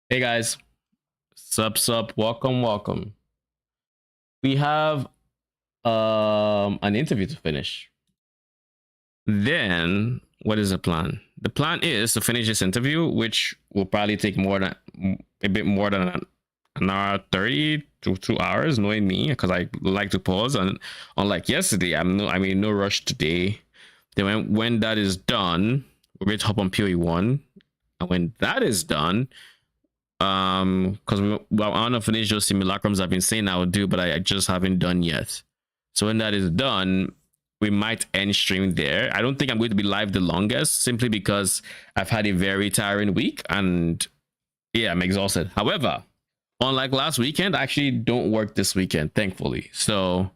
Hey guys, sup, welcome. We have an interview to finish. Then what is the plan? The plan is to finish this interview, which will probably take a bit more than an hour 30 to 2 hours, knowing me, because I like to pause. And unlike yesterday, I'm in no rush today. Then when that is done, we're going to hop on PoE 1. And when that is done, because I want to finish those simulacrums I've been saying I would do, but I just haven't done yet. So when that is done, we might end stream there. I don't think I'm going to be live the longest, simply because I've had a very tiring week and yeah, I'm exhausted. However, unlike last weekend, I actually don't work this weekend, thankfully. So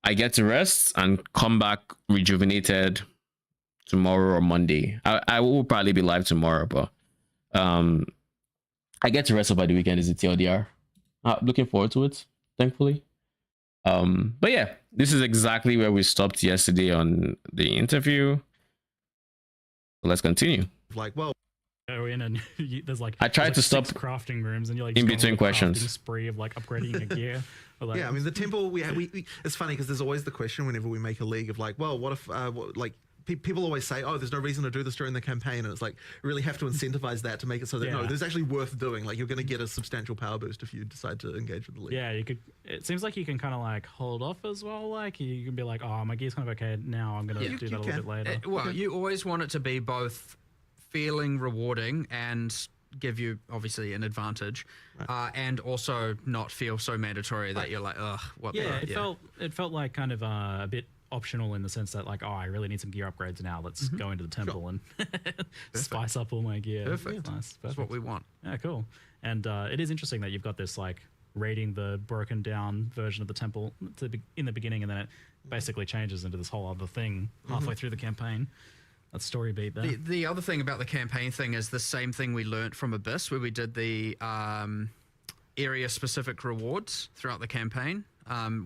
I get to rest and come back rejuvenated tomorrow or Monday. I will probably be live tomorrow, but I get to rest over the weekend is the TLDR. Looking forward to it, thankfully. But yeah, this is exactly where we stopped yesterday on the interview. So let's continue. Like, well, go in and there's like I tried to stop crafting rooms and you're like in between questions. Spree of like upgrading your gear. Like, yeah, I mean the temple. We it's funny because there's always the question whenever we make a league of like, well, what if people always say, oh, there's no reason to do this during the campaign, and it's like we really have to incentivize that to make it so that no, there's actually worth doing. Like you're going to get a substantial power boost if you decide to engage with the league. Yeah, you could. It seems like you can kind of like hold off as well. Like you can be like, oh, my gear's kind of okay now. I'm going to do that a little bit later. You always want it to be both feeling rewarding and give you obviously an advantage, and also not feel so mandatory that you're like, ugh, what? Yeah, it felt like kind of a bit optional in the sense that like, oh, I really need some gear upgrades now. Let's go into the temple and spice up all my gear. Perfect. Yeah, nice. Perfect. That's what we want. Yeah, cool. And it is interesting that you've got this like raiding the broken down version of the temple in the beginning, and then it basically changes into this whole other thing halfway through the campaign. That's story beat there. The other thing about the campaign thing is the same thing we learnt from Abyss, where we did the area specific rewards throughout the campaign.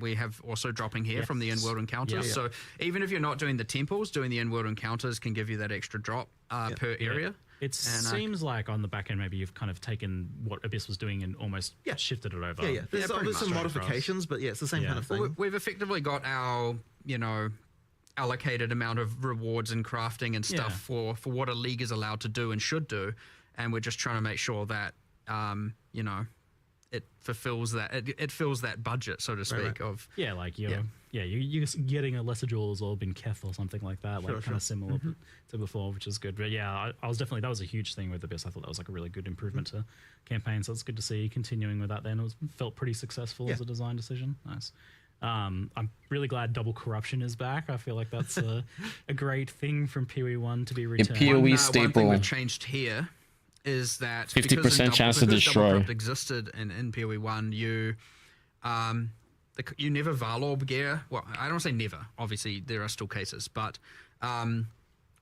We have also dropping here from the in-world encounters. Yeah. So even if you're not doing the temples, doing the in-world encounters can give you that extra drop per area. It seems like on the back end, maybe you've kind of taken what Abyss was doing and almost shifted it over. Yeah. There's some modifications, but yeah, it's the same kind of thing. Well, we've effectively got our, allocated amount of rewards and crafting and stuff for what a league is allowed to do and should do. And we're just trying to make sure that, it fulfills that it fills that budget, so to speak. Of you're getting a lesser jewels or bin Keth or something like that, kind of similar to before, which is good. But yeah, I was definitely, that was a huge thing with Abyss. I thought that was like a really good improvement to campaign, so it's good to see continuing with that. Then it felt pretty successful as a design decision. Nice. I'm really glad double corruption is back. I feel like that's a great thing from PoE 1 to be returned. A PoE staple. One thing we've changed here is that 50% chance to destroy. Double existed in PoE 1. You never Varlorb gear. Well, I don't say never. Obviously, there are still cases, but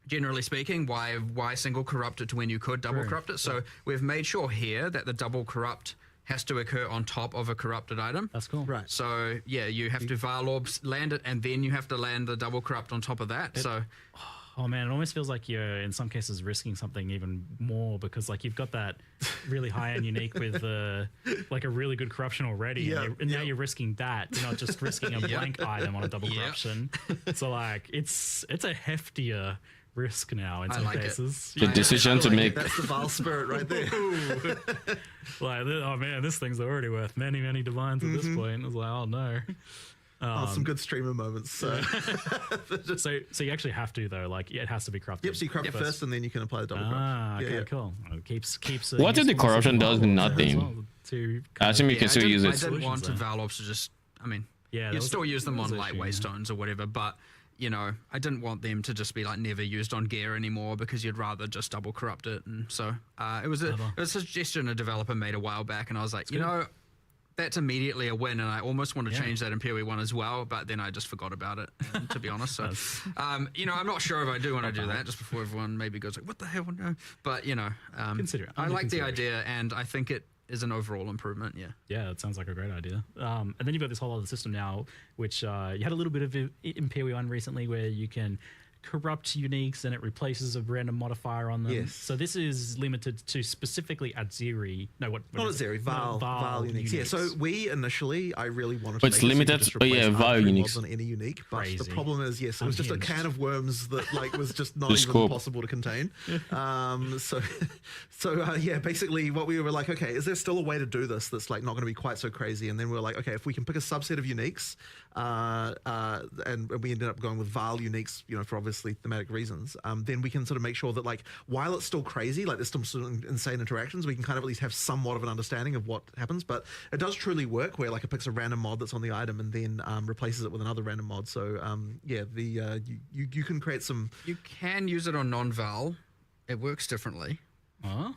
generally speaking, why single corrupt it to when you could double corrupt it? So we've made sure here that the double corrupt has to occur on top of a corrupted item. That's cool. Right. So yeah, you have to Varlorb land it, and then you have to land the double corrupt on top of that. Oh man, it almost feels like you're in some cases risking something even more, because like you've got that really high end unique with like a really good corruption already, and now you're risking that. You're not just risking a blank item on a double corruption. So like it's a heftier risk now in some cases. The decision to make. That's the vile spirit right there. Like, oh man, this thing's already worth many divines at this point. I was like, oh no. Some good streamer moments. So. so you actually have to though, like it has to be corrupted. Yep, so you corrupt first and then you can apply the double corrupt. Cool. It keeps what if the corruption does nothing? Well, I assume you can still use it. I didn't want to Varlorb to just, you still use them on light waystones or whatever, but I didn't want them to just be like never used on gear anymore, because you'd rather just double corrupt it. And so it was a suggestion a developer made a while back, and I was like, that's immediately a win, and I almost want to change that in PoE 1 as well, but then I just forgot about it, to be honest. So, I'm not sure if I do want to do that just before everyone maybe goes like, what the hell? No. But, consider it. I like the idea, and I think it is an overall improvement, Yeah, it sounds like a great idea. And then you've got this whole other system now, which you had a little bit of in PoE 1 recently, where you can corrupt uniques and it replaces a random modifier on them. Yes. So this is limited to specifically Adziri. No, what Not is it? Adziri, Val uniques. Yeah, so we initially, I really wanted to It's make it so you limited could just to- replace Val arbitrary uniques. mods on any unique. But the Crazy. problem is, yes, it was just a Unhinged. can of worms that like was just not The even scope. possible to contain. Yeah, basically what we were like, okay, is there still a way to do this that's like not going to be quite so crazy? And then we were like, okay, if we can pick a subset of uniques, and we ended up going with Val uniques, you know, for obviously thematic reasons, then we can sort of make sure that like while it's still crazy, like there's some sort of insane interactions, we can kind of at least have somewhat of an understanding of what happens. But it does truly work where like it picks a random mod that's on the item and then replaces it with another random mod. So you can create some. You can use it on non-Val. It works differently. Huh?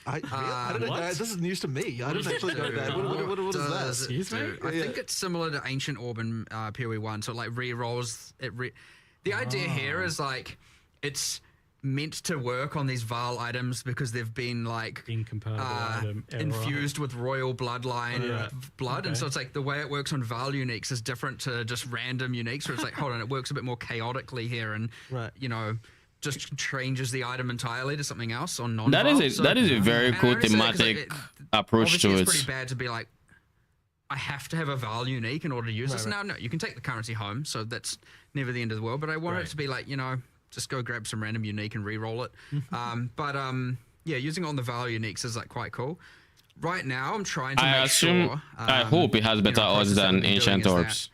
I don't know. what? This is news to me. I didn't actually know that. What is that? Excuse me? I think it's similar to Ancient Orb in PoE 1. So it like re-rolls. The idea here is like it's meant to work on these Val items because they've been like Incompatible item. Error. infused with royal bloodline blood. And Okay. so it's like the way it works on Val uniques is different to just random uniques where it's like, hold on, it works a bit more chaotically here and, Right. you know, just changes the item entirely to something else on non-Val. That is a very And I cool only say that 'cause, like, thematic approach obviously to it's it. pretty bad to be like, I have to have a Val unique in order to use this. right. No, you can take the currency home, so that's never the end of the world. But I want it to be like, you know, just go grab some random unique and re-roll it. Yeah, using it on the Val uniques is like quite cool. Right now, I'm trying to I make assume, sure. I hope it has you know, better a odds process that than we've been doing Ancient is that Orbs.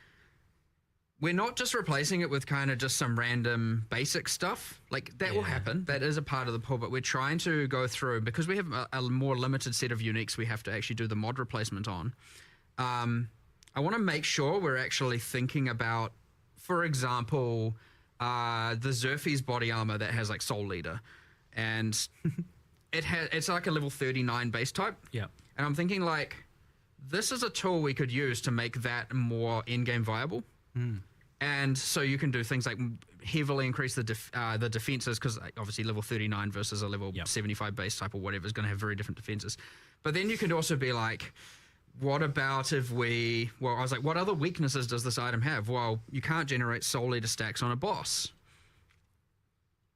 we're not just replacing it with kind of just some random basic stuff. Like that will happen. That is a part of the pool, but we're trying to go through because we have a more limited set of uniques we have to actually do the mod replacement on. I want to make sure we're actually thinking about, for example, the Zerfi's body armor that has like Soul Leader, and it's like a level 39 base type. Yeah. And I'm thinking like, this is a tool we could use to make that more in-game viable. And so you can do things like heavily increase the defenses because obviously level 39 versus a level 75 base type or whatever is going to have very different defenses. But then you can also be like, what about if I was like, what other weaknesses does this item have? Well, you can't generate Soul Leader stacks on a boss.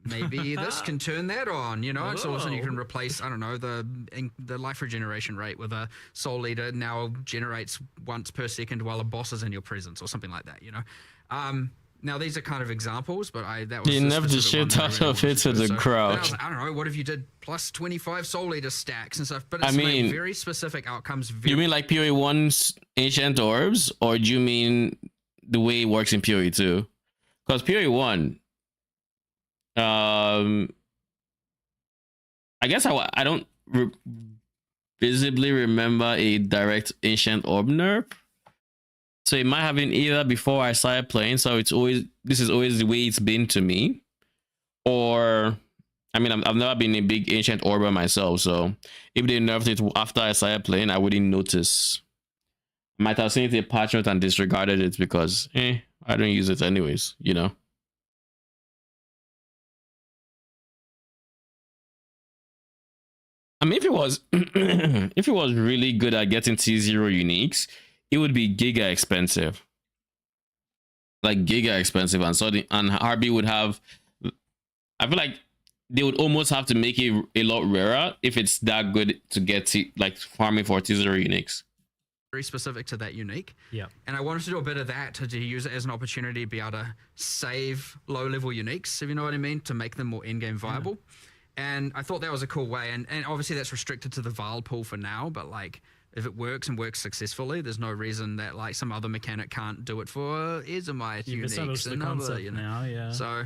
Maybe this can turn that on, you know? And so all of a sudden you can replace, I don't know, the life regeneration rate with a Soul Leader now generates once per second while a boss is in your presence or something like that, you know? Now these are kind of examples, but that was You the nerfed the specific one shit that I out really of wanted it to do. the So crowd. then I was like, I don't know, what if you did plus 25 Soul Leader stacks and stuff? But it's I mean, like very specific outcomes. You mean like PoE 1's Ancient Orbs, or do you mean the way it works in PoE 2? Because PoE 1, I guess I don't visibly remember a direct Ancient Orb nerf. So it might have been either before I started playing, so this is always the way it's been to me, or I mean I've never been a big Ancient Orber myself, so if they nerfed it after I started playing, I wouldn't notice. I might have seen it in a patch note and disregarded it because I don't use it anyways, you know. I mean, if it was really good at getting T0 uniques, it would be giga expensive. Like giga expensive, and so and RB would have, I feel like they would almost have to make it a lot rarer if it's that good to get like farming for T0 uniques. Very specific to that unique. Yeah. And I wanted to do a bit of that to use it as an opportunity to be able to save low level uniques, if you know what I mean, to make them more in-game viable. And I thought that was a cool way. And obviously that's restricted to the Val pool for now, but like if it works and works successfully, there's no reason that like some other mechanic can't do it for Ezomite uniques and other, you know. Now, yeah. So,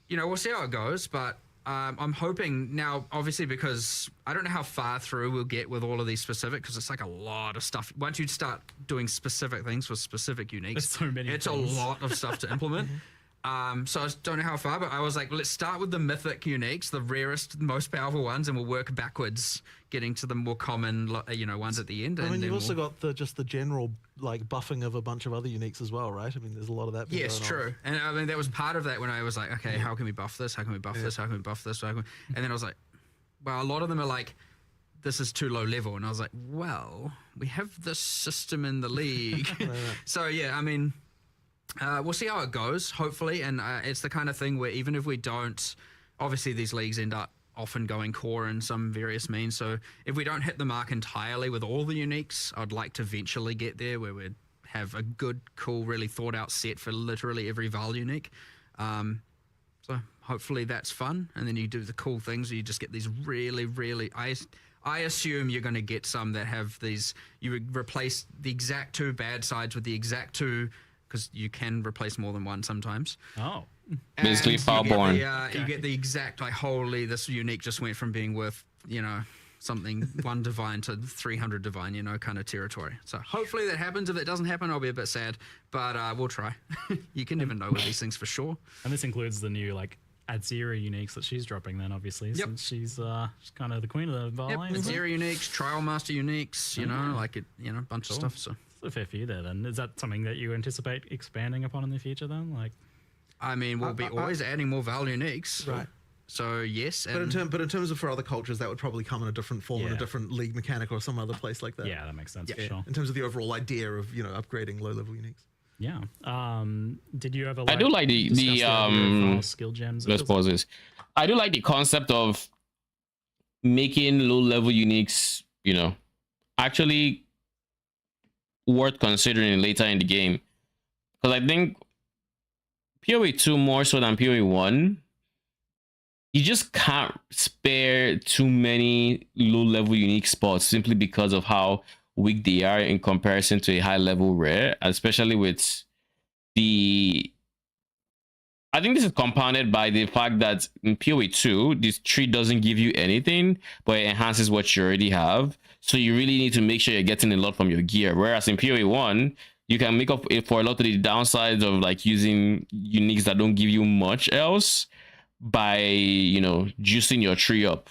you know, we'll see how it goes, but I'm hoping now, obviously, because I don't know how far through we'll get with all of these specific, because it's like a lot of stuff. Once you start doing specific things for specific uniques, There's so many it's things. a lot of stuff to implement. So I don't know how far, but I was like, let's start with the mythic uniques, the rarest, most powerful ones, and we'll work backwards, getting to the more common, you know, ones at the end. I and mean, then you've also we'll... got the general like buffing of a bunch of other uniques as well, right? I mean, there's a lot of that. Yes, going true. And I mean, that was part of that when I was like, okay, how can we buff this? How can we buff this? How can we buff this? And then I was like, well, a lot of them are like, this is too low level. And I was like, well, we have this system in the league. So yeah, I mean, We'll see how it goes, hopefully, and it's the kind of thing where even if we don't, obviously these leagues end up often going core in some various means, so if we don't hit the mark entirely with all the uniques, I'd like to eventually get there where we'd have a good, cool, really thought out set for literally every Val unique. So hopefully that's fun, and then you do the cool things where you just get these really, really... I assume you're going to get some that have these... You replace the exact 2 bad sides with the exact 2... because you can replace more than one sometimes. Oh. Basically, Fireborn. You get the exact, like, holy, this unique just went from being worth, something 1 divine to 300 divine, kind of territory. So hopefully that happens. If it doesn't happen, I'll be a bit sad, but we'll try. You can never know with these things for sure. And this includes the new, Adzira uniques that she's dropping then, obviously, since she's kind of the queen of the Val. Yep, Adzira uniques, Trial Master uniques, a bunch of stuff, so... A fair few there then. Is that something that you anticipate expanding upon in the future then? I mean, we'll be always adding more Val uniques. Right. So yes. But in terms of for other cultures, that would probably come in a different form in a different league mechanic or some other place like that. Yeah, that makes sense for sure. In terms of the overall idea of, upgrading low level uniques. Yeah. Did you ever I do like the skill gems? Let's pause this. I do like the concept of making low level uniques, actually worth considering later in the game, because I think PoE 2 more so than PoE 1, you just can't spare too many low level unique spots simply because of how weak they are in comparison to a high level rare, especially with the... I think this is compounded by the fact that in PoE 2, this tree doesn't give you anything, but it enhances what you already have. So you really need to make sure you're getting a lot from your gear. Whereas in PoE 1, you can make up for a lot of the downsides of using uniques that don't give you much else by, juicing your tree up,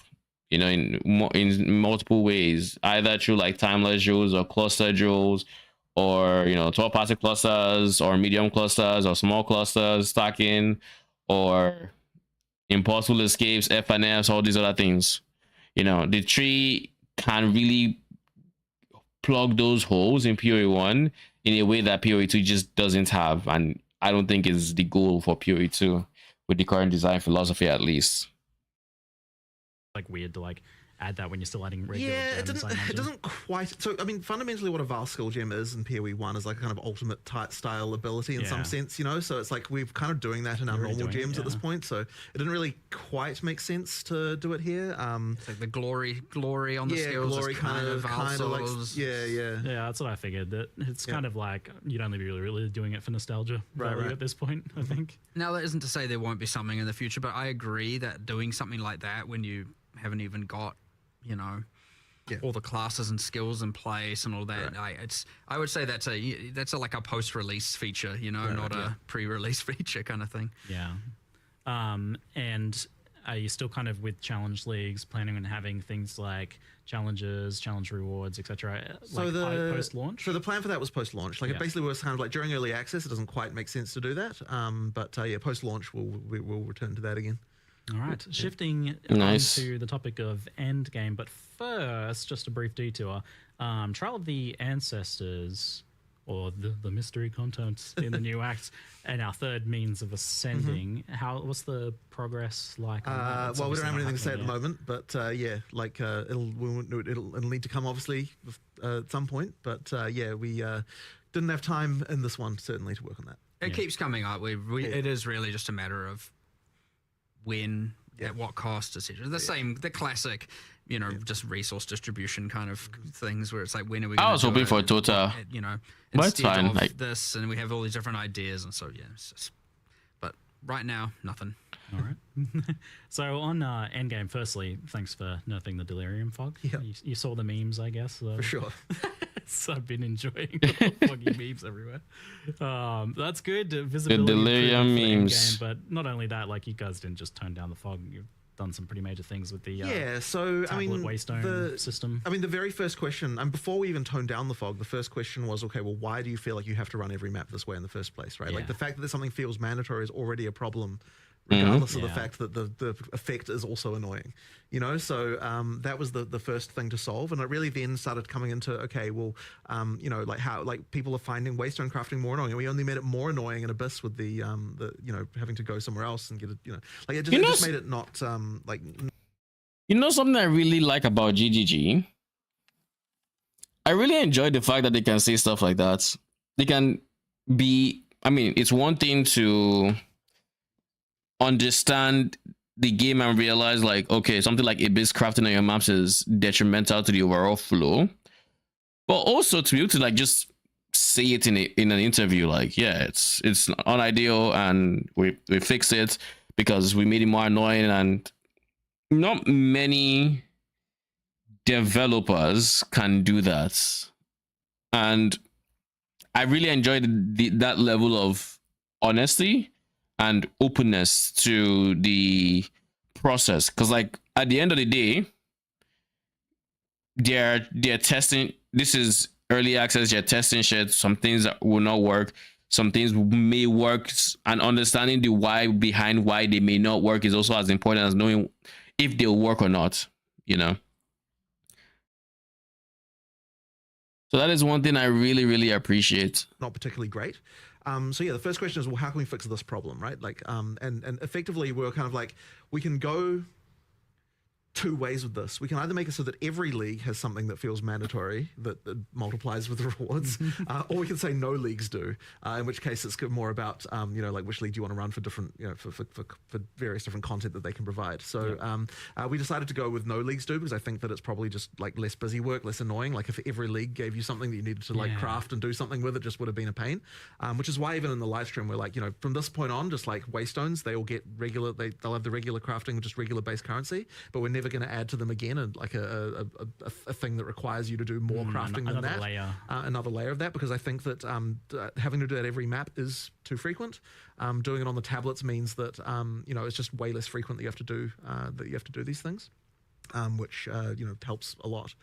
in multiple ways, either through timeless jewels or cluster jewels, or 12-party clusters, or medium clusters, or small clusters, stacking, or impossible escapes, FNFs, all these other things. The tree can really plug those holes in PoE 1 in a way that PoE 2 just doesn't have, and I don't think is the goal for PoE 2 with the current design philosophy, at least. Weird to add that when you're still adding regular gems. It doesn't quite. So I mean, fundamentally, what a Val skill gem is in PoE 1 is a kind of ultimate tight style ability in some sense, So it's we're kind of doing that in our normal gems at this point. So it didn't really quite make sense to do it here. It's the glory on the skills. Glory is kind of yeah. That's what I figured. That it's kind of you'd only be really doing it for nostalgia value at this point, I think. Now that isn't to say there won't be something in the future, but I agree that doing something like that when you haven't even got all the classes and skills in place and all that. I would say that's a post-release feature, not a pre-release feature kind of thing. Yeah. And are you still kind of with challenge leagues planning on having things like challenges, challenge rewards, etc. Post-launch? So the plan for that was post-launch. It basically was kind of during early access, it doesn't quite make sense to do that. But post-launch we'll return to that again. All right, shifting to the topic of endgame, but first, just a brief detour. Trial of the Ancestors, or the mystery content in the new act, and our third means of ascending. What's the progress like? Well, we don't have anything to say at the moment, but it'll need to come obviously at some point. But we didn't have time in this one certainly to work on that. It keeps coming up. It is really just a matter of when, at what cost, etc. The classic, just resource distribution kind of things where it's when are we? I was hoping for a total, but it's fine. This, and we have all these different ideas, and so but right now, nothing. All right. So on endgame, firstly, thanks for nerfing the delirium fog. Yeah. You saw the memes, I guess. For sure. So I've been enjoying the foggy memes everywhere. That's good. Visibility. The delirium memes. But not only that, you guys didn't just tone down the fog. You've done some pretty major things with the tablet waystone system. I mean, the very first question, and before we even toned down the fog, the first question was, okay, well, why do you feel like you have to run every map this way in the first place, right? Yeah. The fact that something feels mandatory is already a problem regardless of the fact that the effect is also annoying, you know. So that was the first thing to solve, and it really then started coming into, okay, well, you know, like how like people are finding waystone crafting more annoying, and we only made it more annoying in Abyss with the you know, having to go somewhere else and get it, you know, like it just made it not like. You know, something I really like about GGG, I really enjoy the fact that they can say stuff like that. They can be, I mean, it's one thing to understand the game and realize, like, okay, something like Abyss crafting on your maps is detrimental to the overall flow, but also to be able to like just say it in an interview, like, yeah, it's unideal and we fix it because we made it more annoying. And not many developers can do that, and I really enjoyed that level of honesty and openness to the process, because like at the end of the day, they're testing. This is early access. They're testing shit. Some things that will not work, some things may work, and understanding the why behind why they may not work is also as important as knowing if they'll work or not, you know. So that is one thing I really appreciate. Not particularly great. So yeah, the first question is, well, how can we fix this problem, right? Like, and effectively we're kind of like, we can go two ways with this. We can either make it so that every league has something that feels mandatory that multiplies with the rewards, or we can say no leagues do, in which case it's more about, you know, like which league do you want to run for different, you know, for various different content that they can provide. So we decided to go with no leagues do, because I think that it's probably just like less busy work, less annoying. Like if every league gave you something that you needed to like craft and do something with, it just would have been a pain. Which is why even in the live stream, we're like, you know, from this point on, just like waystones, they all get regular, they'll have the regular crafting, just regular base currency, but we're never going to add to them again and like a thing that requires you to do more crafting than that. Another layer of that, because I think that having to do that every map is too frequent. Doing it on the tablets means that you know, it's just way less frequent that you have to do these things, which you know, helps a lot.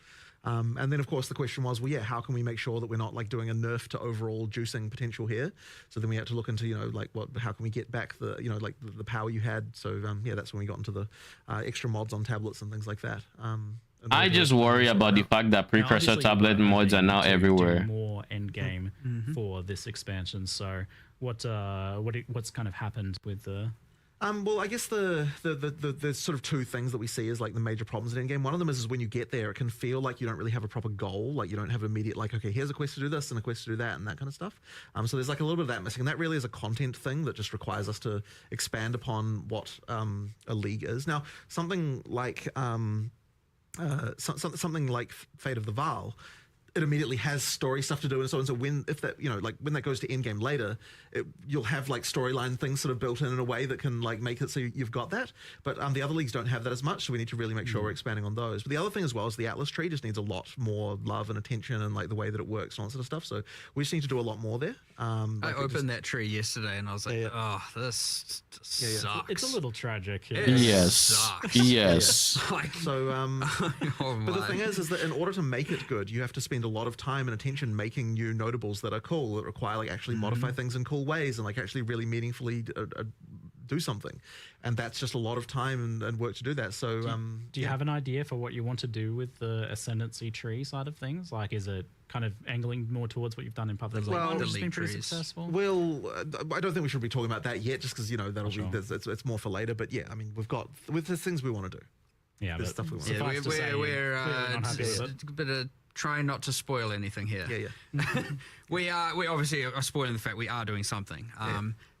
And then of course the question was, well, yeah, how can we make sure that we're not like doing a nerf to overall juicing potential here? So then we had to look into, you know, like how can we get back the, you know, like the power you had. So yeah, that's when we got into the extra mods on tablets and things like that. I just worry about the fact that precursor tablet mods are now everywhere. More end game for this expansion. So what's kind of happened with the? Well, I guess the sort of two things that we see as like the major problems in endgame. One of them is when you get there, it can feel like you don't really have a proper goal. Like you don't have an immediate, like, okay, here's a quest to do this and a quest to do that and that kind of stuff. So there's like a little bit of that missing. And that really is a content thing that just requires us to expand upon what a league is. Now, something like something like Fate of the Vaal, it immediately has story stuff to do and so on. So if that, you know, like when that goes to endgame later, you'll have like storyline things sort of built in a way that can like make it so you've got that. But the other leagues don't have that as much, so we need to really make sure we're expanding on those. But the other thing as well is the Atlas tree just needs a lot more love and attention and like the way that it works and all that sort of stuff. So we just need to do a lot more there. I opened that tree yesterday and I was like, oh, this sucks. It's a little tragic. Yes. Yes. Like, so, but the thing is that in order to make it good, you have to spend a lot of time and attention making new notables that are cool, that require like actually modify things in cool ways and like actually really meaningfully do something, and that's just a lot of time and work to do that. So do you have an idea for what you want to do with the ascendancy tree side of things? Like, is it kind of angling more towards what you've done in Public League, which has been pretty successful? Well, I don't think we should be talking about that yet, just because, you know, that'll be it's more for later. But yeah, I mean, there's things we want to do. Yeah, there's stuff we want to do. We're not happy with it. A bit of trying not to spoil anything here. We obviously are spoiling the fact we are doing something.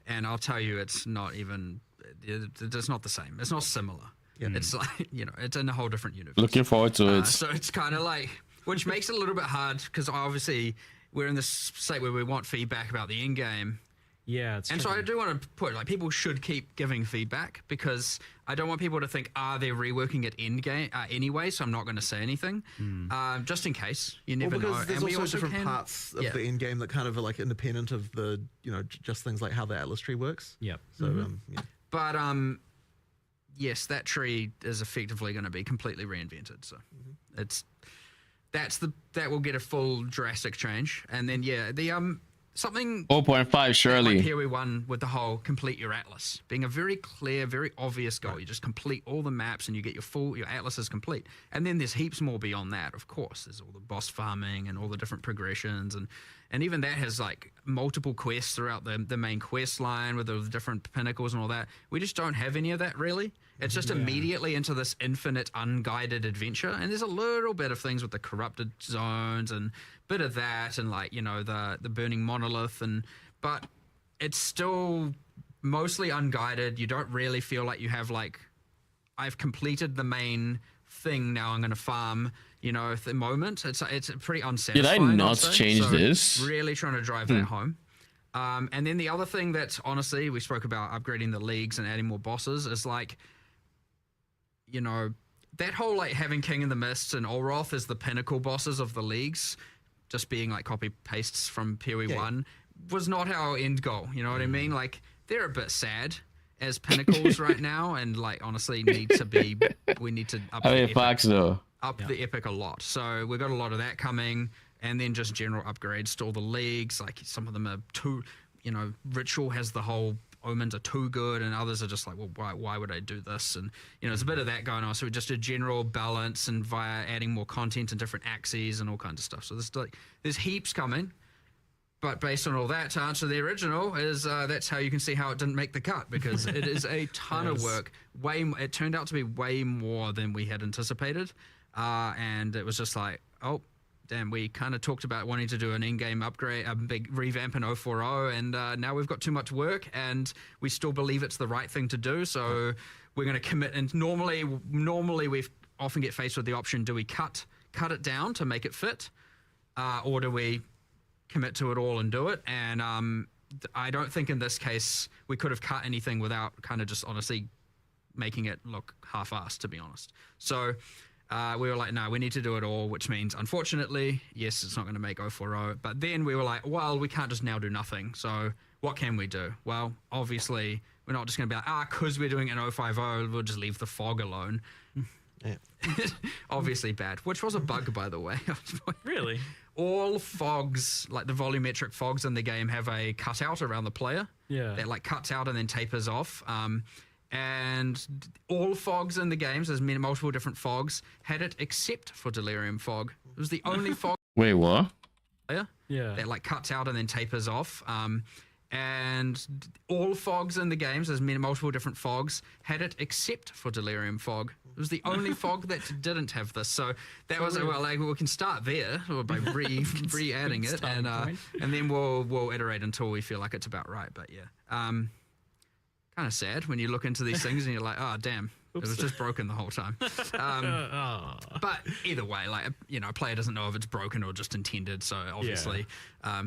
And I'll tell you, it's not even, it's not the same. It's not similar. It's like, you know, it's in a whole different universe. Looking forward to it. So it's kind of like, which makes it a little bit hard, because obviously we're in this state where we want feedback about the in game. Yeah, it's and so I do want to put, like, people should keep giving feedback, because I don't want people to think, they're reworking it in game anyway, so I'm not going to say anything, just in case. You never know. There's also different parts of the in game that kind of are like independent of the, you know, just things like how the Atlas tree works. Yep. So but yes, that tree is effectively going to be completely reinvented. So that will get a full drastic change, and then something 0.5 surely. like PoE 1 with the whole complete your atlas being a very clear, very obvious goal. You just complete all the maps and you get your atlas is complete. And then there's heaps more beyond that, of course. There's all the boss farming and all the different progressions, and even that has like multiple quests throughout the main quest line with the different pinnacles and all that. We just don't have any of that really. It's just immediately into this infinite unguided adventure, and there's a little bit of things with the corrupted zones and bit of that, and like, you know, the burning monolith, but it's still mostly unguided. You don't really feel like you have like, I've completed the main thing, now I'm going to farm, you know, at the moment. It's pretty unsatisfying. Did I not change this? Really trying to drive that home. And then the other thing that honestly we spoke about upgrading the leagues and adding more bosses is like, you know, that whole like having King in the Mists and Olroth as the pinnacle bosses of the leagues just being like copy pastes from PoE 1 was not our end goal. You know what I mean? Like, they're a bit sad as pinnacles right now, and like honestly we need to up the epic a lot. So we've got a lot of that coming, and then just general upgrades to all the leagues. Like, some of them are too, you know, Ritual has the whole omens are too good, and others are just like, well, why would I do this? And, you know, there's a bit of that going on. So just a general balance, and via adding more content and different axes and all kinds of stuff. So there's heaps coming. But based on all that, to answer the original, is that's how you can see how it didn't make the cut, because it is a ton of work. It turned out to be way more than we had anticipated, and it was just like, oh, damn, we kind of talked about wanting to do an in-game upgrade, a big revamp in 040, and now we've got too much work, and we still believe it's the right thing to do, so we're going to commit. And normally we often get faced with the option: do we cut it down to make it fit, or do we commit to it all and do it? And I don't think in this case we could have cut anything without kind of just honestly making it look half-assed, to be honest. So we were like, no, we need to do it all, which means, unfortunately, yes, it's not going to make 040. But then we were like, well, we can't just now do nothing. So what can we do? Well, obviously, we're not just going to be like, because we're doing an 050, we'll just leave the fog alone. Yeah. Obviously bad, which was a bug, by the way. Really? All fogs, like the volumetric fogs in the game, have a cutout around the player. Yeah. That like cuts out and then tapers off. And all fogs in the games, there's multiple different fogs, had it except for Delirium Fog. It was the only fog. Wait, what? Yeah. That like cuts out and then tapers off. And all fogs in the games, there's multiple different fogs, had it except for Delirium Fog. It was the only fog that didn't have this. So that was, well, like, we can start there by re-adding it, and then we'll iterate until we feel like it's about right. But yeah, kind of sad when you look into these things and you're like, oh damn, it was just broken the whole time. But either way, like, you know, a player doesn't know if it's broken or just intended. So obviously,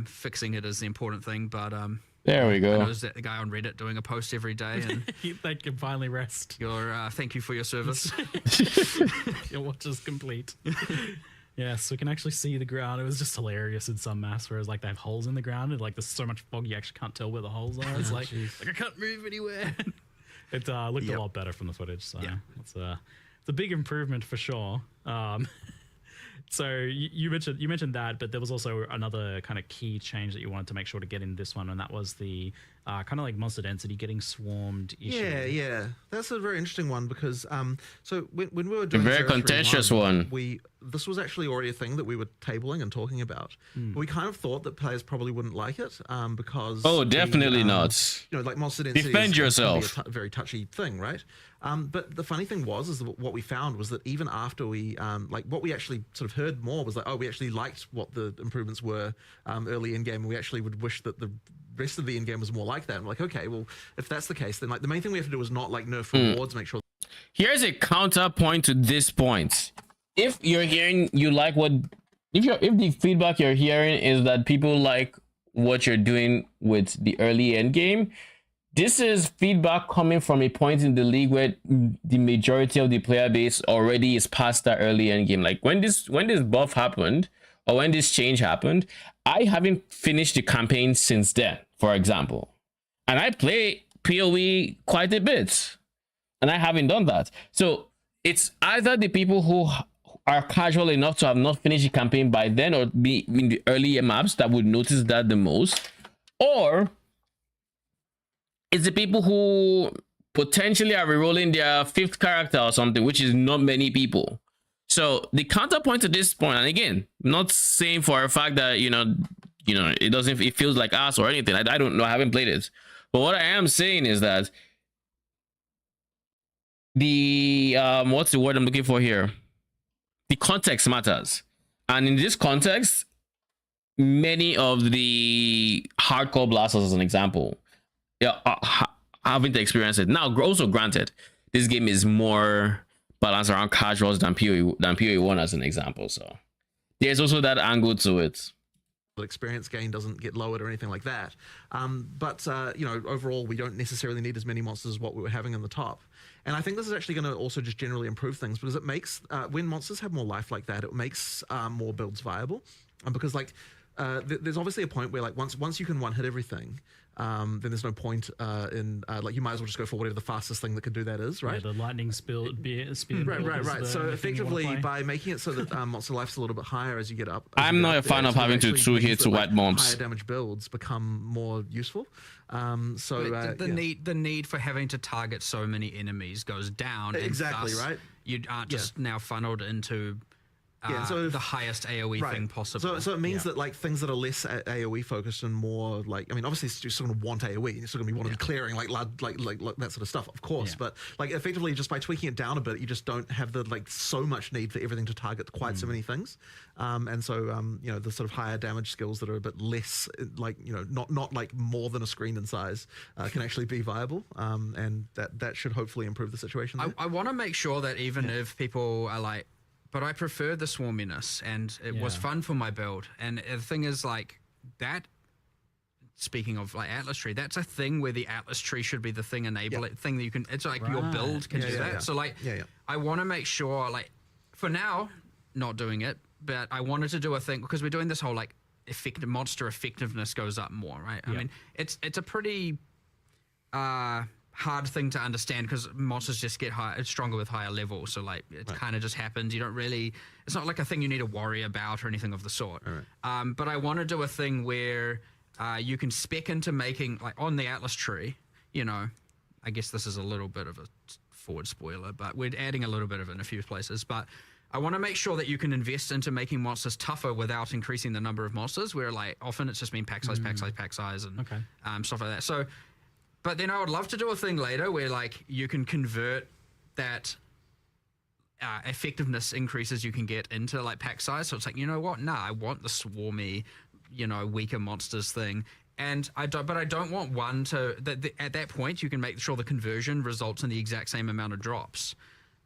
fixing it is the important thing. But there we go. I know there's that guy on Reddit doing a post every day, and they can finally rest. Thank you for your service. Your watch is complete. Yes, we can actually see the ground. It was just hilarious in some maps, whereas like they have holes in the ground, and like there's so much fog you actually can't tell where the holes are. It's like I can't move anywhere. It looked a lot better from the footage, so it's a big improvement for sure. So you mentioned that, but there was also another kind of key change that you wanted to make sure to get in this one, and that was the kind of like monster density getting swarmed issue. Yeah, that's a very interesting one, because so when we were doing a very contentious one, this was actually already a thing that we were tabling and talking about. We kind of thought that players probably wouldn't like it because definitely not. You know, like monster density defend yourself. A very touchy thing, right? But the funny thing was what we found was that even after we like what we actually sort of heard more was like, oh, we actually liked what the improvements were early in game, and we actually would wish that the rest of the in game was more like that. And we're like, okay, well, if that's the case, then like the main thing we have to do is not like nerf rewards, make sure. Here's a counterpoint to this point. If you're hearing if the feedback you're hearing is that people like what you're doing with the early end game, this is feedback coming from a point in the league where the majority of the player base already is past that early end game. Like when this buff happened, or when this change happened, I haven't finished the campaign since then, for example. And I play PoE quite a bit, and I haven't done that. So it's either the people who are casual enough to have not finished the campaign by then, or be in the earlier maps that would notice that the most. or it's the people who potentially are rerolling their 5th character or something, which is not many people. So the counterpoint to this point, and again, not saying for a fact that it feels like us or anything. I don't know, I haven't played it, but what I am saying is that the what's the word I'm looking for here? The context matters, and in this context, many of the hardcore blasters, as an example, having to experience it now. Also, granted, this game is more balanced around casuals than PoE 1, as an example. So there's also that angle to it. Experience gain doesn't get lowered or anything like that. But overall, we don't necessarily need as many monsters as what we were having in the top. And I think this is actually going to also just generally improve things, because it makes, when monsters have more life like that, it makes more builds viable. Because there's obviously a point where once you can one-hit everything, then there's no point in you might as well just go for whatever the fastest thing that could do that is, right? Yeah, the lightning speed. Right. So effectively, by making it so that monster life's a little bit higher as you get up, I'm not a fan of having to 2-hit to white mobs. Higher damage builds become more useful. The need for having to target so many enemies goes down. Exactly, and thus right. You aren't just now funneled into the highest AoE thing possible. So it means that things that are less AoE focused and more obviously you're still going to want AoE, you're still going to want to be clearing like that sort of stuff, of course. Yeah. But effectively, just by tweaking it down a bit, you just don't have the so much need for everything to target quite so many things. And so the sort of higher damage skills that are a bit less not more than a screen in size can actually be viable. And that should hopefully improve the situation there. I want to make sure that even if people are but I prefer the swarminess, and it was fun for my build. And the thing is, that, speaking of Atlas Tree, that's a thing where the Atlas Tree should be the thing thing that you can, it's your build can do that. Yeah. So I want to make sure, for now, not doing it, but I wanted to do a thing, because we're doing this whole effective monster effectiveness goes up more, right? I mean, it's a pretty hard thing to understand, because monsters just get stronger with higher levels. So it kind of just happens. You don't really, it's not like a thing you need to worry about or anything of the sort. Right. But I want to do a thing where you can spec into making, on the Atlas Tree, I guess this is a little bit of a forward spoiler, but we're adding a little bit of it in a few places. But I want to make sure that you can invest into making monsters tougher without increasing the number of monsters, where often it's just been pack size, and stuff like that. So, but then I would love to do a thing later where you can convert that effectiveness increases you can get into pack size. So it's you know what? Nah, I want the swarmy, weaker monsters thing. And I don't want one to, at that point you can make sure the conversion results in the exact same amount of drops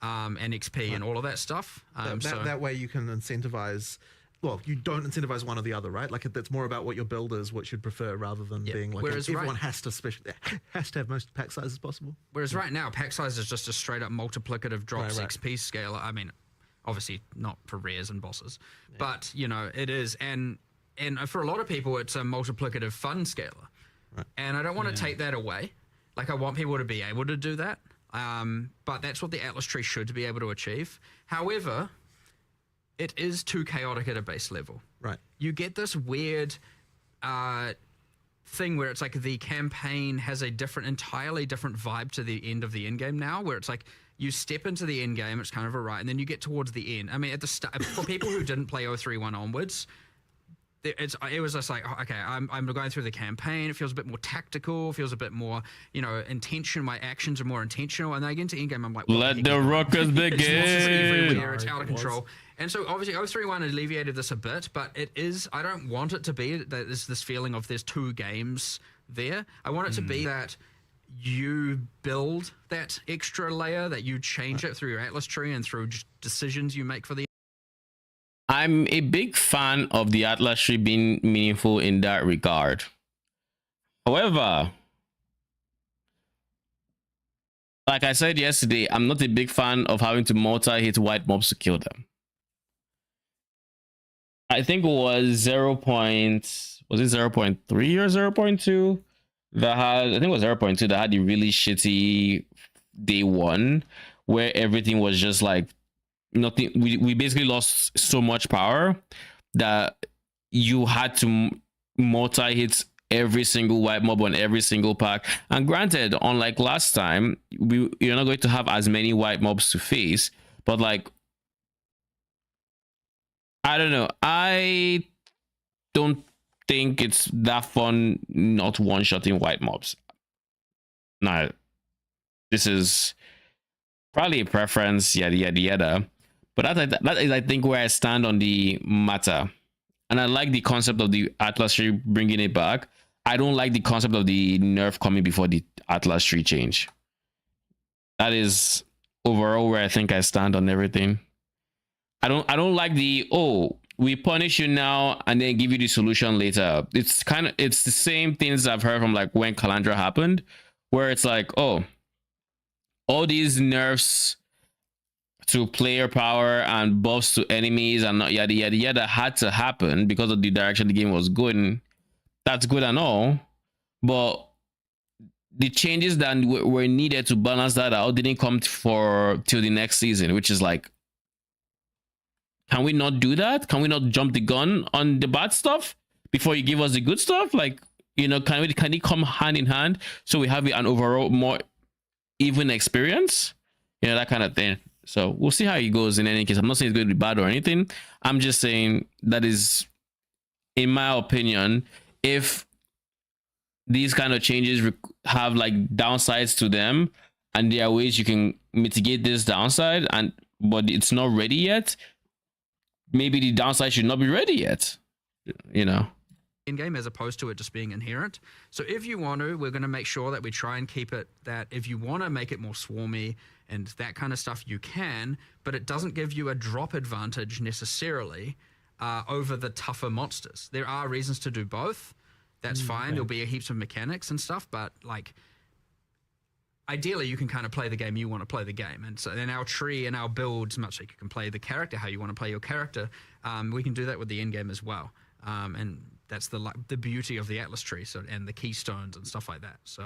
and XP and all of that stuff. That way you can incentivize. Well, you don't incentivize one or the other, right? It's more about what your build is, what you'd prefer, rather than being everyone has to have most pack sizes possible. Whereas right now, pack size is just a straight up multiplicative drops XP scaler. I mean, obviously not for rares and bosses, but it is, and for a lot of people, it's a multiplicative fun scaler, and I don't want to take that away. I want people to be able to do that, but that's what the Atlas Tree should be able to achieve. However, it is too chaotic at a base level. Right. You get this weird thing where it's the campaign has a entirely different vibe to the end of the end game now, where it's you step into the end game, it's kind of and then you get towards the end. I mean, at the start, for people who didn't play 031 onwards, it was just okay, I'm going through the campaign. It feels a bit more tactical. Feels a bit more, intention. My actions are more intentional. And then I get into endgame, I'm let the ruckus begin. Everywhere, it's out of control. And so obviously 031 alleviated this a bit, but it is. I don't want it to be that there's this feeling of there's two games there. I want it to be that you build that extra layer, that you change it through your Atlas Tree and through decisions you make for the. I'm a big fan of the Atlas Tree being meaningful in that regard. However, like I said yesterday, I'm not a big fan of having to multi-hit white mobs to kill them. I think it was 0.3 or 0.2 that had, I think it was 0.2 that had the really shitty day one, where everything was just nothing. We basically lost so much power that you had to multi-hit every single white mob on every single pack. And granted, unlike last time, you're not going to have as many white mobs to face, but like, I don't know. I don't think it's that fun not one-shotting white mobs. Now, this is probably a preference, yada yada yada. But that is, I think, where I stand on the matter. And I like the concept of the Atlas tree bringing it back. I don't like the concept of the nerf coming before the Atlas tree change. That is overall where I think I stand on everything. I don't like the, oh, we punish you now and then give you the solution later. It's the same things I've heard from like when Calandra happened, where it's like, oh, all these nerfs to player power and buffs to enemies and not yada yada yada had to happen because of the direction the game was going. That's good and all, but the changes that were needed to balance that out didn't come till the next season, which is like, can we not do that? Can we not jump the gun on the bad stuff before you give us the good stuff? Like, you know, can it come hand in hand so we have an overall more even experience? You know, that kind of thing. So we'll see how it goes in any case. I'm not saying it's going to be bad or anything. I'm just saying that is, in my opinion, if these kind of changes have like downsides to them and there are ways you can mitigate this downside, but it's not ready yet, maybe the downside should not be ready yet, you know, in game, as opposed to it just being inherent. So if you want to, we're going to make sure that we try and keep it that if you want to make it more swarmy and that kind of stuff, you can, but it doesn't give you a drop advantage necessarily over the tougher monsters. There are reasons to do both. That's fine. Okay. There'll be heaps of mechanics and stuff, but like, ideally, you can kind of play the game you want to play the game. And so in our tree and our builds, much like you can play the character how you want to play your character, we can do that with the end game as well. And that's the beauty of the Atlas tree, so, and the keystones and stuff like that. So,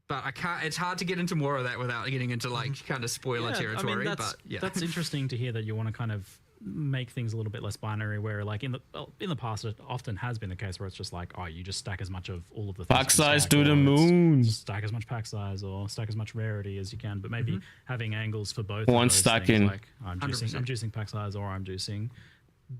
but I can't. It's hard to get into more of that without getting into like kind of spoiler territory. I mean, but yeah, that's interesting to hear that you want to kind of make things a little bit less binary, where like in the past it often has been the case where it's just like, oh, you just stack as much of all of the things pack size to the moon, stack as much pack size or stack as much rarity as you can, but maybe having angles for both one of those stacking things, like I'm juicing pack size or I'm juicing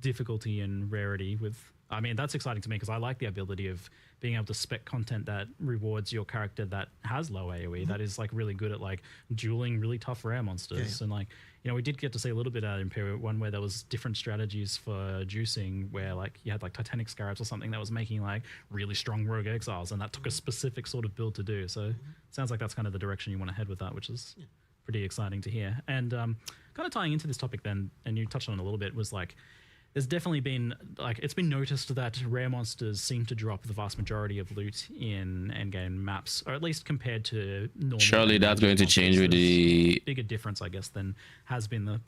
difficulty and rarity with. I mean, that's exciting to me because I like the ability of being able to spec content that rewards your character that has low AoE, that is like really good at like dueling really tough rare monsters. And like, you know, we did get to see a little bit at Imperial 1 where there was different strategies for juicing, where like you had like Titanic Scarabs or something that was making like really strong rogue exiles, and that took a specific sort of build to do. So it sounds like that's kind of the direction you want to head with that, which is pretty exciting to hear. And kind of tying into this topic then, and you touched on it a little bit, was like, there's definitely been, like, it's been noticed that rare monsters seem to drop the vast majority of loot in endgame maps, or at least compared to normal. Surely that's going to change with the bigger difference, I guess, than has been the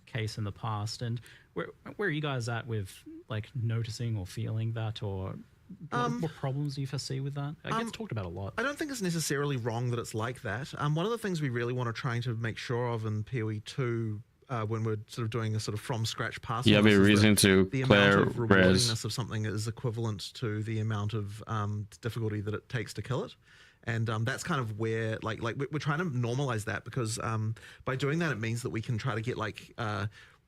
case in the past. And where are you guys at with like noticing or feeling that, or what problems do you foresee with that? It gets talked about a lot. I don't think it's necessarily wrong that it's like that. One of the things we really want to try to make sure of in PoE 2, when we're sort of doing a sort of from scratch pass, you have a reason to the amount of rewardingness of something is equivalent to the amount of difficulty that it takes to kill it. And that's kind of where like we're trying to normalize that, because by doing that, it means that we can try to get like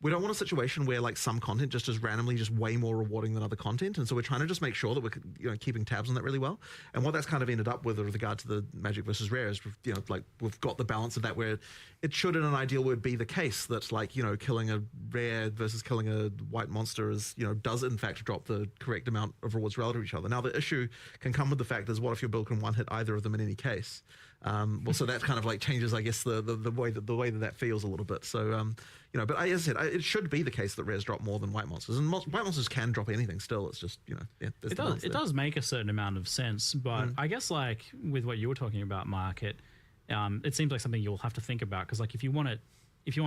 we don't want a situation where like some content just is randomly just way more rewarding than other content. And so we're trying to just make sure that we're keeping tabs on that really well. And what that's kind of ended up with regard to the magic versus rare is, like we've got the balance of that, where it should in an ideal would be the case that like, killing a rare versus killing a white monster is, does in fact drop the correct amount of rewards relative to each other. Now the issue can come with the fact is, what if your build can one hit either of them in any case? Well, so that kind of like changes, I guess, the way that feels a little bit. So, but as I said, it should be the case that rares drop more than white monsters, and white monsters can drop anything still. It's just, it does make a certain amount of sense, but I guess like with what you were talking about, Mark, it seems like something you'll have to think about, because like if you want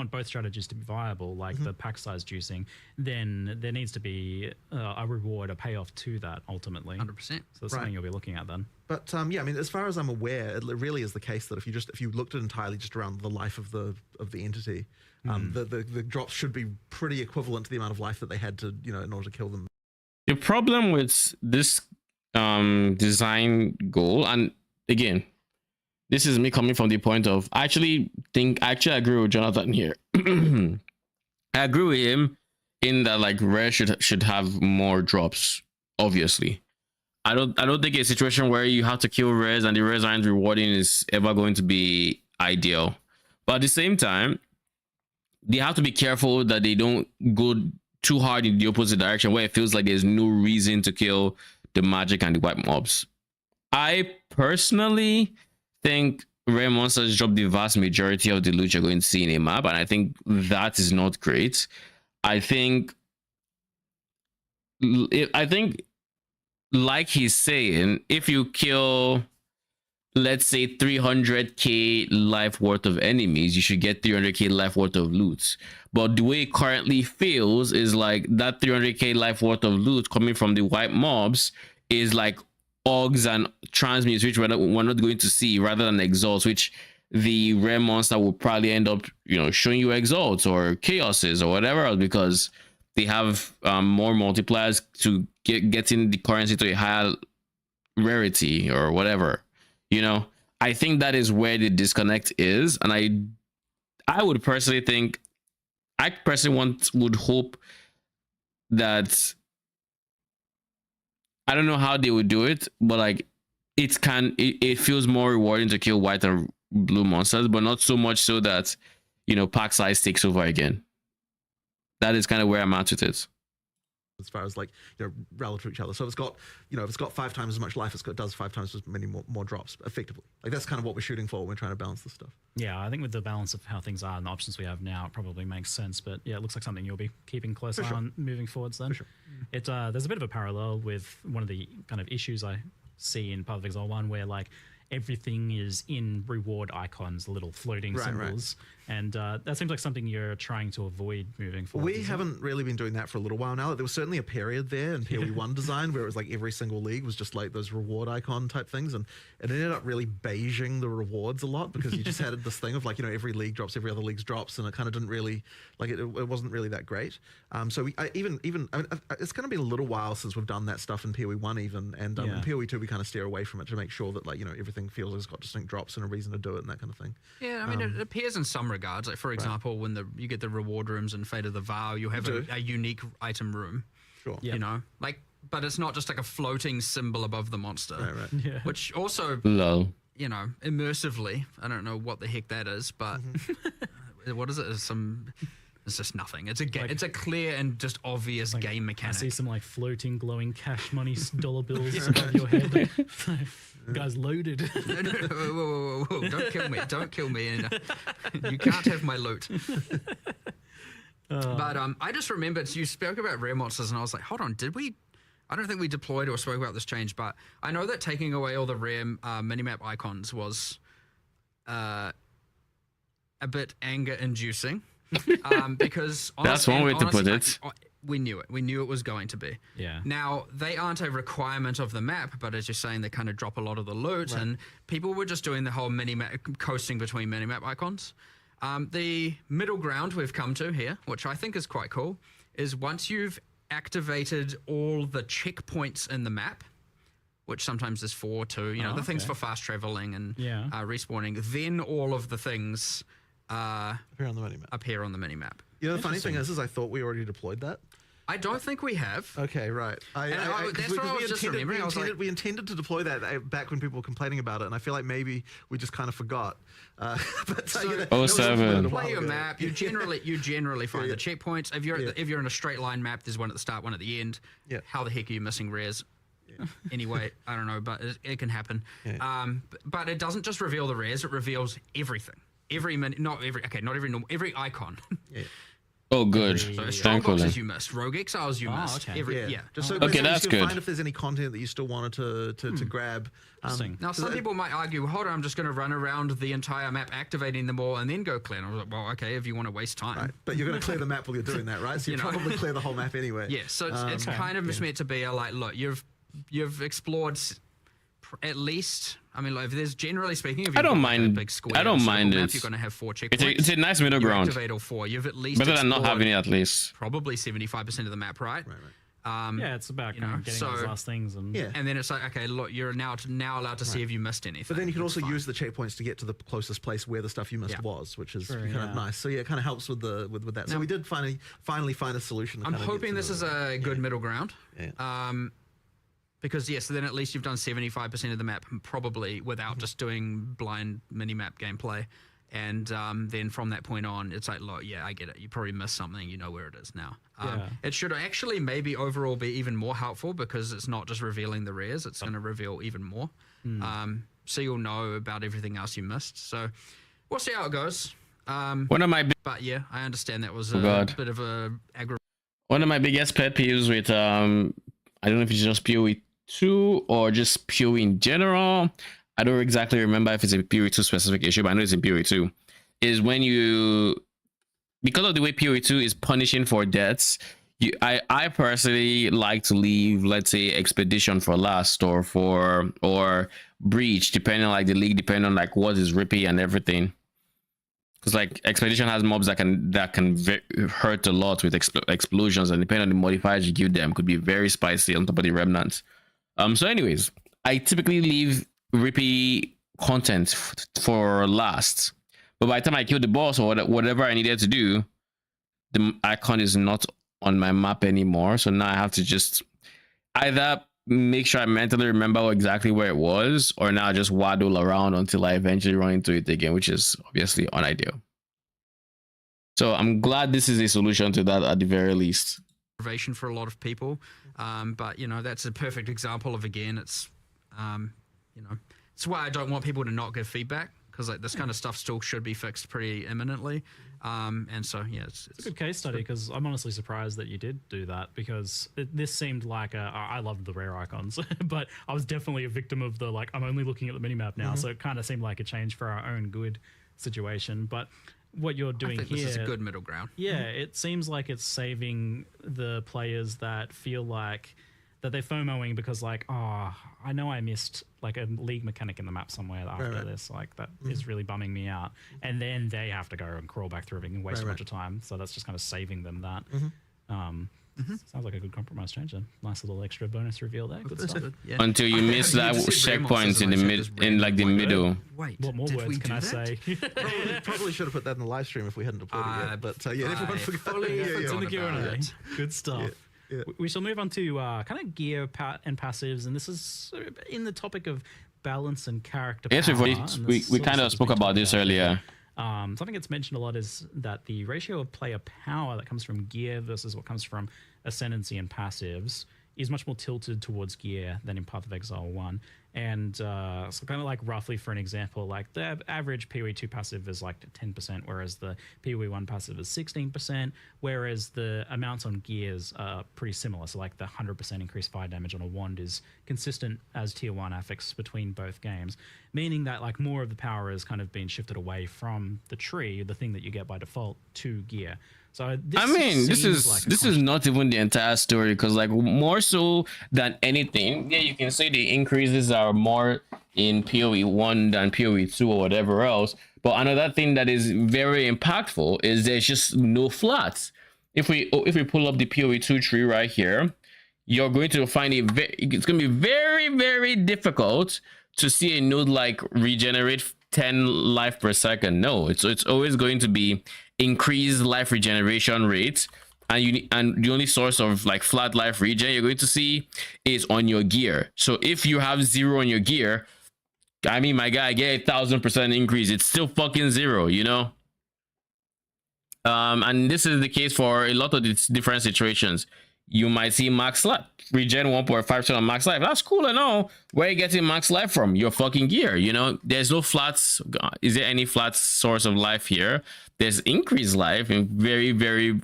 both strategies to be viable, like the pack size juicing, then there needs to be a reward, a payoff to that ultimately. 100%. So that's something you'll be looking at then. But yeah, I mean, as far as I'm aware, it really is the case that if you looked at entirely just around the life of the entity, the drops should be pretty equivalent to the amount of life that they had to, in order to kill them. The problem with this design goal, and again, this is me coming from the point of I actually agree with Jonathan here. I agree with him in that like rare should have more drops, obviously. I don't think a situation where you have to kill rares and the rares aren't rewarding is ever going to be ideal. But at the same time, they have to be careful that they don't go too hard in the opposite direction where it feels like there's no reason to kill the magic and the white mobs. I personally think rare monsters drop the vast majority of the loot you're going to see in a map, and I think that is not great. I think like he's saying, if you kill, let's say 300k life worth of enemies, you should get 300k life worth of loot. But the way it currently feels is like that 300k life worth of loot coming from the white mobs is like Augs and transmutes, which we're not going to see, rather than exalts, which the rare monster will probably end up, showing you exalts or chaoses or whatever else, because they have more multipliers to getting the currency to a higher rarity or whatever. I think that is where the disconnect is, and I would personally think, would hope that, I don't know how they would do it, but like it feels more rewarding to kill white and blue monsters, but not so much so that pack size takes over again. That is kind of where I'm at with it. As far as like relative to each other, so if it's got 5 times as much life, it does 5 times as many more drops effectively. Like that's kind of what we're shooting for when we're trying to balance this stuff. Yeah, I think with the balance of how things are and the options we have now, it probably makes sense. But yeah, it looks like something you'll be keeping close eye on moving forwards. Then, for sure. There's a bit of a parallel with one of the kind of issues I see in Path of Exile 1, where like everything is in reward icons, little floating symbols. And that seems like something you're trying to avoid moving forward. We haven't really been doing that for a little while now. There was certainly a period there in PoE 1 design where it was like every single league was just like those reward icon type things. And it ended up really beiging the rewards a lot, because you just had this thing of like, every league drops, every other league's drops. And it kind of didn't really, like it wasn't really that great. So it's kind of been a little while since we've done that stuff in PoE 1 even. And in PoE 2, we kind of steer away from it to make sure that like, everything feels like it's got distinct drops and a reason to do it and that kind of thing. Yeah, I mean, it appears in some regards. Like, for example, when you get the reward rooms in Fate of the Vow, you have a unique item room. Sure. But it's not just like a floating symbol above the monster. Right. Yeah. Which also, immersively, I don't know what the heck that is, but what is it? It's just nothing. It's a clear and just obvious game mechanic. I see some like floating, glowing cash money dollar bills above your head. Guy's loaded. Whoa. Don't kill me. And, you can't have my loot. But I just remembered, you spoke about rare monsters, and I was like, hold on, did we? I don't think we deployed or spoke about this change, but I know that taking away all the rare minimap icons was a bit anger-inducing. Because that's one way to put it. We knew it. We knew it was going to be. Yeah. Now, they aren't a requirement of the map, but as you're saying, they kind of drop a lot of the loot, and people were just doing the whole coasting between minimap icons. The middle ground we've come to here, which I think is quite cool, is once you've activated all the checkpoints in the map, which sometimes is 4, 2, the things for fast traveling and respawning, then all of the things appear on the minimap. The funny thing is I thought we already deployed that. I don't think we have. Okay, right. That's what I was just remembering. We intended to deploy that back when people were complaining about it, and I feel like maybe we just kind of forgot. But so, 07. Play your map. You generally find the checkpoints. If you're in a straight line map, there's one at the start, one at the end. Yeah. How the heck are you missing rares? Anyway, I don't know, but it can happen. Yeah. But it doesn't just reveal the rares; it reveals everything. Not every icon. Yeah. Oh, good. So Strongboxes you missed, Rogue Exiles you missed. Okay. Just so that's good. Find if there's any content that you still wanted to grab. Now, some people might argue, hold on, I'm just going to run around the entire map, activating them all, and then go clear. And I was like, well, okay, if you want to waste time. Right. But you're going to clear the map while you're doing that, right? So you probably clear the whole map anyway. Yeah. So it's kind of meant to be look, you've explored at least. I mean, like, if there's generally speaking, if I don't mind. A big square, I don't mind map, it. You're going to have 4 checkpoints. It's a nice middle ground. Activate all 4. You've at least better than not having it, at least. Probably 75% of the map, right? Yeah, it's about kind of getting those last things, and and then it's like, okay, look, you're now allowed to see if you missed anything. But then you can also use the checkpoints to get to the closest place where the stuff you missed was, which is kind of nice. So yeah, it kind of helps with the with that. So we did finally find a solution. I'm hoping this is a good middle ground. Because so then at least you've done 75% of the map, probably without just doing blind mini-map gameplay. And then from that point on, it's like, look, yeah, I get it. You probably missed something. You know where it is now. It should actually maybe overall be even more helpful because it's not just revealing the rares. It's going to reveal even more. So you'll know about everything else you missed. So we'll see how it goes. But yeah, I understand that was a bit of a one of my biggest pet peeves with I don't know if it's just PoE 2 or just PoE in general. I don't exactly remember if it's a PoE 2 specific issue, but I know it's in PoE 2. Is when because of the way PoE 2 is punishing for deaths, I personally like to leave, let's say, Expedition for last or Breach, depending on like the league, depending on like what is rippy and everything. Because like Expedition has mobs that can hurt a lot with explosions, and depending on the modifiers you give them, could be very spicy on top of the remnants. So anyways, I typically leave rippy content for last, but by the time I kill the boss or whatever I needed to do, the icon is not on my map anymore. So now I have to just either make sure I mentally remember exactly where it was, or now just waddle around until I eventually run into it again, which is obviously unideal. So I'm glad this is a solution to that at the very least. For a lot of people, but that's a perfect example of, again, it's it's why I don't want people to not give feedback, because like this kind of stuff still should be fixed pretty imminently. And so it's a good case study, because I'm honestly surprised that you did do that, because this seemed like I loved the rare icons, but I was definitely a victim of the like I'm only looking at the minimap now, so it kind of seemed like a change for our own good situation. But what you're doing I think here, this is a good middle ground. Yeah, it seems like it's saving the players that feel like that they're FOMOing because like, oh, I know I missed like a league mechanic in the map somewhere after this. Like that is really bumming me out. And then they have to go and crawl back through everything and waste a bunch of time. So that's just kind of saving them that. Sounds like a good compromise change. A nice little extra bonus reveal there. Good stuff. Yeah. Until you miss that checkpoint in the middle. Wait, what more words can I say? Probably should have put that in the live stream if we hadn't deployed it yet. But everyone forgot. It's in the Q&A. Good stuff. Yeah. We shall move on to kind of gear and passives, and this is in the topic of balance and character. Yes, we kind of spoke about this earlier. Something that's mentioned a lot is that the ratio of player power that comes from gear versus what comes from ascendancy and passives is much more tilted towards gear than in Path of Exile 1. And so kind of like roughly for an example, like the average PoE 2 passive is like 10%, whereas the PoE 1 passive is 16%, whereas the amounts on gears are pretty similar. So like the 100% increased fire damage on a wand is consistent as tier 1 affix between both games, meaning that like more of the power is kind of being shifted away from the tree, the thing that you get by default, to gear. So this is not even the entire story, because like more so than anything, yeah, you can say the increases are more in PoE 1 than PoE 2 or whatever else. But another thing that is very impactful is there's just no flats. If we pull up the PoE 2 tree right here, you're going to find it's going to be very, very difficult to see a node like regenerate 10 life per second. No, it's always going to be increased life regeneration rate, and the only source of like flat life regen you're going to see is on your gear. So if you have 0 on your gear, I mean, my guy, get 1,000% increase, it's still fucking 0, you know. And this is the case for a lot of these different situations. You might see max life regen 1.5% on max life. That's cool and all. Where are you getting max life from? Your fucking gear, you know. There's no flats. Is there any flat source of life here? There's increased life in very, very,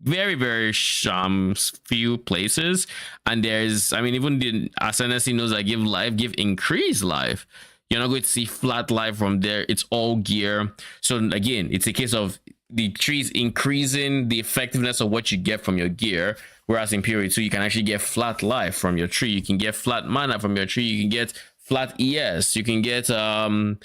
very, very few places. And there's, I mean, even the ascendancy nodes that give increased life. You're not going to see flat life from there. It's all gear. So again, it's a case of the trees increasing the effectiveness of what you get from your gear. Whereas in PoE 2, you can actually get flat life from your tree. You can get flat mana from your tree. You can get flat ES. You can get flat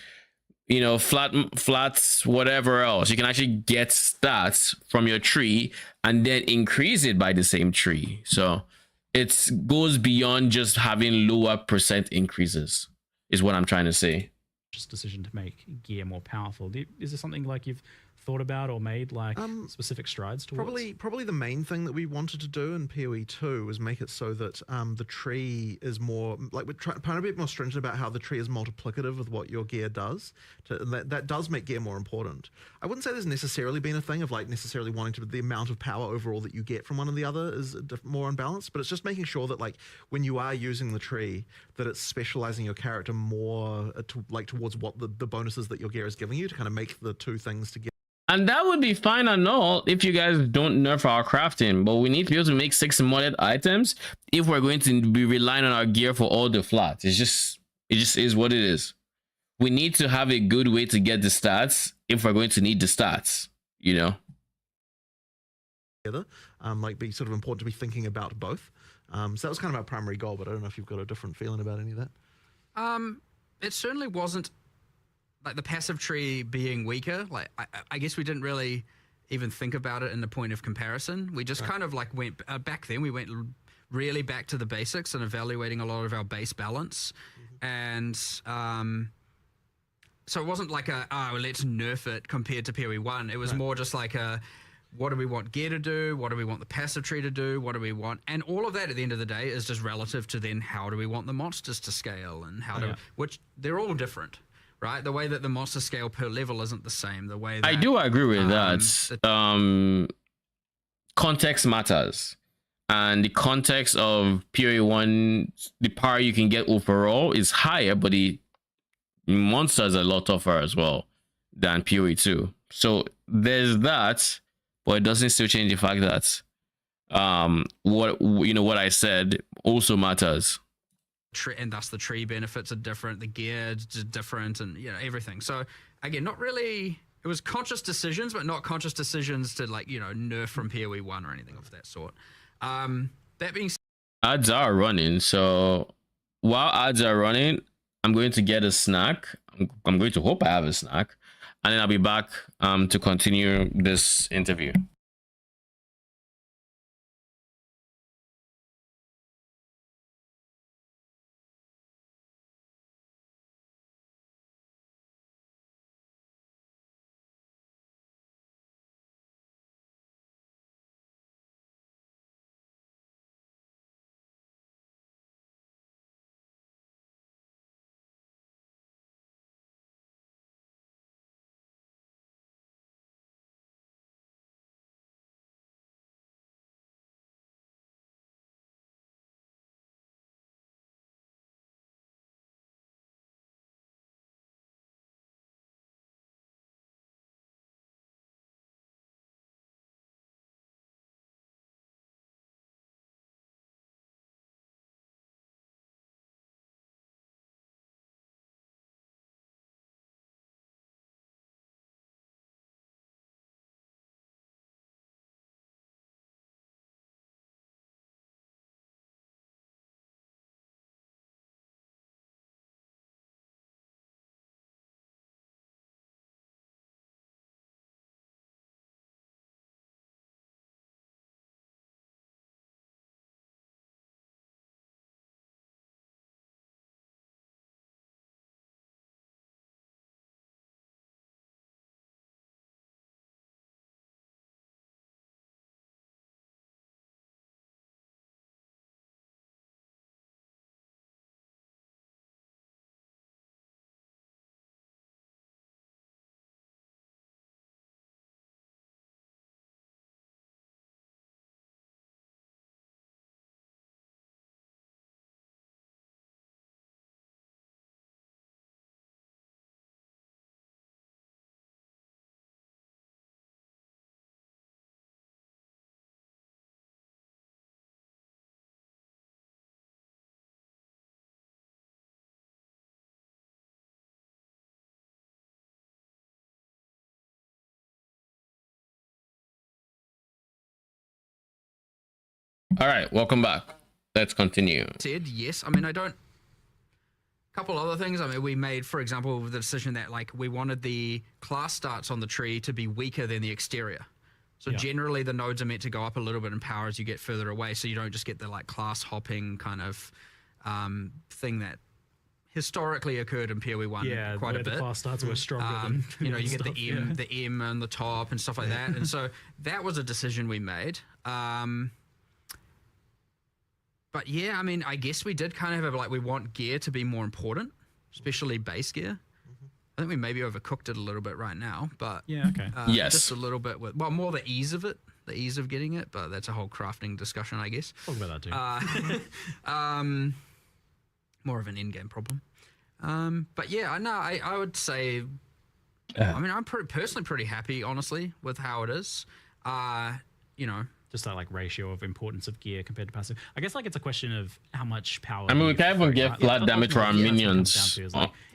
whatever else. You can actually get stats from your tree and then increase it by the same tree. So it goes beyond just having lower percent increases, is what I'm trying to say. Just decision to make gear more powerful. Is there something like you've thought about or made like specific strides towards? Probably the main thing that we wanted to do in PoE 2 was make it so that the tree is more, like we're trying to be more stringent about how the tree is multiplicative with what your gear does. That does make gear more important. I wouldn't say there's necessarily been a thing of like necessarily wanting to, the amount of power overall that you get from one and the other is more unbalanced, but it's just making sure that like when you are using the tree, that it's specializing your character more towards what the bonuses that your gear is giving you to kind of make the two things together. And that would be fine and all if you guys don't nerf our crafting, but we need to be able to make 6 modded items if we're going to be relying on our gear for all the flats. It just is what it is. We need to have a good way to get the stats if we're going to need the stats, you know. Like be sort of important to be thinking about both. So that was kind of our primary goal, but I don't know if you've got a different feeling about any of that. It certainly wasn't like the passive tree being weaker. Like I guess we didn't really even think about it in the point of comparison. We just kind of like went back then. We went really back to the basics and evaluating a lot of our base balance, and so it wasn't like let's nerf it compared to PoE 1. It was more just like what do we want gear to do? What do we want the passive tree to do? What do we want? And all of that at the end of the day is just relative to then how do we want the monsters to scale and how which they're all different. Right, the way that the monster scale per level isn't the same. The way that, I do agree with that. Context matters, and the context of PoE 1, the power you can get overall is higher, but the monsters are a lot tougher as well than PoE 2. So there's that, but it doesn't still change the fact that what I said also matters. And thus the tree benefits are different, the gear is different, and everything. So again, not really, it was conscious decisions, but not conscious decisions to like nerf from PoE 1 or anything of that sort. That being said, ads are running, so while ads are running, I'm going to get a snack. I'm going to hope I have a snack, and then I'll be back to continue this interview. All right, welcome back. Let's continue. Yes, I mean, couple other things. I mean, we made, for example, the decision that like we wanted the class starts on the tree to be weaker than the exterior, So generally the nodes are meant to go up a little bit in power as you get further away, so you don't just get the like class hopping kind of thing that historically occurred in PoE 1 quite a bit. The class starts were stronger than you know, you get stuff, the M on the top and stuff like that. And so that was a decision we made. But yeah, I mean, I guess we did kind of have like, we want gear to be more important, especially base gear. I think we maybe overcooked it a little bit right now, but yes, just a little bit with, well, more the ease of it, the ease of getting it, but that's a whole crafting discussion, I guess. Talk about that too. More of an in-game problem. But yeah, I would say, I mean, I'm personally pretty happy, honestly, with how it is. You know, just that like ratio of importance of gear compared to passive. I guess like it's a question of how much power. I mean, we can't even give flat damage for our minions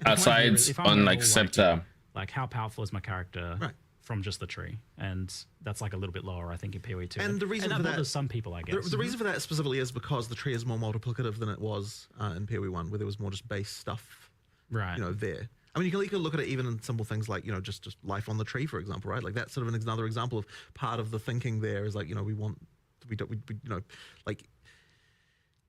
aside on like Scepter. Like how powerful is my character from just the tree? And that's like a little bit lower, I think, in PoE 2. And the reason for that bothers some people, I guess. The reason for that specifically is because the tree is more multiplicative than it was in PoE 1, where there was more just base stuff, right? You know, there. I mean, you can look at it even in simple things like, you know, just life on the tree, for example, right? Like that's sort of another example of part of the thinking there is like, you know, we you know, like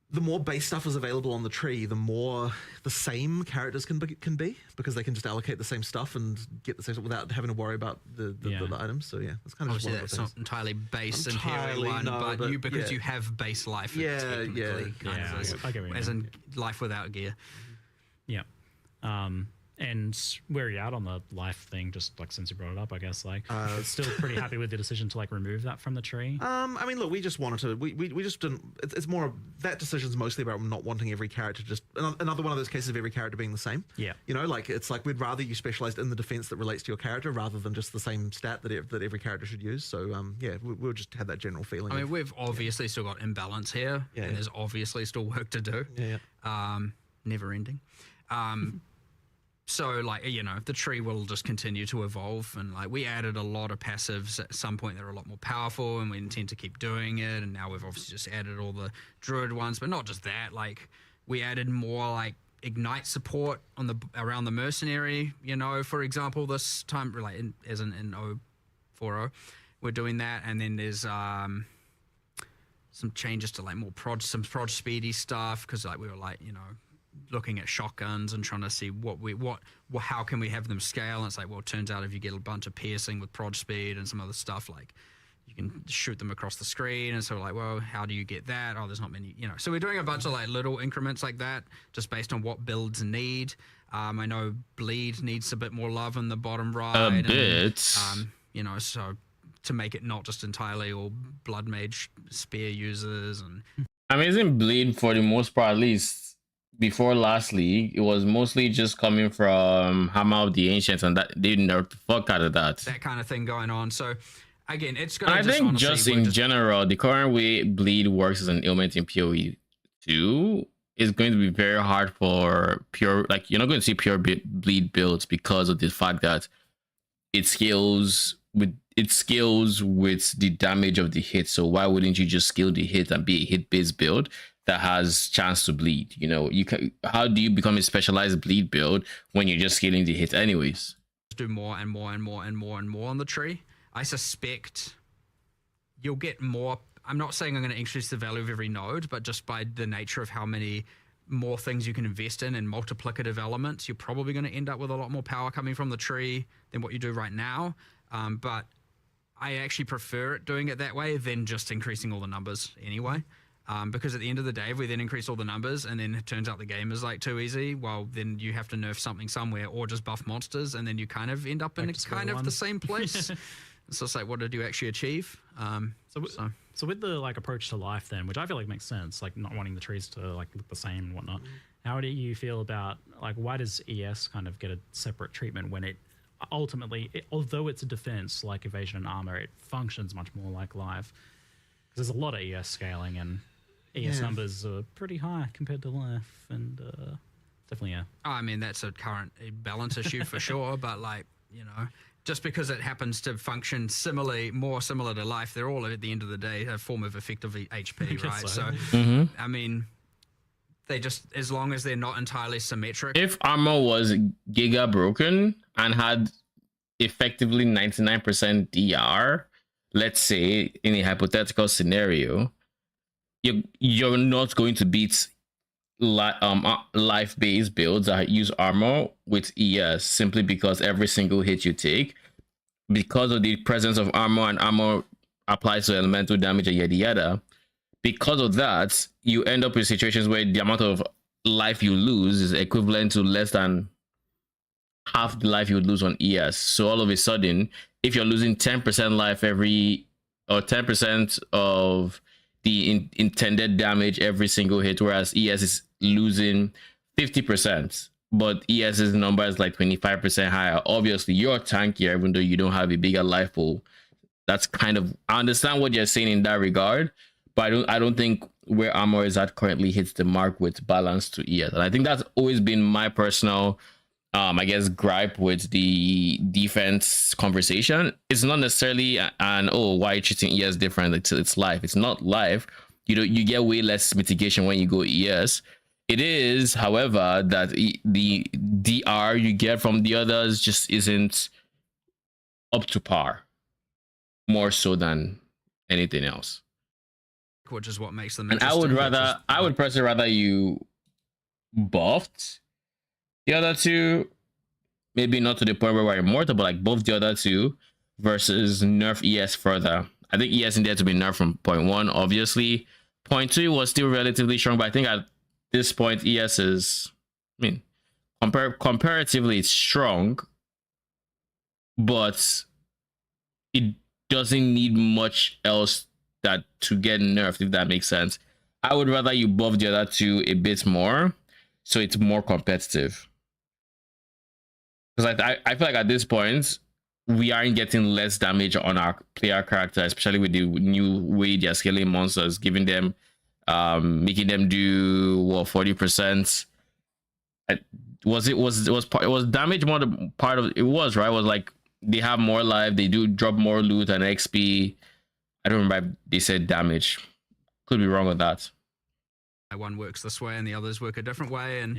the more base stuff is available on the tree, the more the same characters can be because they can just allocate the same stuff and get the same stuff without having to worry about the items. So yeah, that's kind of obviously that's not entirely base in PoE 1, but you because you have base life. Yeah. I get as in life without gear. Yeah. And where are you at on the life thing? Just like since you brought it up, I guess like still pretty happy with the decision to like remove that from the tree. I mean, look, we just wanted to. We just didn't. It's more that decision's mostly about not wanting every character just another one of those cases of every character being the same. Yeah. You know, like it's like we'd rather you specialized in the defense that relates to your character rather than just the same stat that every character should use. So yeah, we'll just have that general feeling. I mean, we've obviously still got imbalance here, and there's obviously still work to do. Never ending. So, like, you know, the tree will just continue to evolve. And, like, we added a lot of passives at some point that are a lot more powerful, and we intend to keep doing it. And now we've obviously just added all the Druid ones. But not just that. Like, we added more, like, Ignite support on around the Mercenary, you know, for example, this time, like, as in 040. We're doing that. And then there's some changes to, like, more some prod speedy stuff. Because, like, we were, like, you know, looking at shotguns and trying to see how can we have them scale. And it's like, well, it turns out if you get a bunch of piercing with prod speed and some other stuff, like you can shoot them across the screen. And so we're like, well, how do you get that? Oh, there's not many, you know. So we're doing a bunch of like little increments like that, just based on what builds need. I know bleed needs a bit more love in the bottom right. A bit. You know, so to make it not just entirely all blood mage spear users and. Amazing bleed for the most part, at least. Before last league, it was mostly just coming from Hammer of the Ancients, and that they nerfed the fuck out of that. That kind of thing going on. So, again, it's going to I think just in general, the current way bleed works as an ailment in PoE 2 is going to be very hard for pure, like, you're not going to see pure bleed builds because of the fact that it scales with the damage of the hit. So why wouldn't you just scale the hit and be a hit-based build that has chance to bleed? You know, how do you become a specialized bleed build when you're just scaling the hit anyways? Do more and more and more and more and more on the tree. I suspect you'll get more. I'm not saying I'm going to increase the value of every node, but just by the nature of how many more things you can invest in and multiplicative elements, you're probably going to end up with a lot more power coming from the tree than what you do right now. But I actually prefer it doing it that way than just increasing all the numbers anyway. Because at the end of the day, if we then increase all the numbers and then it turns out the game is like too easy, well, then you have to nerf something somewhere or just buff monsters, and then you kind of end up in kind of the same place. So it's like, what did you actually achieve? So with the like approach to life then, which I feel like makes sense, like not wanting the trees to like look the same and whatnot, how do you feel about like why does ES kind of get a separate treatment when it ultimately, although it's a defense like evasion and armor, it functions much more like life? Because there's a lot of ES scaling and ES numbers are pretty high compared to life, and definitely I mean, that's a current balance issue for sure, but like, you know, just because it happens to function more similar to life, they're all at the end of the day a form of effective HP, right? So I mean, they just, as long as they're not entirely symmetric. If armor was giga broken and had effectively 99% DR, let's say in a hypothetical scenario, you're not going to beat life-based builds that use armor with ES simply because every single hit you take, because of the presence of armor, and armor applies to elemental damage and yada yada. Because of that, you end up in situations where the amount of life you lose is equivalent to less than half the life you would lose on ES. So all of a sudden, if you're losing 10% life every, or 10% of the intended damage every single hit, whereas ES is losing 50%, but ES's number is like 25% higher. Obviously, you're tankier, even though you don't have a bigger life pool. That's kind of, I understand what you're saying in that regard, but I don't think where armor is at currently hits the mark with balance to ES. And I think that's always been my personal I guess gripe with the defense conversation. It's not necessarily why are you treating ES different? It's life. It's not life. You get way less mitigation when you go ES. It is, however, that the DR you get from the others just isn't up to par, more so than anything else. Which is what makes them. And I would personally rather you buffed the other two, maybe not to the point where we're immortal, but like both the other two, versus nerf ES further. I think ES needed to be nerfed from 0.1, obviously. 0.2 was still relatively strong, but I think at this point, ES is, I mean, comparatively, it's strong, but it doesn't need much else to get nerfed, if that makes sense. I would rather you buff the other two a bit more, so it's more competitive. Because I feel like at this point, we aren't getting less damage on our player character, especially with the new way they're scaling monsters, giving them, making them do what, 40%. Was damage more the part of it? Was right. It was like they have more life, they do drop more loot and XP. I don't remember if they said damage. Could be wrong with that. One works this way and the others work a different way, and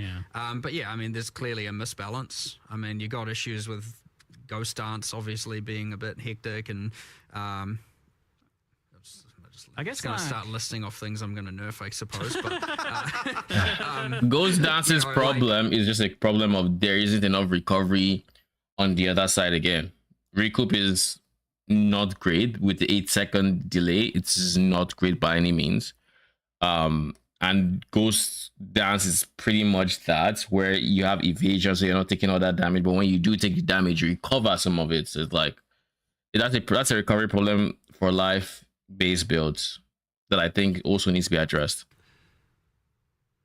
but yeah, I mean, there's clearly a misbalance. I mean, you got issues with Ghost Dance obviously being a bit hectic, and I guess going to start listing off things I'm going to nerf, I suppose. But Ghost Dance's problem is just a problem of there isn't enough recovery on the other side. Again, recoup is not great with the 8-second delay. It's not great by any means. And Ghost Dance is pretty much that, where you have evasion, so you're not taking all that damage. But when you do take the damage, you recover some of it. So it's like that's a recovery problem for life-based builds that I think also needs to be addressed.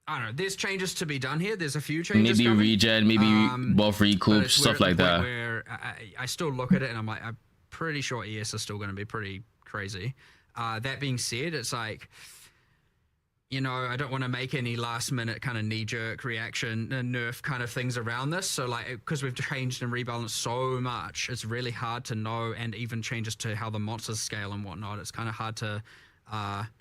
I don't know. There's changes to be done here. There's a few changes. Maybe coming. Regen, maybe buff recoup, stuff like that. Where I still look at it and I'm like, I'm pretty sure ES is still going to be pretty crazy. That being said, it's like, you know, I don't want to make any last minute kind of knee-jerk reaction nerf kind of things around this. So like, because we've changed and rebalanced so much, it's really hard to know, and even changes to how the monsters scale and whatnot, it's kind of hard to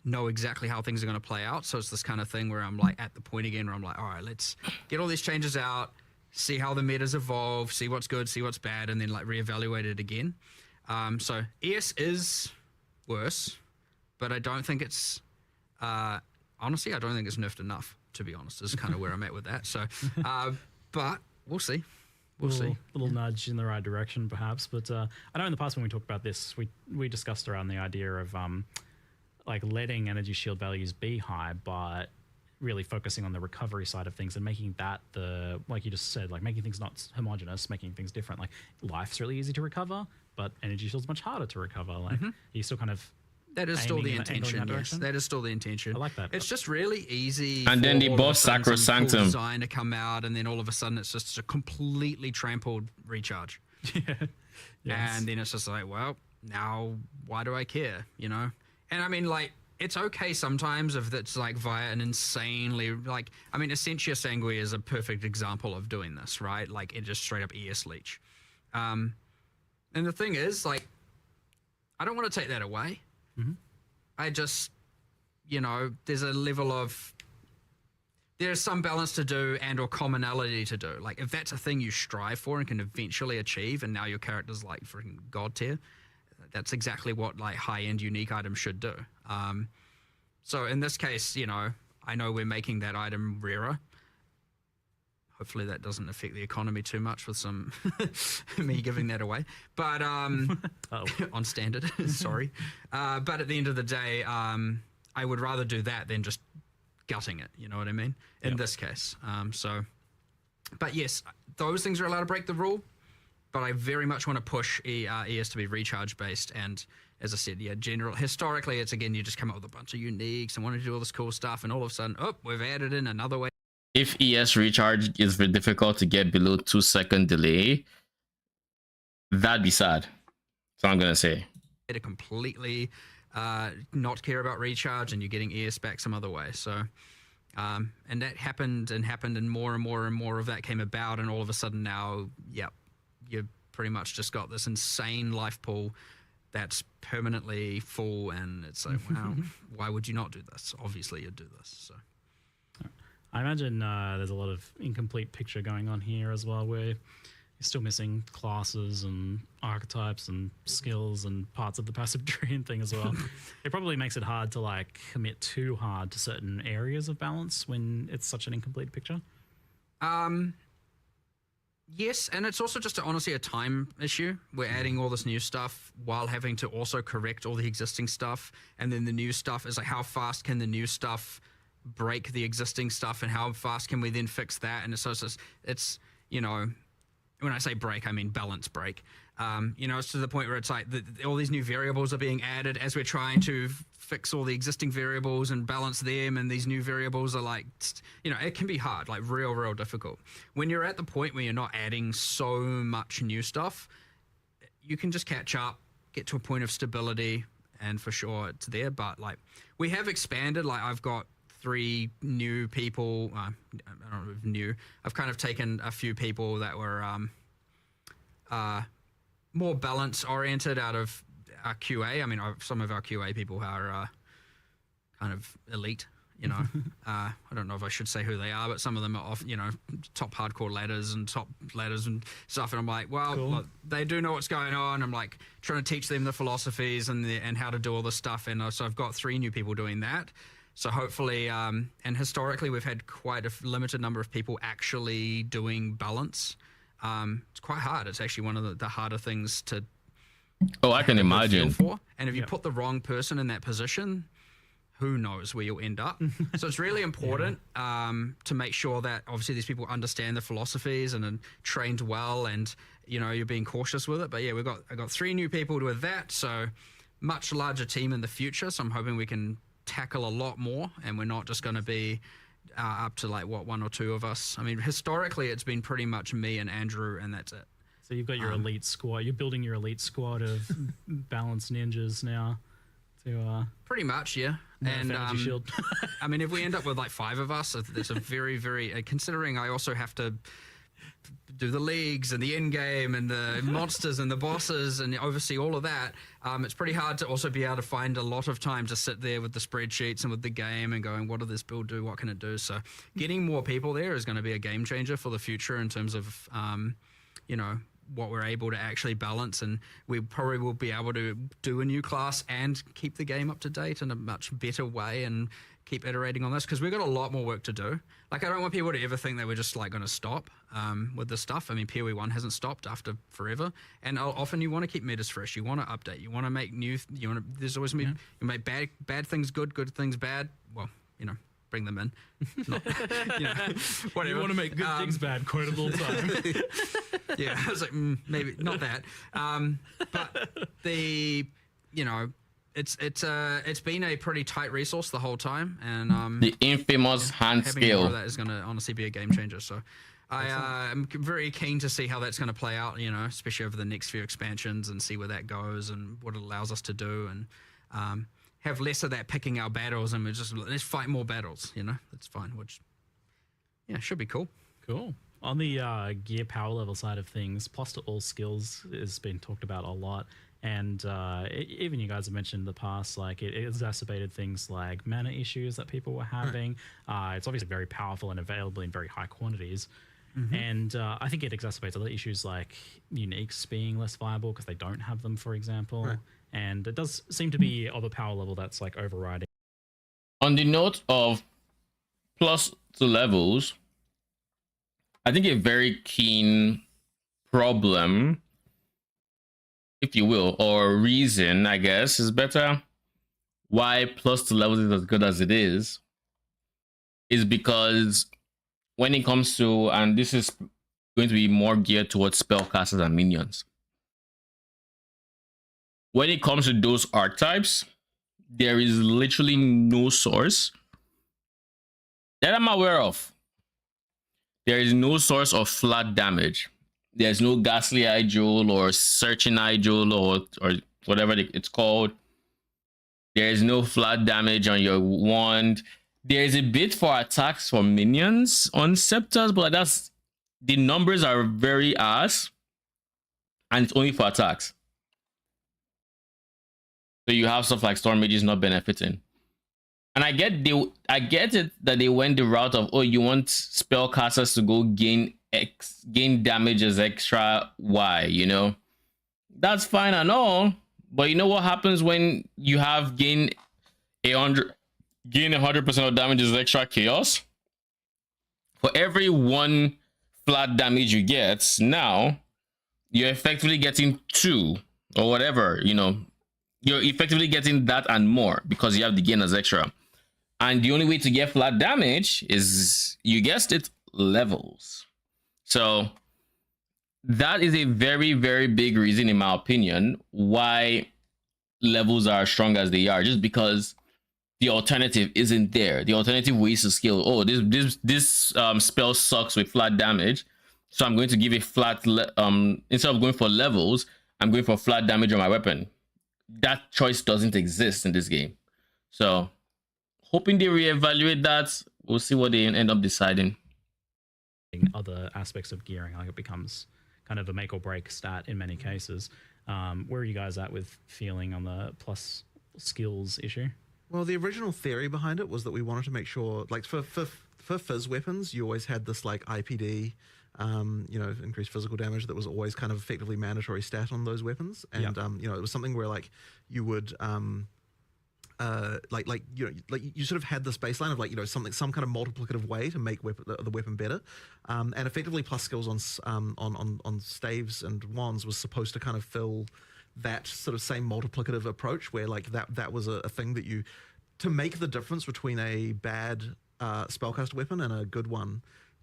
know exactly how things are going to play out. So it's this kind of thing where I'm like at the point again where I'm like, all right, let's get all these changes out, see how the metas evolve, see what's good, see what's bad, and then like reevaluate it again. So ES is worse, but I don't think it's honestly, I don't think it's nerfed enough, to be honest, is kind of where I'm at with that. So, but we'll see. We'll see. A little nudge in the right direction, perhaps. But I know in the past when we talked about this, we discussed around the idea of like letting energy shield values be high, but really focusing on the recovery side of things and making that like you just said, like making things not homogenous, making things different. Like life's really easy to recover, but energy shield's much harder to recover. Like you still kind of. That is still the intention. Yes, that is still the intention. I like that. It's just really easy. And then the boss sacrosanctum design to come out, and then all of a sudden it's just a completely trampled recharge. Yes. And then it's just like, well, now why do I care? You know? And I mean, like, it's okay sometimes if it's like via an insanely like. I mean, Essentia Sanguis is a perfect example of doing this, right? Like, it just straight up ES leech. And the thing is, like, I don't want to take that away. I just, you know, there's a level of, there's some balance to do and or commonality to do. Like, if that's a thing you strive for and can eventually achieve, and now your character's like freaking god tier, that's exactly what like high-end unique items should do. So in this case, I know we're making that item rarer. Hopefully that doesn't affect the economy too much with some me giving that away. But on standard, sorry. But at the end of the day, I would rather do that than just gutting it. You know what I mean? In this case. But yes, those things are allowed to break the rule. But I very much want to push ES to be recharge based. And as I said, historically, it's again, you just come up with a bunch of uniques and want to do all this cool stuff. And all of a sudden, we've added in another way. If ES recharge is very difficult to get below 2-second delay, that'd be sad. That's all I'm going to say. To completely not care about recharge and you're getting ES back some other way. So, and that happened and more and more and more of that came about. And all of a sudden now, you've pretty much just got this insane life pool that's permanently full. And it's like, wow, why would you not do this? Obviously you'd do this. So. I imagine there's a lot of incomplete picture going on here as well, where you're still missing classes and archetypes and skills and parts of the passive tree and thing as well. It probably makes it hard to like commit too hard to certain areas of balance when it's such an incomplete picture. Yes, and it's also just honestly a time issue. We're adding all this new stuff while having to also correct all the existing stuff, and then the new stuff is like, how fast can the new stuff break the existing stuff, and how fast can we then fix that? And it's when I say break, I mean balance break. It's to the point where it's like all these new variables are being added as we're trying to fix all the existing variables and balance them, and these new variables are like, it can be hard, like real difficult. When you're at the point where you're not adding so much new stuff, you can just catch up, get to a point of stability, and for sure it's there. But like, we have expanded. Like, I've got 3 new people. I don't know if new. I've kind of taken a few people that were more balance oriented out of our QA. I mean, some of our QA people are kind of elite. I don't know if I should say who they are, but some of them are off, top hardcore ladders and stuff. And I'm like, well, cool. Look, they do know what's going on. I'm like trying to teach them the philosophies and how to do all this stuff. And so I've got 3 new people doing that. So hopefully, and historically, we've had quite a limited number of people actually doing balance. It's quite hard. It's actually one of the harder things to. Oh, I can imagine. For. And if you put the wrong person in that position, who knows where you'll end up. So it's really important to make sure that obviously these people understand the philosophies and are trained well, and you're being cautious with it. But yeah, I got 3 new people with that, so much larger team in the future. So I'm hoping we can tackle a lot more, and we're not just going to be up to like 1 or 2 of us. I mean, historically it's been pretty much me and Andrew, and that's it. So you've got your elite squad. You're building your elite squad of balanced ninjas now to pretty much, yeah. And shield. I mean, if we end up with like 5 of us, it's a very, very considering I also have to do the leagues and the end game and the monsters and the bosses and oversee all of that. It's pretty hard to also be able to find a lot of time to sit there with the spreadsheets and with the game and going, what does this build do? What can it do? So getting more people there is going to be a game changer for the future in terms of, what we're able to actually balance, and we probably will be able to do a new class and keep the game up to date in a much better way and keep iterating on this, because we've got a lot more work to do. Like, I don't want people to ever think that we're just like going to stop with this stuff. I mean, PoE 1 hasn't stopped after forever, and often you want to keep metas fresh. You want to update. You want to make new. There's always you make bad things good, good things bad. Well, bring them in. Not, whatever. You want to make good things bad quite a little time. Yeah, I was like, maybe not that. But it's been a pretty tight resource the whole time, and the infamous hand having more skill of that is going to honestly be a game changer. So I'm very keen to see how that's going to play out. Especially over the next few expansions, and see where that goes and what it allows us to do, and have less of that picking our battles, and let's fight more battles. That's fine. Which should be cool. Cool. On the gear power level side of things, plus to all skills has been talked about a lot. And even you guys have mentioned in the past, like it exacerbated things like mana issues that people were having. It's obviously very powerful and available in very high quantities. And I think it exacerbates other issues like uniques being less viable because they don't have them, for example. Right. And it does seem to be of a power level that's like overriding. On the note of plus to levels, I think a very keen problem, if you will, or reason, I guess, is better, why plus to levels is as good as it is because when it comes to, and this is going to be more geared towards spellcasters and minions, when it comes to those archetypes, there is literally no source that I'm aware of. There is no source of flat damage. There's no ghastly Igel or searching Igel or whatever it's called. There is no flat damage on your wand. There is a bit for attacks for minions on scepters, but that's, the numbers are very ass, and it's only for attacks. So you have stuff like Storm Mages not benefiting. And I get it that they went the route of, oh, you want spellcasters to go gain damage as extra Y, you know? That's fine and all, but you know what happens when you have gain 100% of damage as extra chaos? For every 1 flat damage you get, now you're effectively getting 2 or whatever, you know. You're effectively getting that and more because you have the gain as extra. And the only way to get flat damage is, you guessed it, levels. So that is a very, very big reason, in my opinion, why levels are as strong as they are, just because the alternative isn't there. The alternative ways to skill, oh, this spell sucks with flat damage, so I'm going to give a flat, instead of going for levels, I'm going for flat damage on my weapon. That choice doesn't exist in this game. So hoping they reevaluate that. We'll see what they end up deciding. Other aspects of gearing, like it becomes kind of a make or break stat in many cases. Where are you guys at with feeling on the plus skills issue? Well, the original theory behind it was that we wanted to make sure, like for fizz weapons, you always had this like IPD, you know, increased physical damage that was always kind of effectively mandatory stat on those weapons. And, you know, it was something where like you would, you sort of had this baseline of like, you know, some kind of multiplicative way to make the weapon better. And effectively plus skills on staves and wands was supposed to kind of fill that sort of same multiplicative approach where like that was a thing that you, to make the difference between a bad spellcast weapon and a good one.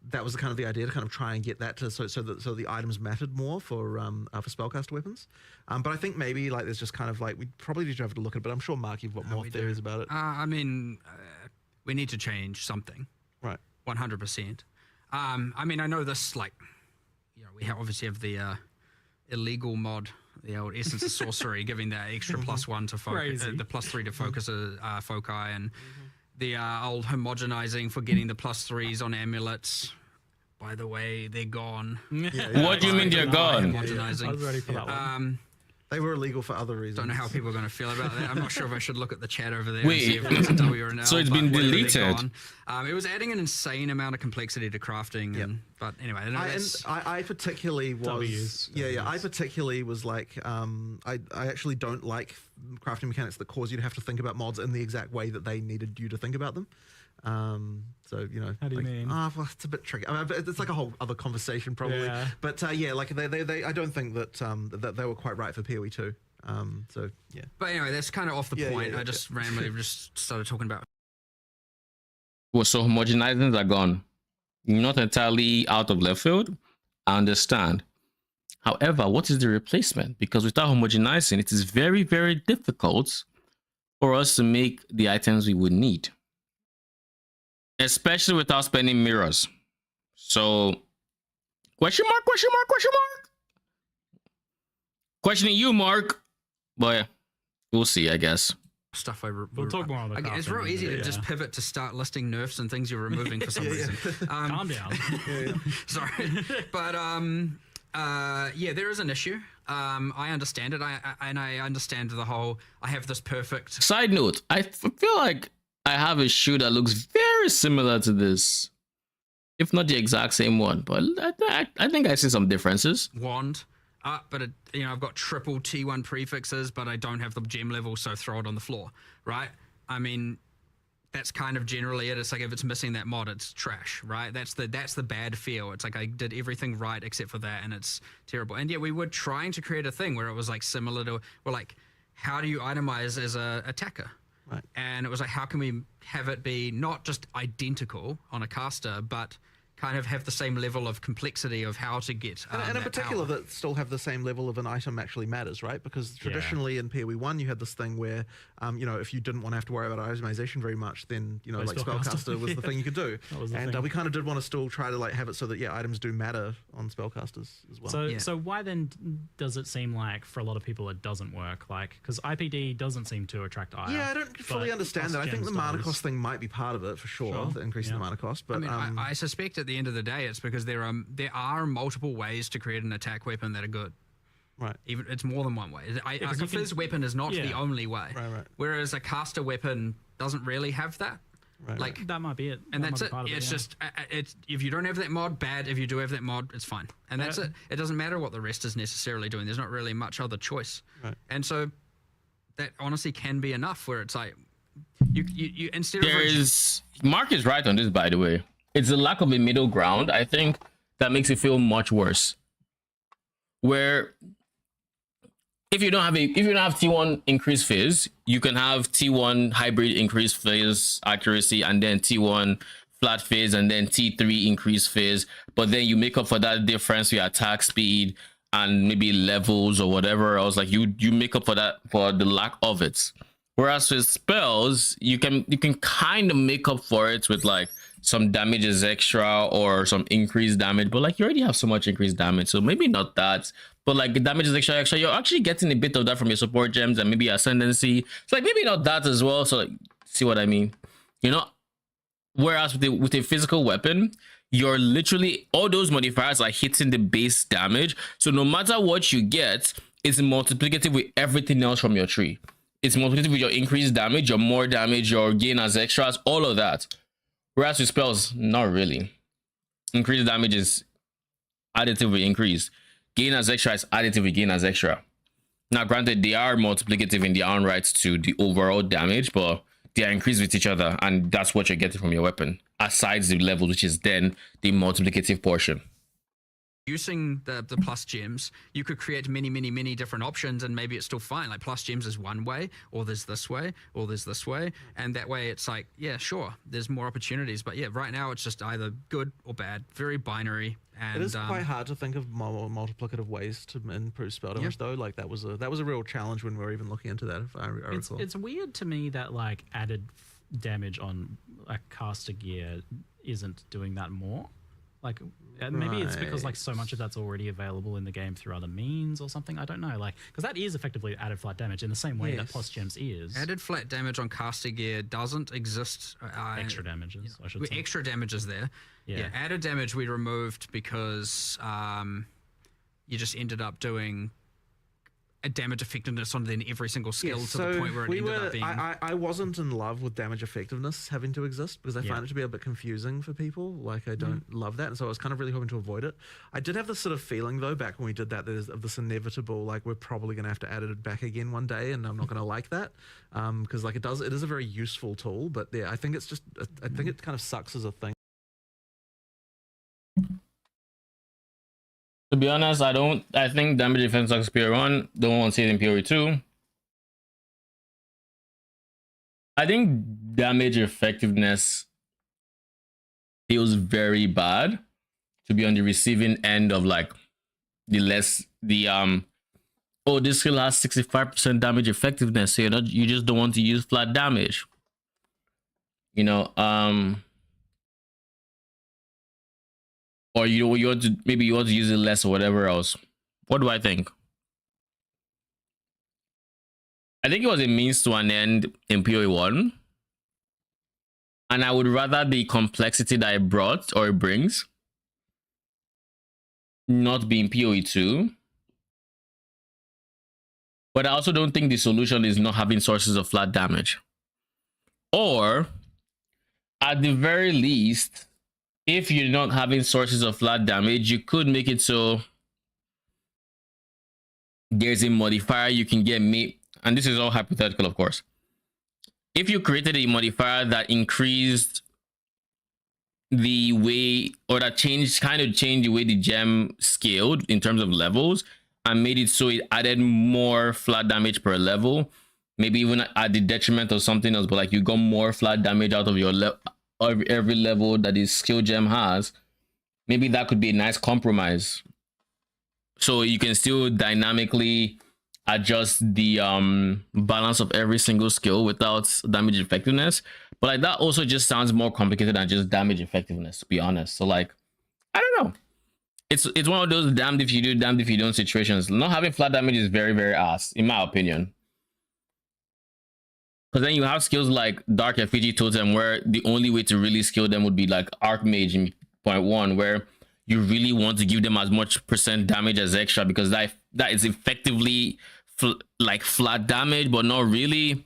That was kind of the idea, to kind of try and get that to so the items mattered more for spellcast weapons. But I think maybe like there's just kind of like, we probably need to have a look at it. But I'm sure Mark, you've got more theories about it. I mean, we need to change something. Right. 100%. I mean, I know this, like, you know, we obviously have the illegal mod, the old Essence of Sorcery, giving that extra +1 to focus, the +3 to focus foci, and the old homogenizing for getting the +3s on amulets. By the way, they're gone. What do you mean they're gone? I was ready for that one. They were illegal for other reasons. Don't know how people are going to feel about that. I'm not sure if I should look at the chat over there. Wait, and see if it's a W or an L, so it's been deleted? It was adding an insane amount of complexity to crafting. And, but anyway, I particularly was W's. I particularly was like I actually don't like crafting mechanics that cause you to have to think about mods in the exact way that they needed you to think about them. So, you know, how do you mean? Well, it's a bit tricky. I mean, it's like a whole other conversation probably. Yeah. But like they I don't think that that they were quite right for PoE 2. So yeah. But anyway, that's kind of off the point. I just randomly just started talking about. Well, so homogenizings are gone. Not entirely out of left field. I understand. However, what is the replacement? Because without homogenizing, it is very, very difficult for us to make the items we would need. Especially without spending mirrors. So, question mark? Questioning you, Mark. But we'll see, I guess. Stuff we'll talk more on the it's real easy to just pivot to start listing nerfs and things you're removing for some reason. Calm down. Sorry. But there is an issue. I understand it. I understand the whole, I have this perfect... Side note, I feel like I have a shoe that looks very similar to this. if not the exact same one, but I think I see some differences. Wand. But I've got triple T1 prefixes, but I don't have the gem level, so throw it on the floor, right? I mean, that's kind of generally it. It's like if it's missing that mod, it's trash, right? That's the bad feel. It's like I did everything right except for that, and it's terrible. And yeah, we were trying to create a thing where it was like similar to, well, like, how do you itemize as a attacker? Right. And it was like, how can we have it be not just identical on a caster, but kind of have the same level of complexity of how to get and in particular power. that still have the same level of an item actually matters, right? Because traditionally in PoE 1 you had this thing where if you didn't want to have to worry about itemization very much, then like spellcaster was the thing you could do. And we kind of did want to still try to like have it so that items do matter on spellcasters as well. So why then does it seem like for a lot of people it doesn't work? Like, because IPD doesn't seem to attract ire. Yeah, I don't fully understand that. I think the mana cost thing might be part of it for sure. The increase in the mana cost, but I suspect at the end of the day it's because there are multiple ways to create an attack weapon that are good. Right. Even it's more than one way. A fizz weapon is not the only way. Right. Whereas a caster weapon doesn't really have that. Right. Like that might be it. And that's it. It's just it's if you don't have that mod, bad. If you do have that mod, it's fine. And that's it. It doesn't matter what the rest is necessarily doing. There's not really much other choice. Right. And so that honestly can be enough where it's like you instead of Mark is right on this, by the way. It's the lack of a middle ground, I think, that makes it feel much worse. Where if you don't have T1 increased phase, you can have T1 hybrid increased phase accuracy, and then T1 flat phase, and then T3 increased phase. But then you make up for that difference with your attack speed and maybe levels or whatever else. Like you make up for that, for the lack of it. Whereas with spells, you can kind of make up for it with like some damage is extra or some increased damage, but like you already have so much increased damage, so maybe not that. But like the damage is extra, you're actually getting a bit of that from your support gems and maybe ascendancy. It's like maybe not that as well. So like, see what I mean? Whereas with a physical weapon, you're literally all those modifiers are hitting the base damage. So no matter what you get, it's multiplicative with everything else from your tree. It's multiplicative with your increased damage, your more damage, your gain as extras, all of that. Whereas with spells, not really. Increased damage is additive with increase. Gain as extra is additive with gain as extra. Now, granted, they are multiplicative in their own rights to the overall damage, but they are increased with each other, and that's what you're getting from your weapon, aside the level, which is then the multiplicative portion. Using the plus gems, you could create many different options, and maybe it's still fine. Like plus gems is one way, or there's this way, or there's this way, and that way it's like, yeah, sure, there's more opportunities. But yeah, right now it's just either good or bad, very binary. And it is quite hard to think of more multiplicative ways to improve spell damage, though. Like that was a real challenge when we were even looking into that. If I recall, it's weird to me that like added damage on a caster gear isn't doing that more. Like maybe it's because like so much of that's already available in the game through other means or something. I don't know, like because that is effectively added flat damage in the same way that plus gems is. Added flat damage on caster gear doesn't exist. Extra damages, I should say. Extra damages there. Yeah, added damage we removed because you just ended up doing a damage effectiveness on then every single skill to the point where it ended up being... I wasn't in love with damage effectiveness having to exist because I find it to be a bit confusing for people. Like I don't love that, and so I was kind of really hoping to avoid it. I did have this sort of feeling though back when we did that, there's this inevitable like we're probably going to have to add it back again one day, and I'm not going to like that because like it is a very useful tool, but yeah, I think it's just I think it kind of sucks as a thing. To be honest, I think damage defense sucks PoE1. Don't want to see it in PoE2. I think damage effectiveness feels very bad to be on the receiving end of like this skill has 65% damage effectiveness, so you just don't want to use flat damage. Or you want to use it less or whatever else. What do I think? I think it was a means to an end in PoE1. And I would rather the complexity that it brought or it brings not be in PoE2. But I also don't think the solution is not having sources of flat damage. Or, at the very least, if you're not having sources of flat damage, you could make it so there's a modifier you can get made, and this is all hypothetical, of course. If you created a modifier that increased the way, or that changed the way the gem scaled in terms of levels, and made it so it added more flat damage per level, maybe even at the detriment of something else, but like you got more flat damage out of your every level that this skill gem has, maybe that could be a nice compromise. So you can still dynamically adjust the balance of every single skill without damage effectiveness. But like that also just sounds more complicated than just damage effectiveness, to be honest. So like, I don't know. It's one of those damned if you do, damned if you don't situations. Not having flat damage is very, very ass, in my opinion. Because then you have skills like Dark Effigy Totem, where the only way to really skill them would be like Archmage in 0.1, where you really want to give them as much percent damage as extra, because that is effectively like flat damage, but not really.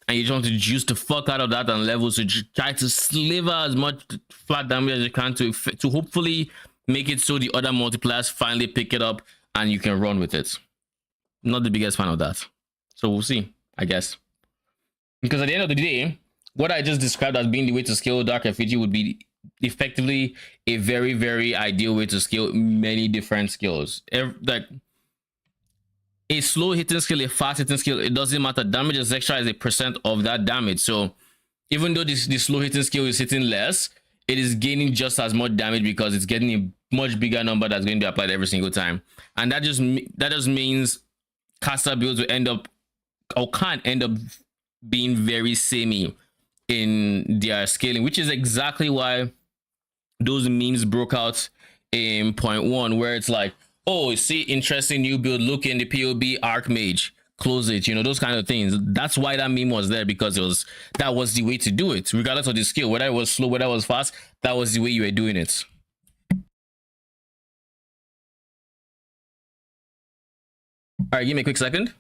And you just want to juice the fuck out of that on levels to try to sliver as much flat damage as you can to hopefully make it so the other multipliers finally pick it up and you can run with it. Not the biggest fan of that. So we'll see, I guess. Because at the end of the day, what I just described as being the way to scale Dark Effigy would be effectively a very, very ideal way to scale many different skills. Like a slow hitting skill, a fast hitting skill, it doesn't matter. Damage is extra as a percent of that damage. So even though the slow hitting skill is hitting less, it is gaining just as much damage because it's getting a much bigger number that's going to be applied every single time. And that just means caster builds will end up, or can't end up, being very samey in their scaling, which is exactly why those memes broke out in 0.1, where it's like, oh, see, interesting new build, look in the PoB Archmage, close it, you know, those kind of things. That's why that meme was there, because that was the way to do it, regardless of the skill, whether it was slow, whether it was fast, that was the way you were doing it. All right, give me a quick second.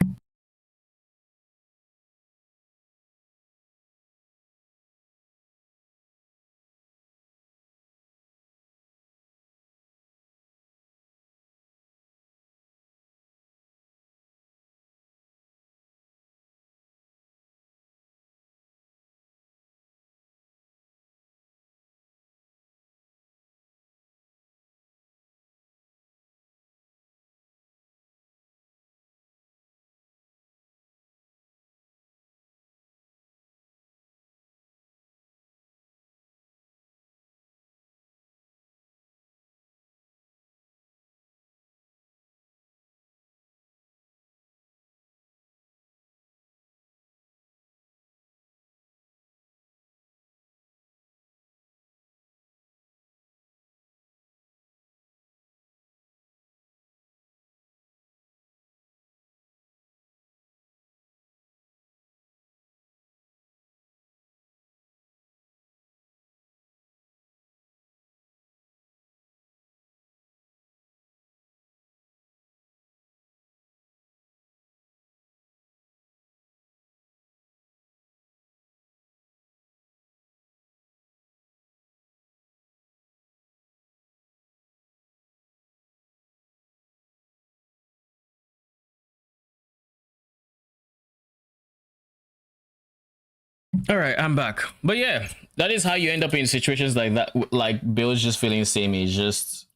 All right, I'm back. But yeah, that is how you end up in situations like that, like builds just feeling the same. It's just,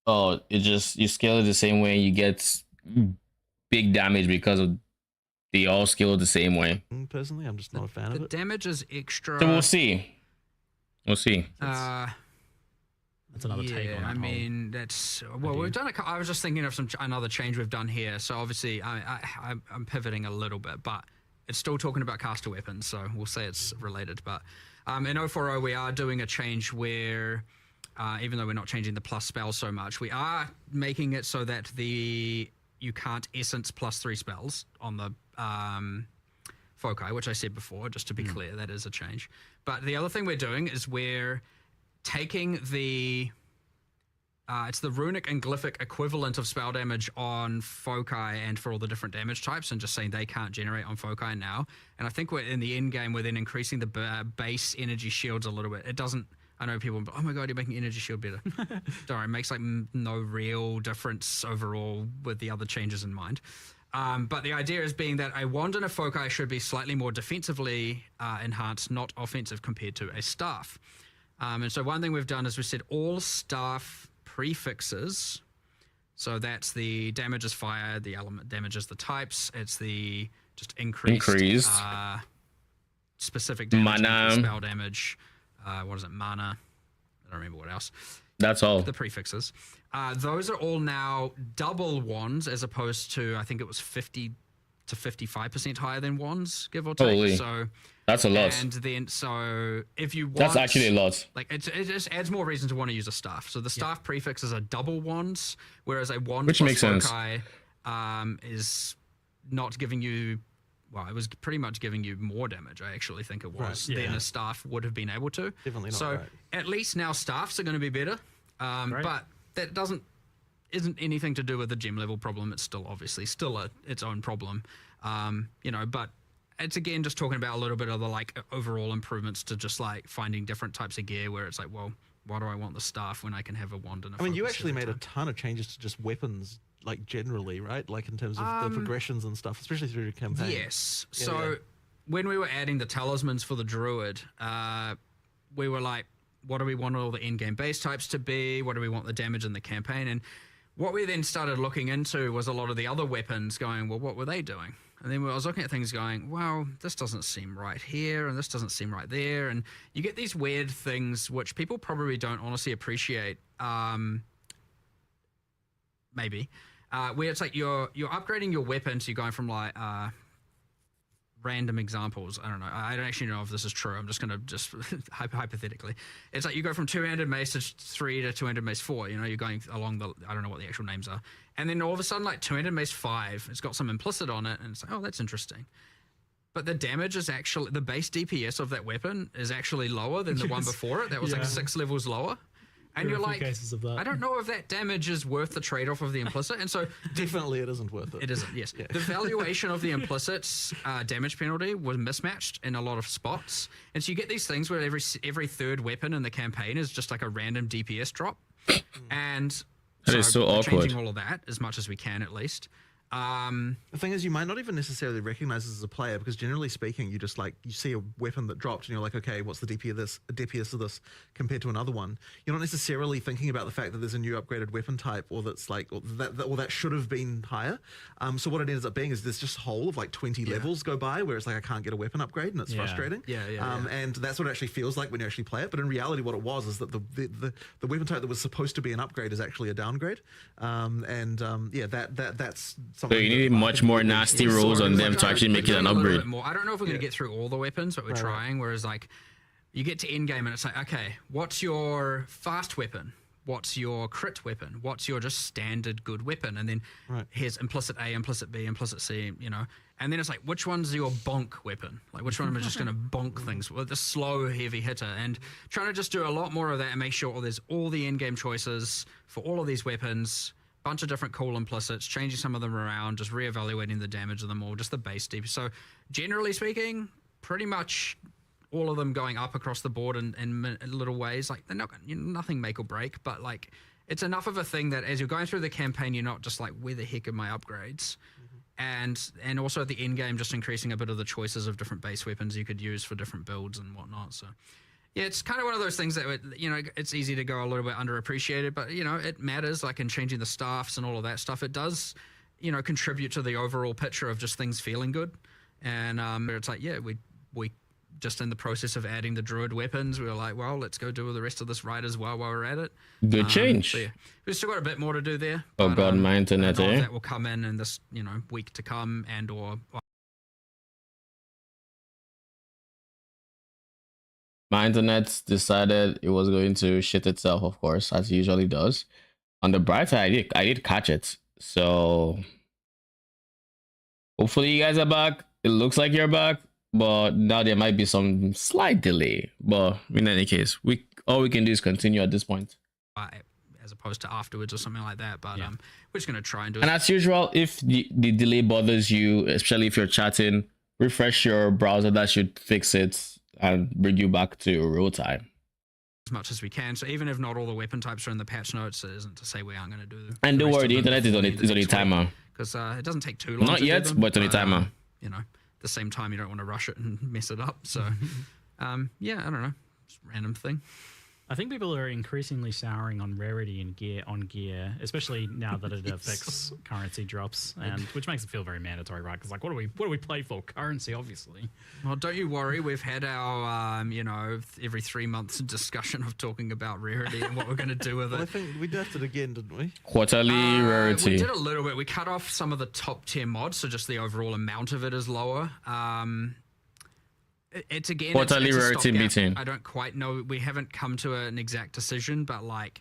oh, you scale it the same way, you get big damage because of they all scale the same way. Personally, I'm just not a fan of it. The damage is extra. So we'll see. We'll see. That's another take on that. I mean, that's well. We've done. I was just thinking of another change we've done here. So obviously, I'm pivoting a little bit, but it's still talking about caster weapons, so we'll say it's related. But in 040, we are doing a change where, even though we're not changing the plus spell so much, we are making it so that you can't essence +3 spells on the foci, which I said before, just to be clear, that is a change. But the other thing we're doing is we're taking it's the runic and glyphic equivalent of spell damage on foci and for all the different damage types, and just saying they can't generate on foci now. And I think we're in the end game, we're then increasing the base energy shields a little bit. It doesn't, I know people, oh my god, you're making energy shield better. Don't worry, it makes like no real difference overall with the other changes in mind. But the idea is being that a wand and a foci should be slightly more defensively enhanced, not offensive compared to a staff. And so one thing we've done is we said all staff prefixes. So that's the damage is fire, the element damage is the types. It's the just increased. Specific damage, mana, spell damage. What is it? Mana. I don't remember what else. That's all. The prefixes. Those are all now double wands as opposed to, I think it was 50 to 55% higher than wands, give or take. Holy. So that's a lot. And then, so if you want, that's actually a lot. Like it just adds more reason to want to use a staff. So the staff prefixes are double wands, whereas a wand which makes sense. Is not giving you. Well, it was pretty much giving you more damage. I actually think it was than a staff would have been able to. Definitely not. So at least now staffs are going to be better, but that isn't anything to do with the gem level problem. It's still obviously its own problem, But it's again just talking about a little bit of the like overall improvements to just like finding different types of gear where it's like, well, why do I want the staff when I can have a wand and a you focus actually every made time? a ton of changes to just weapons, like generally, right? Like in terms of the progressions and stuff, especially through the campaign. Yes. So when we were adding the talismans for the druid, we were like, what do we want all the in-game base types to be? What do we want the damage in the campaign? And what we then started looking into was a lot of the other weapons going, well, what were they doing? And then I was looking at things going, well, this doesn't seem right here, and this doesn't seem right there. And you get these weird things which people probably don't honestly appreciate, maybe, where it's like you're upgrading your weapon, so you're going from like random examples. I don't know. I don't actually know if this is true. I'm just going to hypothetically. It's like you go from two-handed mace to 3 to two-handed mace 4. You're going along the, I don't know what the actual names are. And then all of a sudden, like two-handed mace 5, it's got some implicit on it. And it's like, oh, that's interesting. But the damage is actually, the base DPS of that weapon is actually lower than the one before it. That was like 6 levels lower. And you're like, I don't know if that damage is worth the trade-off of the implicit. And so definitely it isn't worth it. It isn't, yes. The valuation of the implicit's damage penalty was mismatched in a lot of spots. And so you get these things where every third weapon in the campaign is just like a random DPS drop. And that is so we're awkward. changing all of that as much as we can, at least. The thing is, you might not even necessarily recognize this as a player, because generally speaking, you just like, you see a weapon that dropped and you're like, okay, what's the DPS of this compared to another one? You're not necessarily thinking about the fact that there's a new upgraded weapon type, or that's like, or that should have been higher. So what it ends up being is there's just a hole of like 20 levels go by where it's like, I can't get a weapon upgrade, and it's frustrating. And that's what it actually feels like when you actually play it. But in reality, what it was is that the weapon type that was supposed to be an upgrade is actually a downgrade. That's So you need much more nasty rolls on them to actually make it an upgrade. I don't know if we're going to get through all the weapons, but we're trying. Whereas like you get to end game and it's like, okay, what's your fast weapon? What's your crit weapon? What's your just standard good weapon? And then here's implicit A, implicit B, implicit C, And then it's like, which one's your bonk weapon? Like, which one am I just going to bonk things with a slow, heavy hitter? And trying to just do a lot more of that and make sure there's all the in-game choices for all of these weapons. Bunch of different cool implicits, changing some of them around, just reevaluating the damage of them all, just the base deep. So generally speaking, pretty much all of them going up across the board in little ways. Like they're not nothing make or break, but like it's enough of a thing that as you're going through the campaign, you're not just like, where the heck are my upgrades? And also at the end game, just increasing a bit of the choices of different base weapons you could use for different builds and whatnot. So yeah, it's kind of one of those things that, it's easy to go a little bit underappreciated, but, it matters, like in changing the staffs and all of that stuff. It does, contribute to the overall picture of just things feeling good. And it's like, yeah, we just in the process of adding the druid weapons, we were like, well, let's go do the rest of this right as well while we're at it. Good change. So yeah, we've still got a bit more to do there. Oh, God, my internet, that will come in this, week to come or my internet decided it was going to shit itself, of course, as it usually does. On the bright side, I did catch it. So hopefully you guys are back. It looks like you're back, but now there might be some slight delay. But in any case, all we can do is continue at this point. As opposed to afterwards or something like that. But we're just going to try and do it. And as usual, if the delay bothers you, especially if you're chatting, refresh your browser. That should fix it and bring you back to real time. as much as we can. So even if not all the weapon types are in the patch notes, it isn't to say we aren't going to do. And don't worry, the internet is on a timer. Because it doesn't take too long. Not yet, but on a timer. You know, at the same time, you don't want to rush it and mess it up. So, yeah, I don't know, just a random thing. I think people are increasingly souring on rarity and gear, especially now that it affects currency drops, and which makes it feel very mandatory, right? Because like, what do we play for? Currency, obviously. Well, don't you worry. We've had our, you know, every 3 months discussion of talking about rarity and what we're going to do with it. Well, I think we did it again, didn't we? Quarterly rarity. We did a little bit. We cut off some of the top tier mods, so just the overall amount of it is lower. It's again quarterly it's rarity meeting. I don't quite know. We haven't come to an exact decision, but like,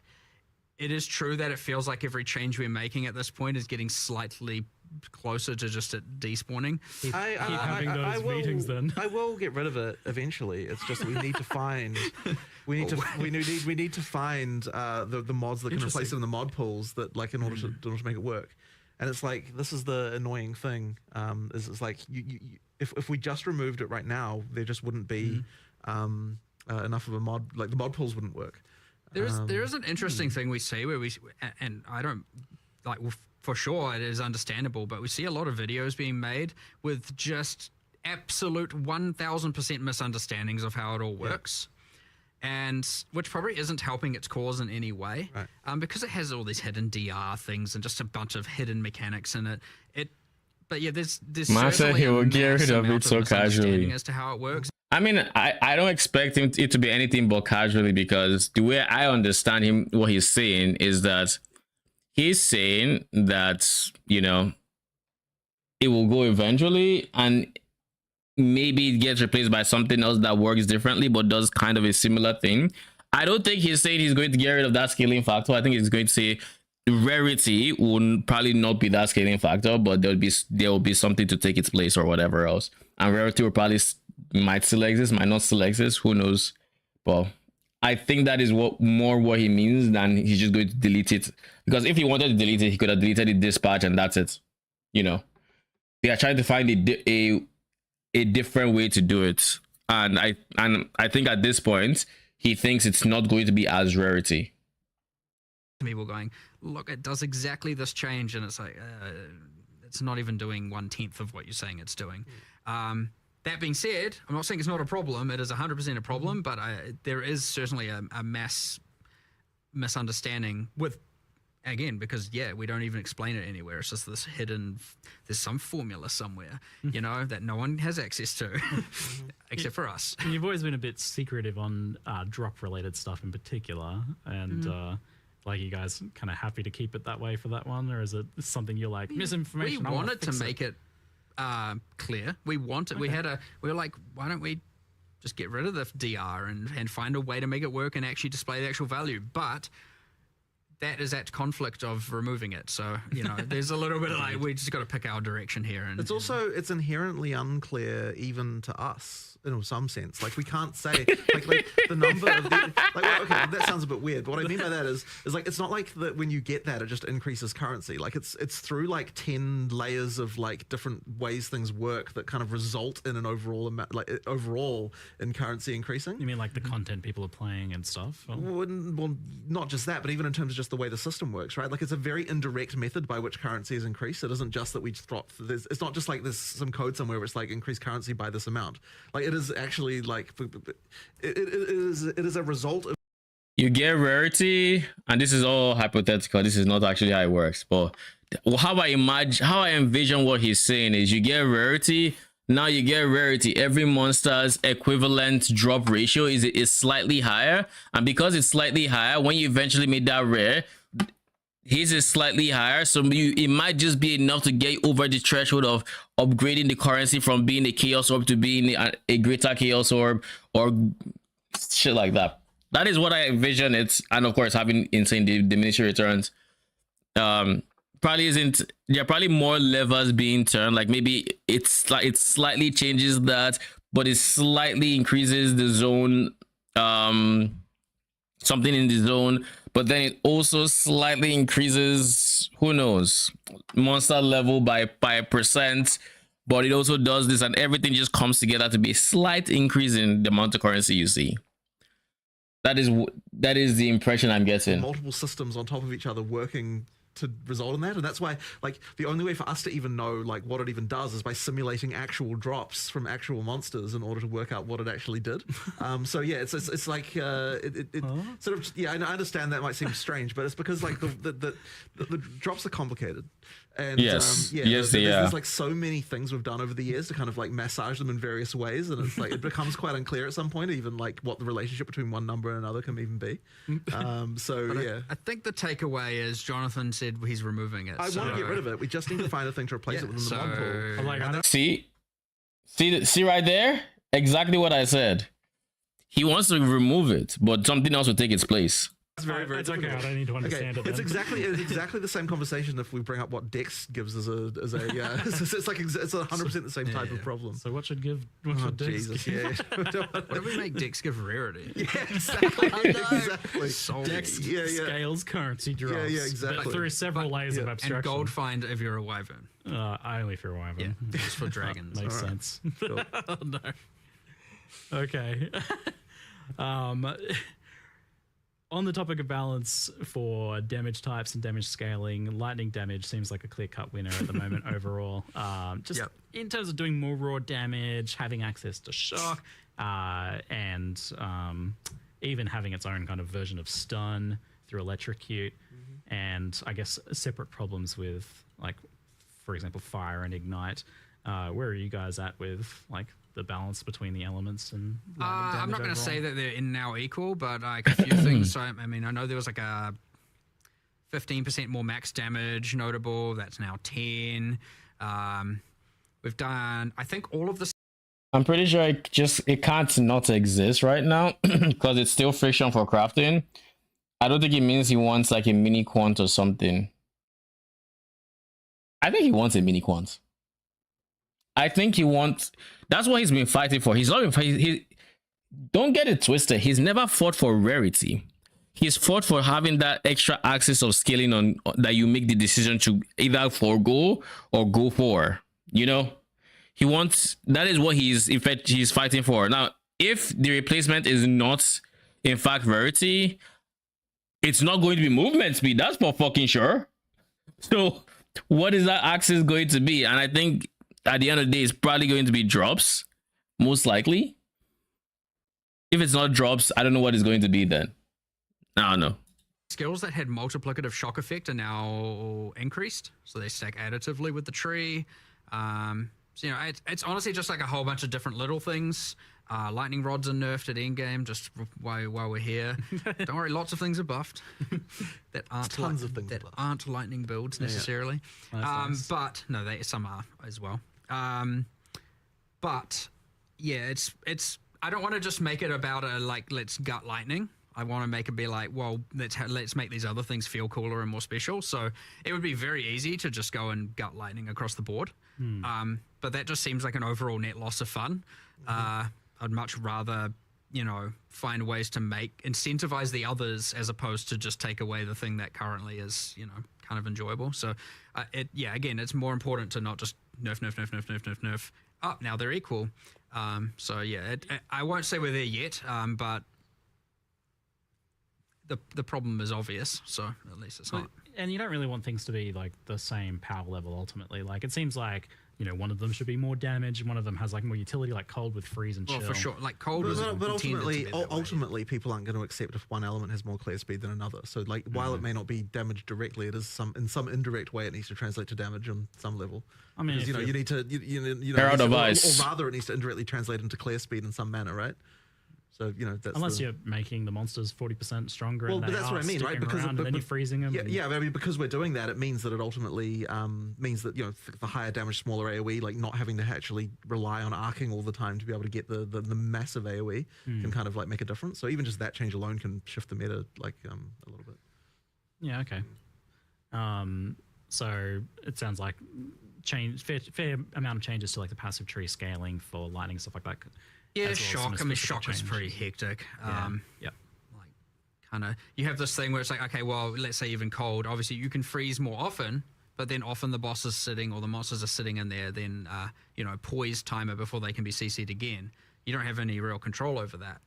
it is true that it feels like every change we're making at this point is getting slightly closer to just it despawning. Keep having those meetings then. I will get rid of it eventually. It's just we need to find we need to find the mods that can replace it in the mod pools that like in order to make it work. And it's like, this is the annoying thing. It's like if we just removed it right now, there just wouldn't be enough of a mod. Like the mod pools wouldn't work. There is an interesting thing we see where and I don't like, for sure it is understandable, but we see a lot of videos being made with just absolute 1000% misunderstandings of how it all works. And which probably isn't helping its cause in any way, right. Because it has all these hidden DR things and just a bunch of hidden mechanics in it. But yeah, there's certainly a massive amount of misunderstanding as to how it works. I mean, I don't expect it to be anything but casually, because the way I understand him, what he's saying is that he's saying that, you know, it will go eventually and maybe it gets replaced by something else that works differently but does kind of a similar thing. I don't think he's saying he's going to get rid of that scaling factor. I think he's going to say rarity will probably not be that scaling factor, but there will be something to take its place or whatever else. And rarity will probably might still exist, might not still exist, who knows. But I think that is what he means than he's just going to delete it. Because if he wanted to delete it, he could have deleted the dispatch and that's it. You know, they are trying to find a different way to do it, and I think at this point he thinks it's not going to be as rarity. People going, look, it does exactly this change, and it's like it's not even doing 1/10 of what you're saying it's doing. That being said, I'm not saying it's not a problem. It is 100% a problem, but there is certainly a mass misunderstanding with. Again, because yeah, we don't even explain it anywhere. It's just this hidden, there's some formula somewhere, you know, that no one has access to, except for us. And you've always been a bit secretive on drop-related stuff in particular, and like, you guys kind of happy to keep it that way for that one, or is it something you're like, misinformation? We wanted to make it clear. We want it. Okay. We were like, why don't we just get rid of the DR and find a way to make it work and actually display the actual value? But that is at conflict of removing it. So, you know, there's a little bit of like, we just got to pick our direction here. And it's inherently unclear even to us in some sense. Like, we can't say like the number of the, like, well, okay, that sounds a bit weird, but what I mean by that is like, it's not like that when you get that it just increases currency. Like, it's through like 10 layers of like different ways things work that kind of result in an overall amount, like overall in currency increasing. You mean like the content people are playing and stuff? Well, not just that, but even in terms of just the way the system works, right? Like, it's a very indirect method by which currency is increased. It isn't just that we drop. It's not just like there's some code somewhere where it's like increase currency by this amount. Like, it is actually like it is a result of. You get rarity, and this is all hypothetical. This is not actually how it works. But how I envision what he's saying is, you get rarity. Now you get rarity. Every monster's equivalent drop ratio is slightly higher, and because it's slightly higher, when you eventually make that rare, his is slightly higher, so it might just be enough to get over the threshold of upgrading the currency from being a chaos orb to being a greater chaos orb or shit like that. That is what I envision it, and of course having insane diminishing returns. Probably isn't. There are probably more levers being turned. Like, maybe it slightly changes that, but it slightly increases the zone, something in the zone. But then it also slightly increases, who knows, monster level by 1%. But it also does this, and everything just comes together to be a slight increase in the amount of currency you see. That is the impression I'm getting. Multiple systems on top of each other working to result in that, and that's why like the only way for us to even know like what it even does is by simulating actual drops from actual monsters in order to work out what it actually did. So yeah, it's like it sort of, yeah, I understand that might seem strange, but it's because like the drops are complicated. And there's like so many things we've done over the years to kind of like massage them in various ways, and it's like it becomes quite unclear at some point even like what the relationship between one number and another can even be. I think the takeaway is Jonathan said he's removing it. I want to get rid of it. We just need to find a thing to replace it within the mod pool. See right there, exactly what I said. He wants to remove it, but something else will take its place. It's very difficult. Okay, I don't need to understand it. It's exactly the same conversation if we bring up what Dex gives as a it's like it's 100% the same type of problem. So what should Dex Jesus, yeah. What do we make Dex give rarity? Yeah, exactly. Exactly. Dex scales currency drops. Yeah, exactly. But through several layers of abstraction. And gold find if you're a wyvern. Only if you're a wyvern. Yeah, just for dragons. Makes sense. Sure. Oh, no. Okay. On the topic of balance for damage types and damage scaling, lightning damage seems like a clear-cut winner at the moment overall. In terms of doing more raw damage, having access to shock, and even having its own kind of version of stun through electrocute, and I guess separate problems with, like, for example, fire and ignite. Where are you guys at with, like, the balance between the elements and I'm not going to say that they're in now equal, but like a few things. So I mean, I know there was like a 15% more max damage notable. That's now 10. We've done, I think, all of the. I'm pretty sure it can't not exist right now because it's still friction for crafting. I don't think it means he wants like a mini quant or something. I think he wants a mini quant. I think he wants. That's what he's been fighting for. He's not been fighting. Don't get it twisted. He's never fought for rarity. He's fought for having that extra access of scaling on that you make the decision to either forego or go for. You know, he wants. That is what he's fighting for. Now, if the replacement is not, in fact, rarity, it's not going to be movement speed. That's for fucking sure. So, what is that access going to be? And I think, at the end of the day, it's probably going to be drops, most likely. If it's not drops, I don't know what it's going to be then. I don't know. Skills that had multiplicative shock effect are now increased, so they stack additively with the tree. So, you know, it's honestly just like a whole bunch of different little things. Lightning rods are nerfed at endgame, just while we're here. Don't worry, lots of things are buffed that aren't tons of things that aren't lightning builds necessarily. Nice. But no, some are as well. But yeah, it's. I don't want to just make it about let's gut lightning. I want to make it be like, well, let's make these other things feel cooler and more special. So it would be very easy to just go and gut lightning across the board. But that just seems like an overall net loss of fun. I'd much rather, you know, find ways to incentivize the others as opposed to just take away the thing that currently is, you know, kind of enjoyable. So again, it's more important to not just nerf. Oh, now they're equal. So yeah, I won't say we're there yet, but the problem is obvious, so at least it's not. And you don't really want things to be like the same power level ultimately. Like it seems like, you know, one of them should be more damage, and one of them has like more utility, like cold with freeze and chill. Well, for sure, like cold. But ultimately, people aren't going to accept if one element has more clear speed than another. So, like, while it may not be damaged directly, it is in some indirect way it needs to translate to damage on some level. I mean, because, you need to, or rather, it needs to indirectly translate into clear speed in some manner, right? So, you know, that's unless you're making the monsters 40% stronger. Well, but that's what I mean, right? Because and then you're freezing them. Yeah, but I mean, because we're doing that, it means that it ultimately means that, you know, the higher damage, smaller AOE, like not having to actually rely on arcing all the time to be able to get the massive AOE can kind of like make a difference. So even just that change alone can shift the meta like a little bit. Yeah. Okay. So it sounds like fair amount of changes to like the passive tree scaling for lightning and stuff like that. Yeah, shock. I mean, shock was pretty hectic. Like, kind of, you have this thing where it's like, okay, well, let's say even cold. Obviously, you can freeze more often, but then often the boss is sitting or the monsters are sitting in there. Then, you know, poise timer before they can be CC'd again. You don't have any real control over that.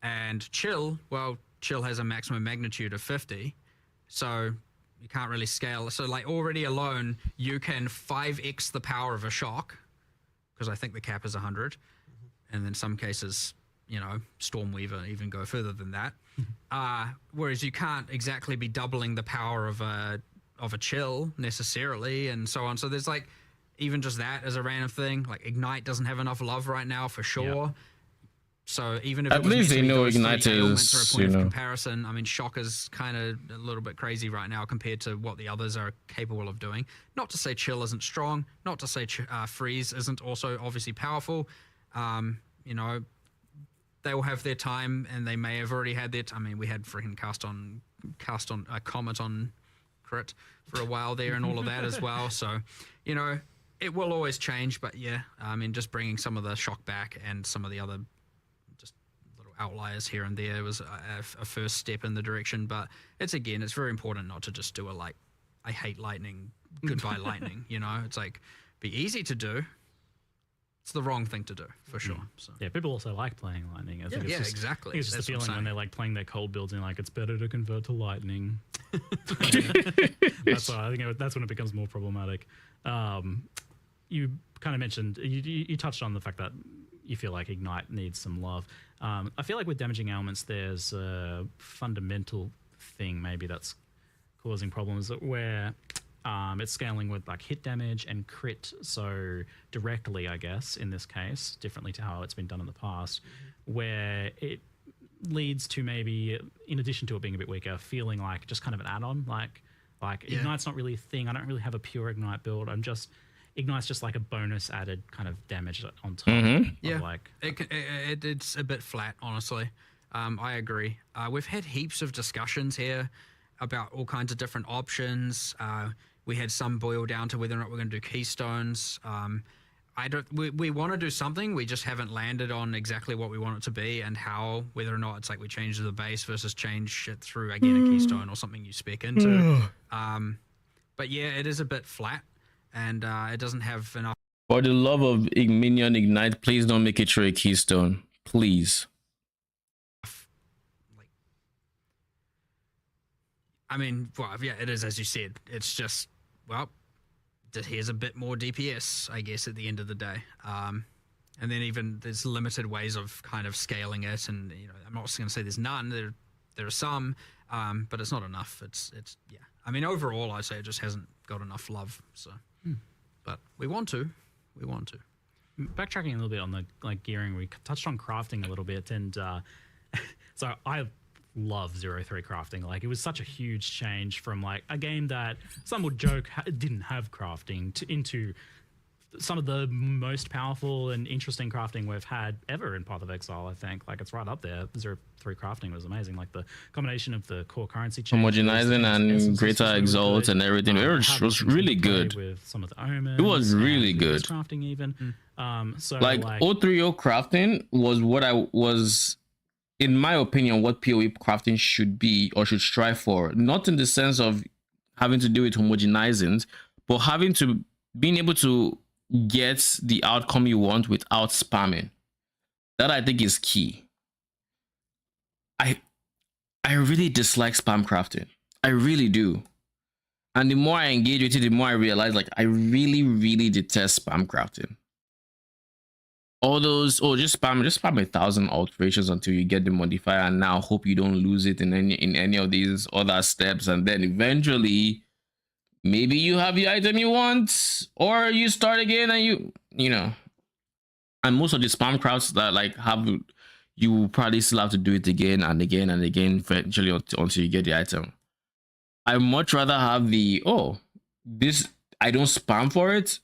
And chill, well, chill has a maximum magnitude of 50, so you can't really scale. So like already alone, you can 5x the power of a shock, because I think the cap is 100, and in some cases, you know, Stormweaver even go further than that. Whereas you can't exactly be doubling the power of a chill necessarily, and so on. So there's like even just that as a random thing. Like Ignite doesn't have enough love right now for sure. Yep. So even if at least they know Ignite is, a point of comparison, I mean, Shock is kind of a little bit crazy right now compared to what the others are capable of doing. Not to say Chill isn't strong, not to say Freeze isn't also obviously powerful. You know, they will have their time, and they may have already had their. I mean, we had freaking cast on Comet on crit for a while there, and all of that as well. So, you know, it will always change. But yeah, I mean, just bringing some of the Shock back and some of the other outliers here and there was a first step in the direction, but it's very important not to just do I hate lightning, goodbye lightning, you know. It's like, be easy to do, it's the wrong thing to do for sure. So yeah, people also like playing lightning. I think exactly. It's just the feeling when they're like playing their cold builds and like it's better to convert to lightning. That's why I think that's when it becomes more problematic. You kind of mentioned, you touched on the fact that you feel like Ignite needs some love. I feel like with damaging elements, there's a fundamental thing maybe that's causing problems where it's scaling with like hit damage and crit so directly, I guess, in this case, differently to how it's been done in the past, where it leads to maybe, in addition to it being a bit weaker, feeling like just kind of an add-on, like Ignite's not really a thing. I don't really have a pure Ignite build. Ignite's just like a bonus added kind of damage on top. Yeah, like it's a bit flat, honestly. I agree. We've had heaps of discussions here about all kinds of different options. We had some boil down to whether or not we're going to do keystones. We want to do something. We just haven't landed on exactly what we want it to be and how. Whether or not it's like we change the base versus change it through again a keystone or something you spec into. But yeah, it is a bit flat. And it doesn't have enough. For the love of Minion Ignite, please don't make it through a keystone. Please. I mean, well, yeah, it is, as you said. It's just, well, here's a bit more DPS, I guess, at the end of the day. And then even there's limited ways of kind of scaling it. And, you know, I'm not going to say there's none. There are some, but it's not enough. It's yeah. I mean, overall, I'd say it just hasn't got enough love, so... But we want to. Backtracking a little bit on the gearing, we touched on crafting a little bit, and so I love 0-3 crafting. Like, it was such a huge change from like a game that some would joke didn't have crafting into some of the most powerful and interesting crafting we've had ever in Path of Exile. I think like it's right up there. 0-3 crafting was amazing. Like the combination of the core currency changes, homogenizing and greater exalt and everything. It was really good. With some of the omens, it was really good. Crafting even. So like 030 crafting was what I was, in my opinion, what PoE crafting should be or should strive for. Not in the sense of having to do with homogenizing, but being able to get the outcome you want without spamming. That I think is key. I really dislike spam crafting. I really do. And the more I engage with it, the more I realize like I really detest spam crafting. All those, just spam 1,000 alterations until you get the modifier, and now hope you don't lose it in any of these other steps, and then eventually maybe you have the item you want, or you start again and you know. And most of the spam crafts that like you probably still have to do it again and again and again eventually until you get the item. I much rather have this, I don't spam for it,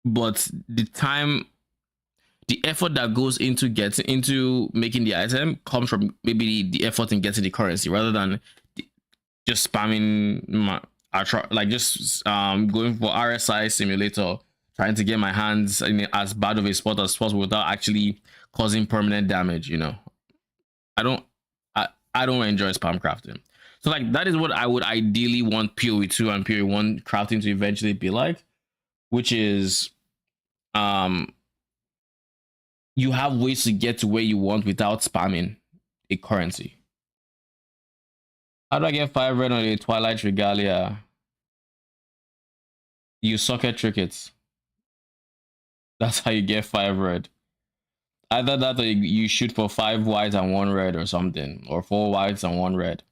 but the effort that goes into making the item comes from maybe the effort in getting the currency rather than just spamming going for RSI simulator, trying to get my hands in as bad of a spot as possible without actually causing permanent damage. You know, I don't enjoy spam crafting. So like that is what I would ideally want PoE 2 and PoE 1 crafting to eventually be like, which is you have ways to get to where you want without spamming. a currency. How do I get 5 red on a Twilight Regalia? You socket trick it. That's how you get 5 red. Either that or you shoot for 5 whites and 1 red or something, or 4 whites and 1 red.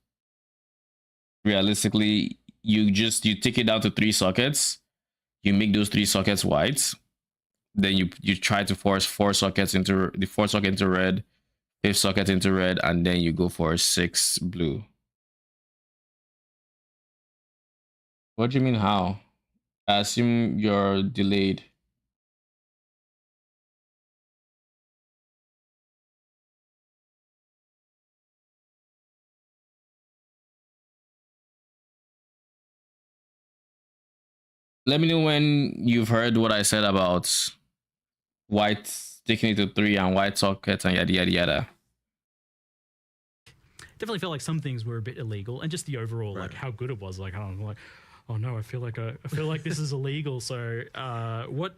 Realistically, you take it down to 3 sockets. You make those 3 sockets whites. Then you try to force 4 sockets into the 4th socket into red, 5th socket into red, and then you go for 6 blue. What do you mean how? I assume you're delayed. Let me know when you've heard what I said about white sticking it to 3 and white sockets and yada yada yada. Definitely felt like some things were a bit illegal, and just the overall like how good it was. Like I'm like, oh no, I feel like this is illegal. So what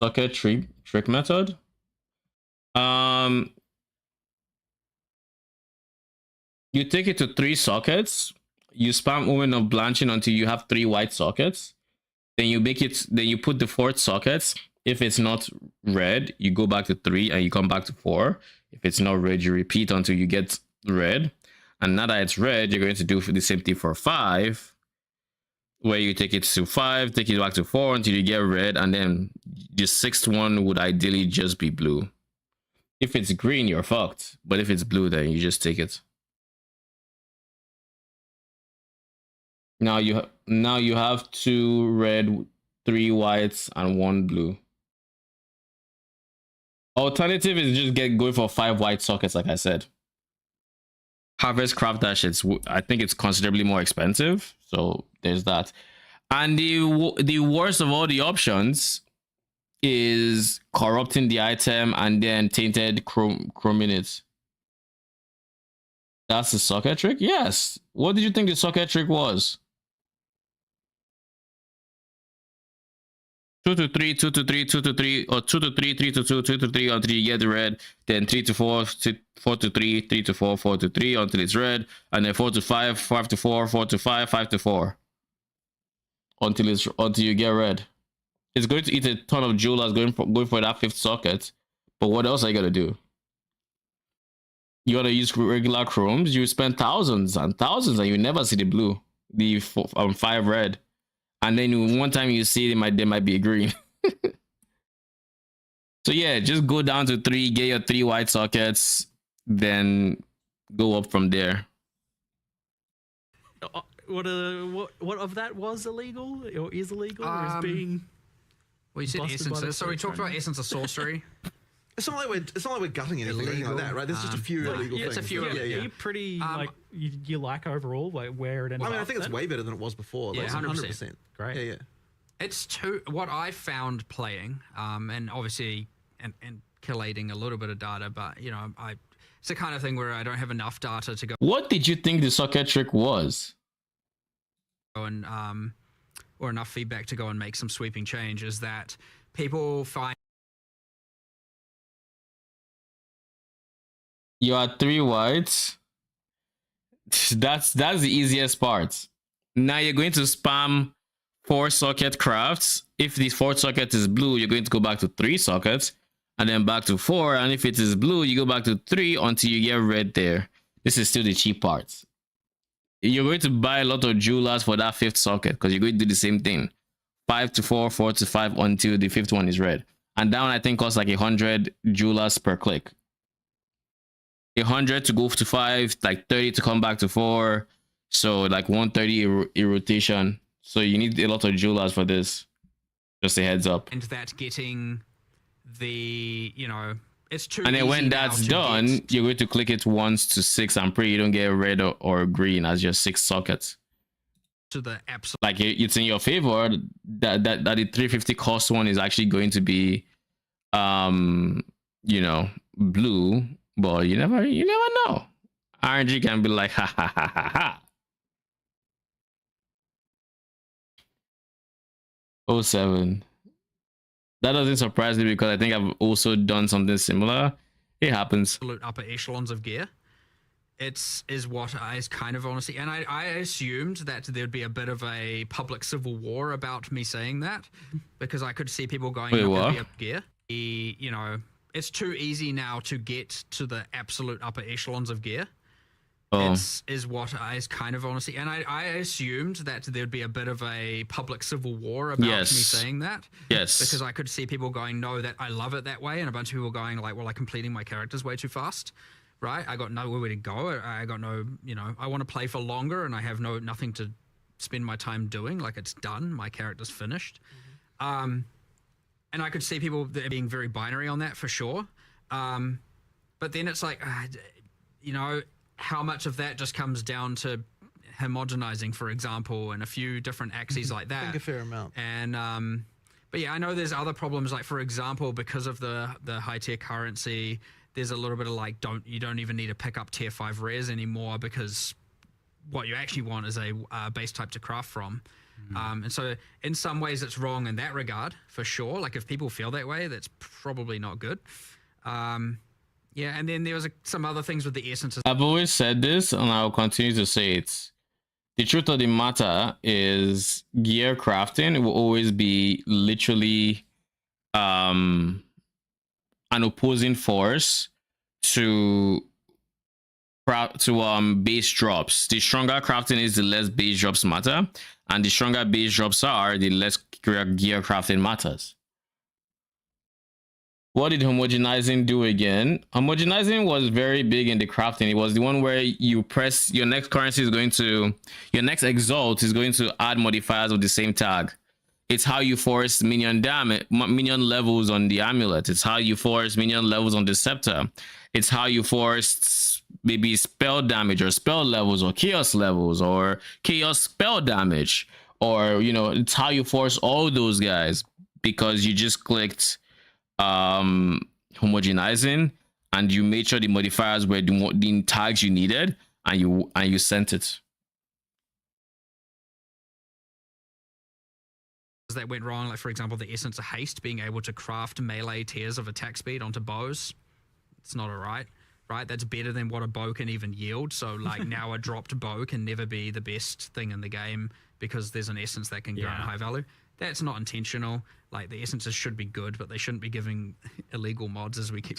socket trick method? You take it to 3 sockets. You spam Omen of Blanching until you have 3 white sockets. Then you make it. Then you put the 4th sockets. If it's not red, you go back to 3 and you come back to 4. If it's not red, you repeat until you get red. And now that it's red, you're going to do the same thing for 5, where you take it to 5, take it back to 4 until you get red, and then the 6th one would ideally just be blue. If it's green, you're fucked. But if it's blue, then you just take it. Now you have 2 red, 3 whites, and 1 blue. Alternative is just going for 5 white sockets, like I said. Harvest Craft Dash, I think it's considerably more expensive, so there's that. And the worst of all the options is corrupting the item and then tainted chroming it. That's the socket trick? Yes. What did you think the socket trick was? 2 to 3, 2 to 3, 2 to 3, or 2 to 3, 3 to 2, 2 to 3 until you get the red. Then 3 to 4, 4 to 3, 3 to 4, 4 to 3 until it's red. And then 4 to 5, 5 to 4, 4 to 5, 5 to 4. Until you get red. It's going to eat a ton of jewelers going for that 5th socket. But what else are you gonna do? You gotta use regular chromes. You spend thousands and thousands, and you never see the blue, the 5 red. And then one time you see they might be green. So yeah, just go down to 3, get your 3 white sockets, then go up from there. What of that was illegal or is illegal or is being? Well, you said essences. So we talked about essence of sorcery. It's not like we're gutting anything like that, right? There's just a few illegal things. It's a few. Yeah. Are you pretty like you like overall like where it ended? I mean, I think it's way better than it was before. Yeah, 100%. Great. Yeah. It's what I found playing, and obviously and collating a little bit of data, but you know, it's the kind of thing where I don't have enough data to go. What did you think the socket trick was? And or enough feedback to go and make some sweeping changes that people find. You are 3 whites. That's the easiest part. Now you're going to spam 4 socket crafts. If the 4th socket is blue, you're going to go back to 3 sockets and then back to 4. And if it is blue, you go back to 3 until you get red there. This is still the cheap part. You're going to buy a lot of jewelers for that 5th socket because you're going to do the same thing. 5 to 4, 4 to 5 until the 5th one is red. And that one I think costs like 100 jewelers per click. 100 to go to 5, like 30 to come back to 4. So like 130 a rotation. So you need a lot of jewelers for this. Just a heads up. And that getting the, you know, it's too. And then when that's done, you're going to click it once to 6 and pray you don't get red or green as your 6 sockets. To the absolute. Like it's in your favor that the 350 cost one is actually going to be, you know, blue. But you never know. RNG can be like ha ha ha ha ha. 07. That doesn't surprise me because I think I've also done something similar. It happens. Absolute upper echelons of gear. is what I kind of honestly, and I assumed that there'd be a bit of a public civil war about me saying that, because I could see people going, Wait, "Not gonna what? be up gear." You know, it's too easy now to get to the absolute upper echelons of gear. Oh. Is what I kind of honestly, and I assumed that there'd be a bit of a public civil war about me saying that. Yes. Because I could see people going, "No, that I love it that way," and a bunch of people going like, "Well, I'm completing my characters way too fast." Right, I got nowhere to go. I got no, I want to play for longer, and I have nothing to spend my time doing. Like, it's done, my character's finished. And I could see people being very binary on that for sure. But then it's like, how much of that just comes down to homogenizing, for example, and a few different axes like that. I think a fair amount. And but yeah, I know there's other problems. Like, for example, because of the high tier currency, there's a little bit of like, you don't even need to pick up tier 5 rares anymore, because what you actually want is a base type to craft from. And so in some ways it's wrong in that regard, for sure. Like, if people feel that way, that's probably not good. Yeah, and then there was some other things with the essences. I've always said this, and I'll continue to say it. The truth of the matter is, gear crafting will always be literally an opposing force to base drops. The stronger crafting is, the less base drops matter, and the stronger base drops are, the less gear crafting matters. What did homogenizing do again? Homogenizing was very big in the crafting. It was the one where you press your next currency is going to, your next exalt is going to add modifiers of the same tag. It's how you force minion damage, minion levels on the amulet. It's how you force minion levels on the scepter. It's how you force maybe spell damage or spell levels or chaos levels or chaos spell damage, or it's how you force all those guys, because you just clicked homogenizing and you made sure the modifiers were the tags you needed, and you sent it. That went wrong, like, for example, the essence of haste, being able to craft melee tiers of attack speed onto bows. It's not alright, right? That's better than what a bow can even yield. So like, now a dropped bow can never be the best thing in the game, because there's an essence that can grant high value. That's not intentional. Like, the essences should be good, but they shouldn't be giving illegal mods, as we keep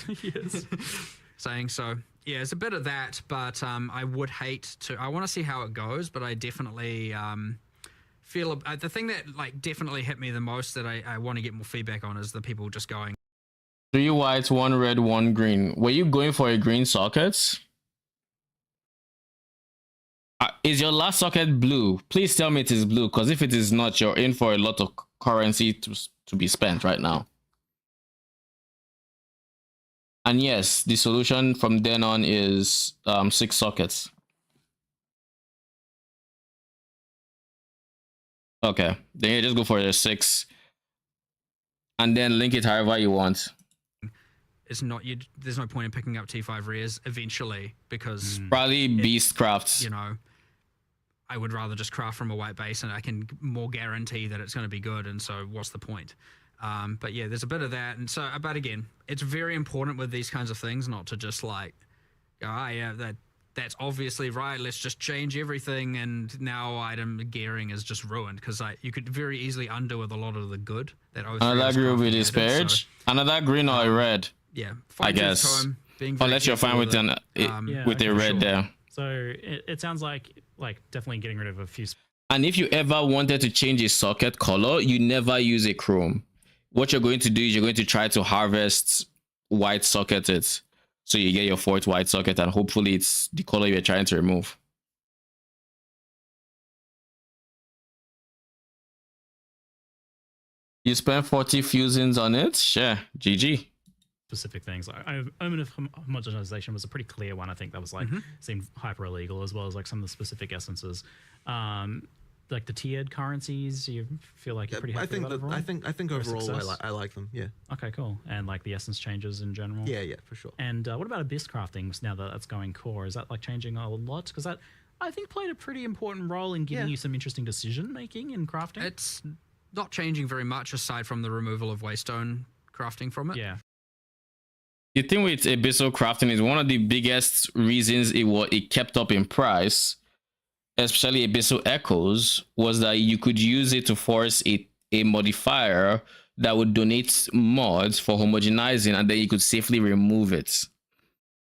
saying. So yeah, it's a bit of that, but I would hate to. I want to see how it goes, but I definitely feel the thing that like definitely hit me the most, that I want to get more feedback on, is the people just going 3 whites, 1 red, 1 green. Were you going for a green socket? Is your last socket blue? Please tell me it is blue, because if it is not, you're in for a lot of currency to be spent right now. And yes, the solution from then on is 6 sockets. Okay, then you just go for the 6 and then link it however you want. It's not there's no point in picking up T5 rares eventually, because probably beast crafts. I would rather just craft from a white base, and I can more guarantee that it's going to be good, and so what's the point? But yeah, there's a bit of that. And so, but again, it's very important with these kinds of things not to just like, yeah, that's obviously right, let's just change everything, and now item gearing is just ruined, because you could very easily undo with a lot of the good that another green will be disparaged. So, another green or a red. Yeah, I guess. Unless you're fine with with a red there. So it sounds like definitely getting rid of a few. And if you ever wanted to change a socket color, you never use a chrome. What you're going to do is you're going to try to harvest white sockets, so you get your 4th white socket, and hopefully it's the color you're trying to remove. You spent 40 fusings on it? Sure, GG. Specific things. Omen of homogenization was a pretty clear one. I think that was like seemed hyper illegal, as well as like some of the specific essences. Like the tiered currencies, you feel like you're pretty happy with overall? I think overall I like them. Yeah. Okay, cool. And like the essence changes in general. Yeah, for sure. And what about abyss crafting? Now that that's going core, is that like changing a lot? Because that I think played a pretty important role in giving you some interesting decision making in crafting. It's not changing very much aside from the removal of waystone crafting from it. Yeah. the thing with abyssal crafting is one of the biggest reasons it kept up in price, especially abyssal echoes, was that you could use it to force a modifier that would donate mods for homogenizing, and then you could safely remove it.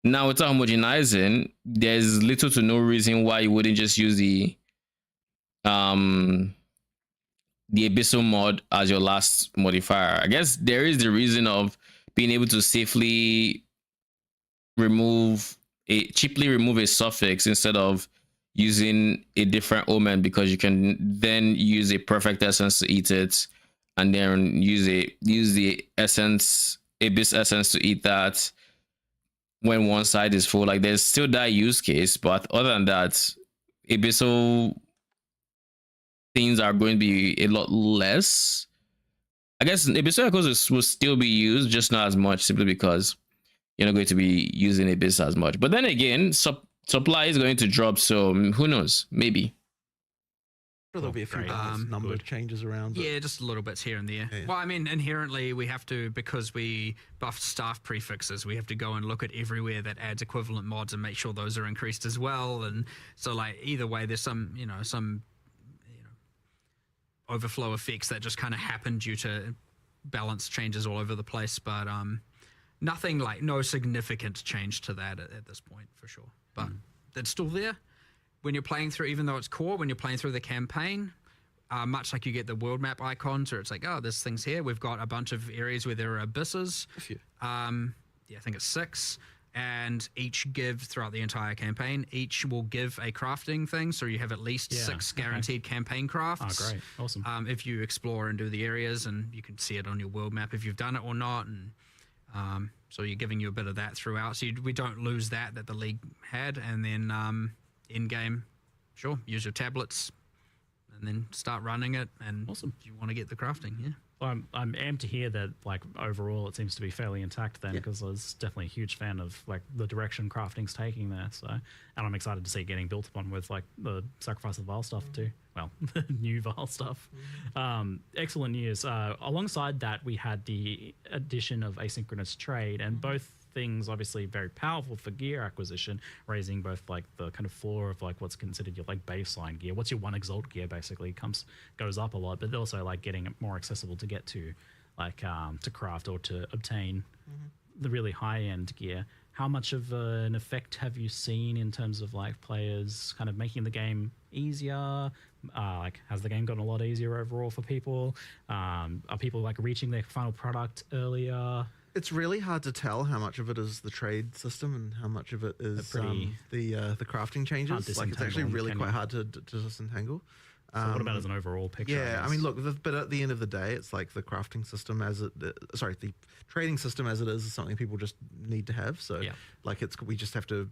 Now, without homogenizing, there's little to no reason why you wouldn't just use the abyssal mod as your last modifier. I guess there is the reason of being able to safely cheaply remove a suffix instead of using a different omen, because you can then use a perfect essence to eat it, and then use the essence, abyss essence, to eat that when one side is full. Like, there's still that use case, but other than that, abyssal things are going to be a lot less. I guess abyssal echoes will still be used, just not as much, simply because you're not going to be using abyss as much. But then again, supply is going to drop, so who knows? Maybe. There'll be a few number of changes around. But... yeah, just little bits here and there. Yeah. Well, I mean, inherently we have to, because we buffed staff prefixes, we have to go and look at everywhere that adds equivalent mods and make sure those are increased as well. And so, like, either way, there's some overflow effects that just kind of happen due to balance changes all over the place. But nothing, like, no significant change to that at this point, for sure. But that's still there. When you're playing through, even though it's core, when you're playing through the campaign, much like you get the world map icons, or it's like, oh, there's things here. We've got a bunch of areas where there are abysses. I think it's 6. And each give throughout the entire campaign, each will give a crafting thing. So you have at least 6 guaranteed campaign crafts. Oh, great. Awesome. If you explore and do the areas, and you can see it on your world map if you've done it or not. And so you're giving you a bit of that throughout. So we don't lose that the league had. And then in-game, sure, use your tablets and then start running it. And awesome. If you want to get the crafting, yeah. Well, I'm amped to hear that, like, overall it seems to be fairly intact then, because I was definitely a huge fan of, like, the direction crafting's taking there. So, and I'm excited to see it getting built upon with, like, the Sacrifice of Vile stuff too. Well, the new Vile stuff. Excellent news. Alongside that, we had the addition of asynchronous trade, and both things obviously very powerful for gear acquisition, raising both, like, the kind of floor of, like, what's considered your, like, baseline gear. What's your 1 exalt gear basically goes up a lot, but also, like, getting it more accessible to get to, like, to craft or to obtain the really high end gear. How much of an effect have you seen in terms of, like, players kind of making the game easier? Like, has the game gotten a lot easier overall for people? Are people, like, reaching their final product earlier? It's really hard to tell how much of it is the trade system and how much of it is the crafting changes. Like, it's actually really quite hard to disentangle. So what about as an overall picture? Yeah, I mean, look, but at the end of the day, it's like the crafting system the trading system as it is something people just need to have. So, like, we just have to,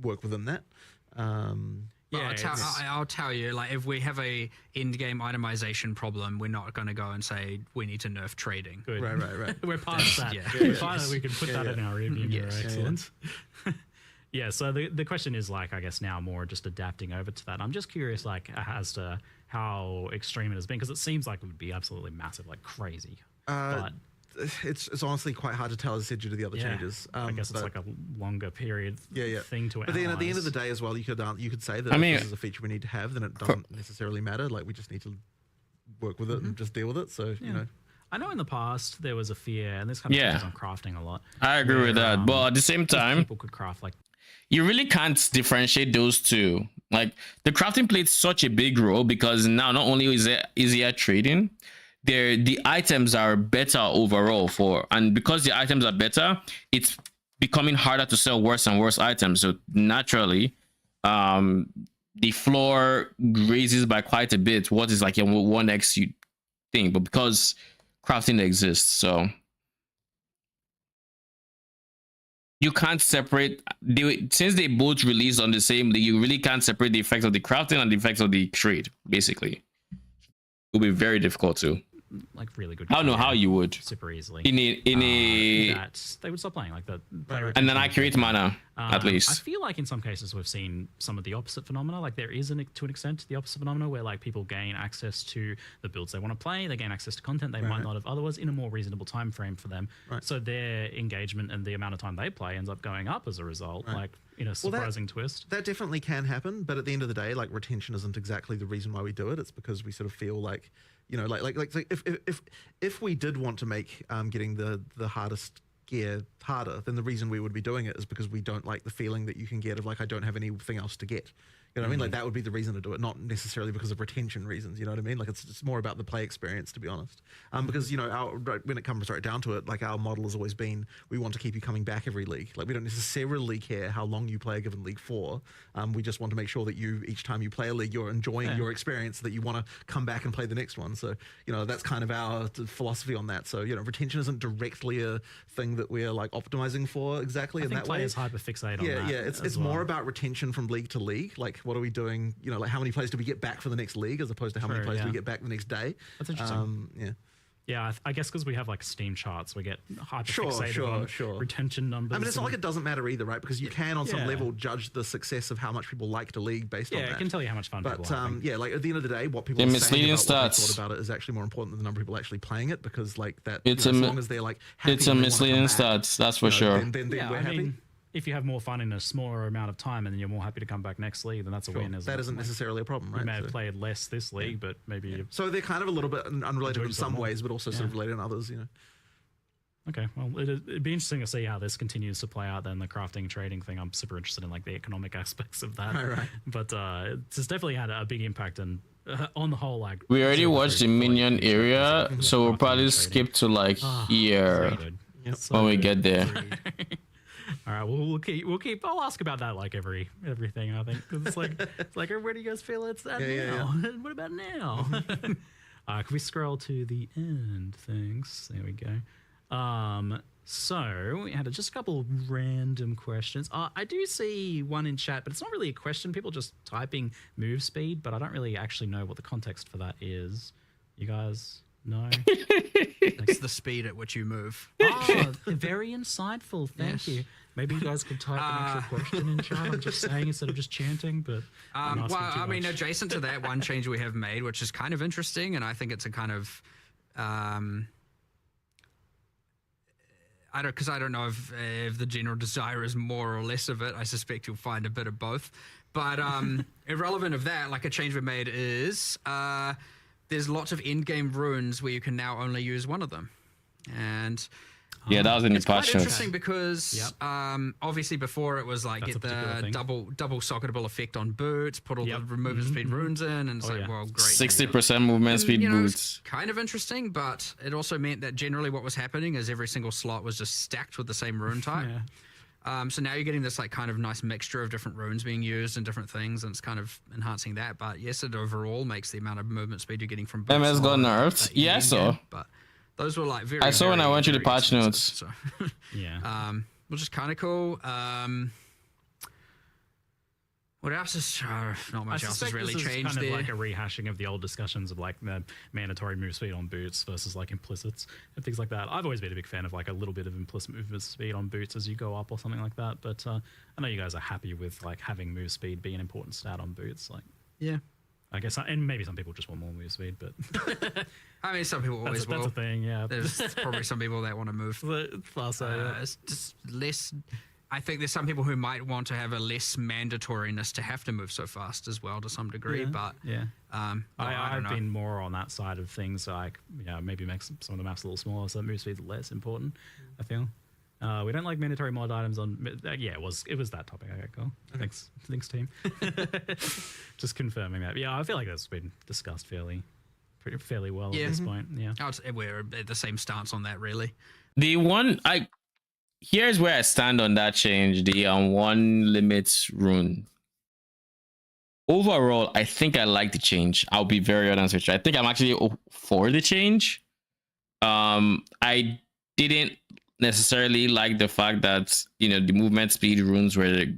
work within that. Yeah, I'll tell you, like, if we have a in-game itemization problem, we're not going to go and say we need to nerf trading. Good. Right. We're past that. We can put that in our review mirror. Excellent. Yeah, so the question is, like, I guess now more just adapting over to that. I'm just curious, like, as to how extreme it has been, because it seems like it would be absolutely massive, like crazy. But it's honestly quite hard to tell, as I said, due to the other changes. I guess it's like a longer period thing to But then at the end of the day as well, you could say that if this is a feature we need to have, then it doesn't necessarily matter. Like, we just need to work with it and just deal with it. So, I know in the past there was a fear, and this kind of touches on crafting a lot. I agree with that. But at the same time, people could craft, like, you really can't differentiate those two. Like, the crafting plays such a big role, because now not only is it easier trading, the items are better overall and because the items are better, it's becoming harder to sell worse and worse items. So naturally, the floor raises by quite a bit. What is like a 1x thing, but because crafting exists, so you can't separate. Since they both released on the same day, you really can't separate the effects of the crafting and the effects of the trade. Basically, it will be very difficult to. like really good. I don't know gear how you would super easily. That they would stop playing like that. and then accurate mana at least. I feel like in some cases we've seen some of the opposite phenomena. Like there is to an extent the opposite phenomena where like people gain access to the builds they want to play, they gain access to content they might not have otherwise in a more reasonable time frame for them. So their engagement and the amount of time they play ends up going up as a result. Like in a surprising twist. That definitely can happen, but at the end of the day, like retention isn't exactly the reason why we do it. It's because we sort of feel like, you know, like if we did want to make getting the hardest gear harder, then the reason we would be doing it is because we don't like the feeling that you can get of like I don't have anything else to get. You know what I mean? Like that would be the reason to do it, not necessarily because of retention reasons. You know what I mean? Like it's more about the play experience, to be honest. Because you know, when it comes right down to it, like our model has always been, we want to keep you coming back every league. Like we don't necessarily care how long you play a given league for. We just want to make sure that each time you play a league, you're enjoying your experience, that you want to come back and play the next one. So you know, that's kind of our philosophy on that. So you know, retention isn't directly a thing that we're like optimizing for exactly in that way. Players hyper fixate on that. Yeah, it's more about retention from league to league. Like what are we doing? You know, like how many players do we get back for the next league, as opposed to how many players do we get back the next day? That's interesting. Yeah. Yeah, I guess because we have like Steam charts, we get hyper fixated on retention numbers. I mean, it's not like it doesn't matter either, right? Because you can, on some level, judge the success of how much people liked a league based on that. Yeah, it can tell you how much fun people are having. Yeah, like at the end of the day, what people are saying about what they thought about it is actually more important than the number of people actually playing it, because like that, as long as they're like happy, it's a misleading stats, that's for sure. Then we're happy. Mean, if you have more fun in a smaller amount of time and then you're more happy to come back next league, then that's a win. That isn't necessarily a problem, right? You may have played less this league, but maybe... So they're kind of a little bit unrelated in some ways, but also sort of related in others, you know. Okay, well, it'd be interesting to see how this continues to play out then, the crafting, trading thing. I'm super interested in like the economic aspects of that. Right. But it's definitely had a big impact, and on the whole, like... We already watched the minion area, so we'll probably skip to like here when we get there. All right, well, we'll keep. I'll ask about that like everything. I think 'cause it's like where do you guys feel it's at now? What about now? Can we scroll to the end? Thanks. There we go. So we had just a couple of random questions. I do see one in chat, but it's not really a question. People just typing move speed, but I don't really actually know what the context for that is. You guys know? It's the speed at which you move. Oh, very insightful. Thank you. Maybe you guys could type an actual question in chat. I'm just saying instead of just chanting, but well, I mean, adjacent to that, one change we have made, which is kind of interesting, and I think it's a kind of I don't know if the general desire is more or less of it. I suspect you'll find a bit of both. But irrelevant of that, like a change we made is there's lots of in-game runes where you can now only use one of them. And yeah, that was in the patch notes. It's quite interesting because obviously before it was like get the double socketable effect on boots, put all the movement speed runes in, and it's well, great. 60% movement speed boots. Kind of interesting, but it also meant that generally what was happening is every single slot was just stacked with the same rune type. So now you're getting this like kind of nice mixture of different runes being used and different things, and it's kind of enhancing that. But yes, it overall makes the amount of movement speed you're getting from boots MS got nerfed. Yeah, I saw. But those were like very. I saw when I went to the patch notes. So which is kind of cool. What else is not much else has really changed kind there. Of like a rehashing of the old discussions of like the mandatory move speed on boots versus like implicits and things like that. I've always been a big fan of like a little bit of implicit movement speed on boots as you go up or something like that. But I know you guys are happy with like having move speed be an important stat on boots. Like I guess, and maybe some people just want more move speed, but I mean, some people always will. That's a thing, yeah. There's probably some people that want to move faster. It's just less. I think there's some people who might want to have a less mandatoriness to have to move so fast as well, to some degree. But I've been more on that side of things. Like, maybe make some of the maps a little smaller, so move speed's less important. I feel. We don't like mandatory mod items on. It was that topic. Okay, cool. Okay. Thanks, team. Just confirming that. Yeah, I feel like that's been discussed fairly well at this point. Yeah, we're at the same stance on that, really. The one here's where I stand on that change. The one limits rune. Overall, I think I like the change. I'll be very honest with you. I think I'm actually for the change. I didn't necessarily like the fact that the movement speed runes were the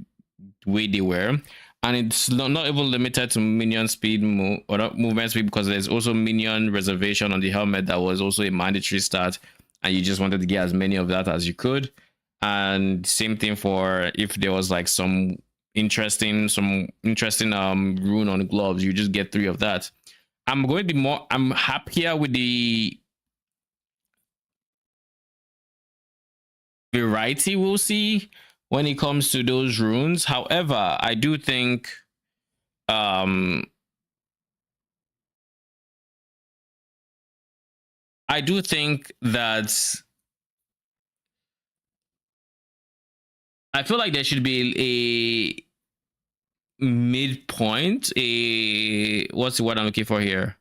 way they were. and it's not even limited to minion speed or not movement speed, because there's also minion reservation on the helmet that was also a mandatory stat, and you just wanted to get as many of that as you could. And same thing for if there was like some interesting rune on gloves, you just get 3 of that. I'm happier with the variety we'll see when it comes to those runes. However, I do think that I feel like there should be a midpoint, what's the word I'm looking for here?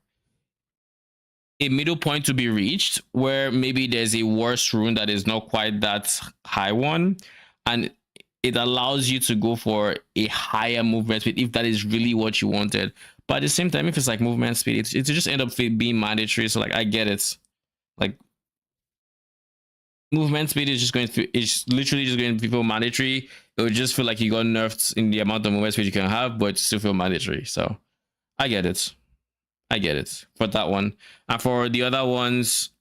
A middle point to be reached, where maybe there's a worse rune that is not quite that high one, and it allows you to go for a higher movement speed if that is really what you wanted. But at the same time, if it's like movement speed, it just end up being mandatory. So like, I get it. Like, movement speed is just it's literally just going to feel mandatory. It would just feel like you got nerfed in the amount of movement speed you can have, but still feel mandatory. So I get it for that one. And for the other ones,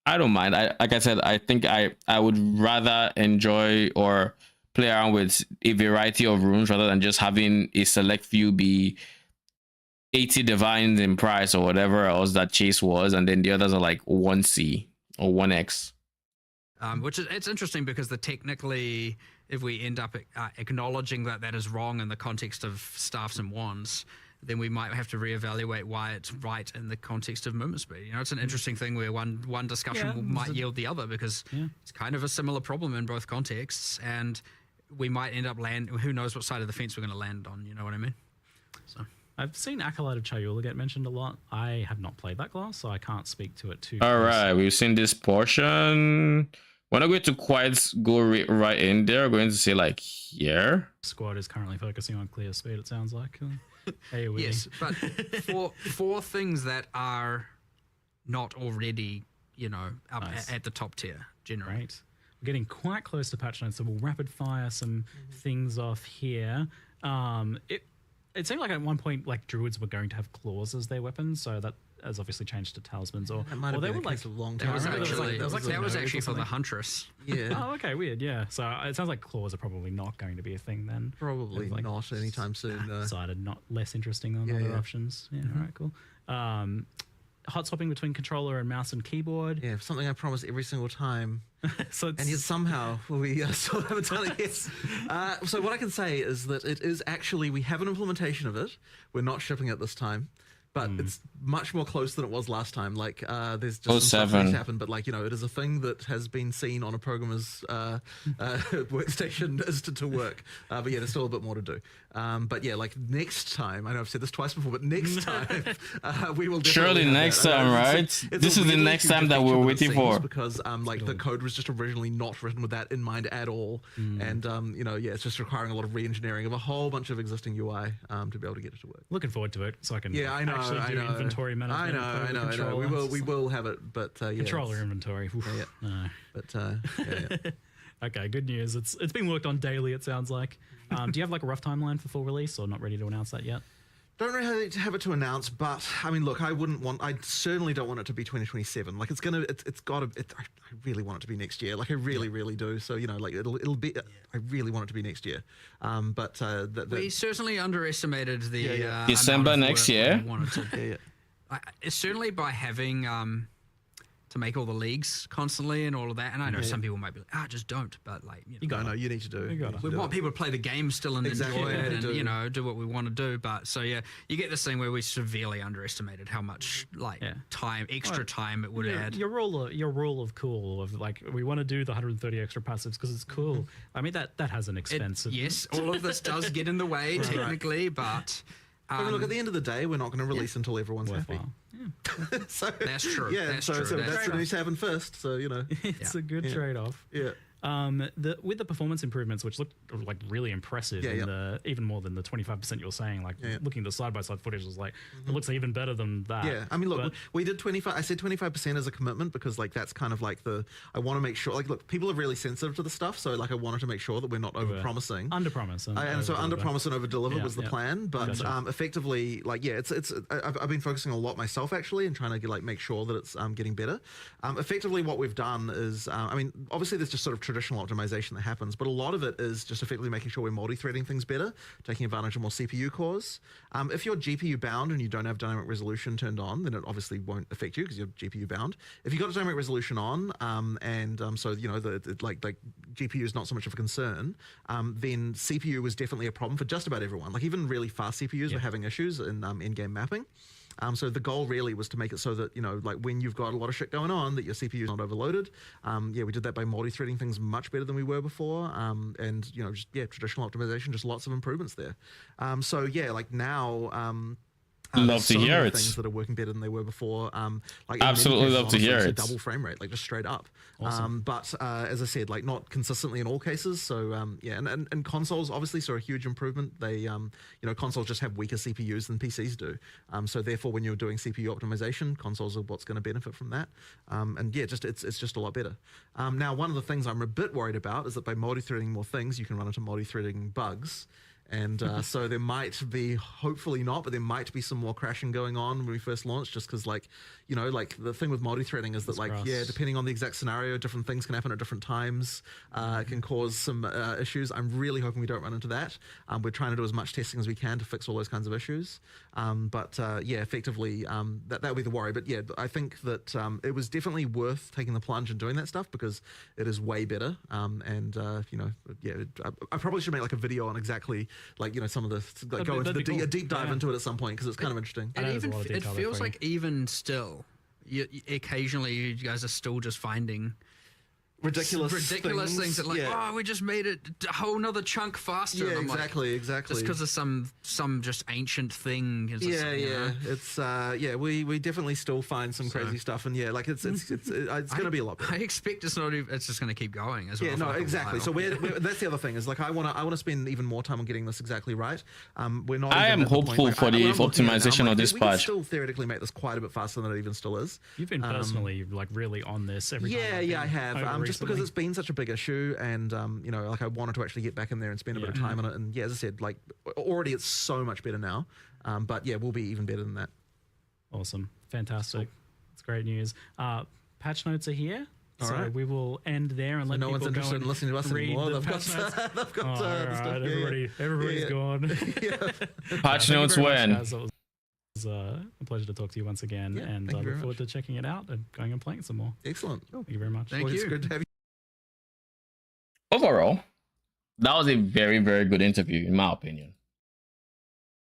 I don't mind. Like I said, I think I would rather enjoy or play around with a variety of runes rather than just having a select few be 80 divines in price or whatever else that Chase was, and then the others are like 1C or 1X. Which is, it's interesting because technically, if we end up acknowledging that is wrong in the context of staffs and wands, then we might have to reevaluate why it's right in the context of movement speed. You know, it's an interesting thing where one discussion might yield the other, because it's kind of a similar problem in both contexts, and we might end up who knows what side of the fence we're going to land on, you know what I mean? So I've seen Acolyte of Chayula get mentioned a lot. I have not played that class, so I can't speak to it too. All right, we've seen this portion. We're not going to quite go right in there. We're going to say like here. Squad is currently focusing on clear speed, it sounds like. Yes, but for things that are not already, you know, up at the top tier, generally. Right. We're getting quite close to patch notes, so we'll rapid fire some things off here. It seemed like at one point, like, druids were going to have claws as their weapons, so that has obviously changed to talismans. Or that might have been like a long time. That was actually for the huntress. Yeah. Oh, okay, weird. Yeah. So it sounds like claws are probably not going to be a thing then. Probably like, not anytime soon. Decided not less interesting than other options. Yeah. All right. Cool. Hot swapping between controller and mouse and keyboard. Yeah, something I promise every single time. And yet somehow we still haven't done it yet. So what I can say is that it is actually, we have an implementation of it. We're not shipping it this time, but it's much more close than it was last time. Like there's just some stuff that's happened, but like, you know, it is a thing that has been seen on a programmer's workstation as to work. But yeah, there's still a bit more to do. But yeah, like next time, I know I've said this twice before, but next time we will surely next time, right? This is the next time that we're waiting for, because like the code was just originally not written with that in mind at all, and you know, yeah, it's just requiring a lot of re-engineering of a whole bunch of existing UI to be able to get it to work. Looking forward to it, so I can I know. inventory management. I know. We will have it, but controller inventory. No. But okay, good news. It's being worked on daily, it sounds like. Do you have like a rough timeline for full release, or not ready to announce that yet? Don't really have it to announce, but I mean, look, I certainly don't want it to be 2027. Like I really want it to be next year. Like I really do. So, you know, like it'll be, I really want it to be next year. But we certainly underestimated the December next year. It's certainly by having to make all the leagues constantly and all of that. And I know some people might be like, just don't. But like, you know, you need to do. We want people to play the game still and enjoy it, and you know, do what we want to do. But so yeah, you get this thing where we severely underestimated how much extra time it would add. Your rule of cool of like, we want to do the 130 extra passives because it's cool. I mean that has an expense. Yes, all of this does get in the way technically, but. I mean, look, at the end of the day, we're not going to release until everyone's happy. So that's true. Yeah, that's the new 7 first. So you know, it's a good trade-off. Yeah. With the performance improvements, which looked like really impressive, even more than the 25% you were saying, like looking at the side-by-side footage was like, it looks even better than that. Yeah, I mean, look, we did 25. I said 25% as a commitment because like that's kind of like I want to make sure, like, look, people are really sensitive to the stuff, so like I wanted to make sure that we're not over-promising. Under-promise. And so under-promise and over-deliver was the plan, but effectively, like, I've been focusing a lot myself actually and trying to like make sure that it's getting better. Effectively, what we've done is, I mean, obviously there's just sort of traditional optimization that happens, but a lot of it is just effectively making sure we're multi-threading things better, taking advantage of more CPU cores. If you're GPU bound and you don't have dynamic resolution turned on, then it obviously won't affect you because you're GPU bound. If you've got dynamic resolution on, so you know like GPU is not so much of a concern, then CPU was definitely a problem for just about everyone. Like even really fast CPUs were having issues in in-game mapping. So the goal really was to make it so that, you know, like when you've got a lot of shit going on, that your CPU is not overloaded. We did that by multi-threading things much better than we were before. And, you know, just, traditional optimization, just lots of improvements there. Like now... love to hear it. Things that are working better than they were before. Like absolutely love to hear it. Double frame rate, like just straight up. Awesome. But as I said, like not consistently in all cases. So and consoles obviously saw a huge improvement. They you know, consoles just have weaker CPUs than PCs do. So therefore, when you're doing CPU optimization, consoles are what's going to benefit from that. It's just a lot better. Now, one of the things I'm a bit worried about is that by multi-threading more things, you can run into multi-threading bugs. And so there might be, hopefully not, but there might be some more crashing going on when we first launch, just because, like, you know, like the thing with multi-threading is that, depending on the exact scenario, different things can happen at different times. It can cause some issues. I'm really hoping we don't run into that. We're trying to do as much testing as we can to fix all those kinds of issues. Effectively, that would be the worry. But yeah, I think that it was definitely worth taking the plunge and doing that stuff because it is way better. I probably should make like a video on exactly, like, you know, some of the, like, go into a deep dive into it at some point because it's kind of interesting. And even it feels like even still, occasionally you guys are still just finding ridiculous things that, like, we just made it a whole nother chunk faster. Yeah, exactly. Just because of some just ancient thing. It's we definitely still find some crazy stuff, and it's going to be a lot better. I expect it's just going to keep going as well. Yeah, no, exactly. So that's the other thing is, like, I want to spend even more time on getting this exactly right. We're not. I am hopeful for the optimization of this patch. We can still theoretically make this quite a bit faster than it even still is. You've been personally like really on this every time. I have. Just because it's been such a big issue, and like I wanted to actually get back in there and spend a bit of time on it. And as I said, like already it's so much better now. But we'll be even better than that. Awesome, fantastic. It's great news. Patch notes are here. So right. we will end there and let no people one's interested in listening to us anymore. They've got the stuff. Everybody's gone. Patch notes when? It was a pleasure to talk to you once again, and I look forward to checking it out and going and playing it some more. Excellent. Thank you very much. Thank you. It's good to have you. Overall, that was a very, very good interview, in my opinion.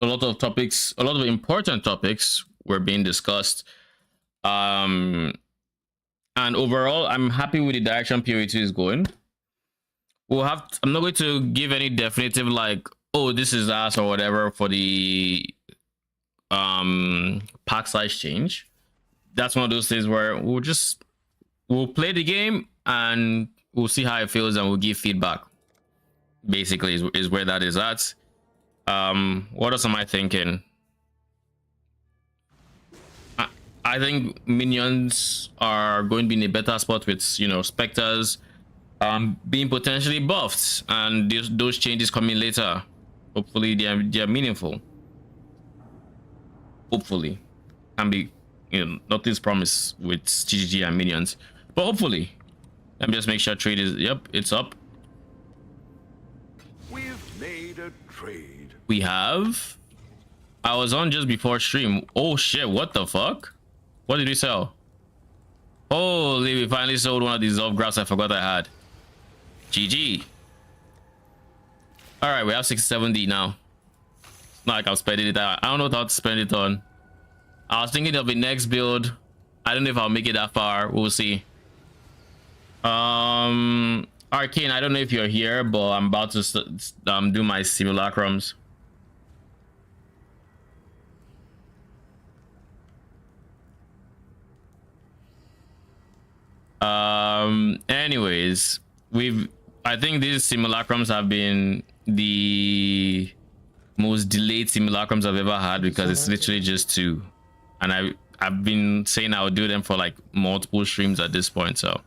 A lot of topics, a lot of important topics were being discussed. And overall, I'm happy with the direction PoE 2 is going. I'm not going to give any definitive, like, oh, this is us or whatever for the pack size change. That's one of those things where we'll play the game and we'll see how it feels and we'll give feedback. Basically is where that is at. What else am I thinking? I think minions are going to be in a better spot with, specters being potentially buffed, and those changes coming later. Hopefully they are meaningful. Hopefully. Can be, not this promise with GGG and minions, but hopefully. Let me just make sure trade is, it's up. We've made a trade. We have. I was on just before stream. Oh shit, what the fuck? What did we sell? Holy, we finally sold one of these off graphs I forgot I had. GG. Alright, we have 670 now. It's not like I'm spending it out. I don't know what to spend it on. I was thinking of the next build. I don't know if I'll make it that far. We'll see. Arcane, I don't know if you're here, but I'm about to do my simulacrums. Anyways, I think these simulacrums have been the most delayed simulacrums I've ever had because it's literally just 2, and I've been saying I would do them for like multiple streams at this point, so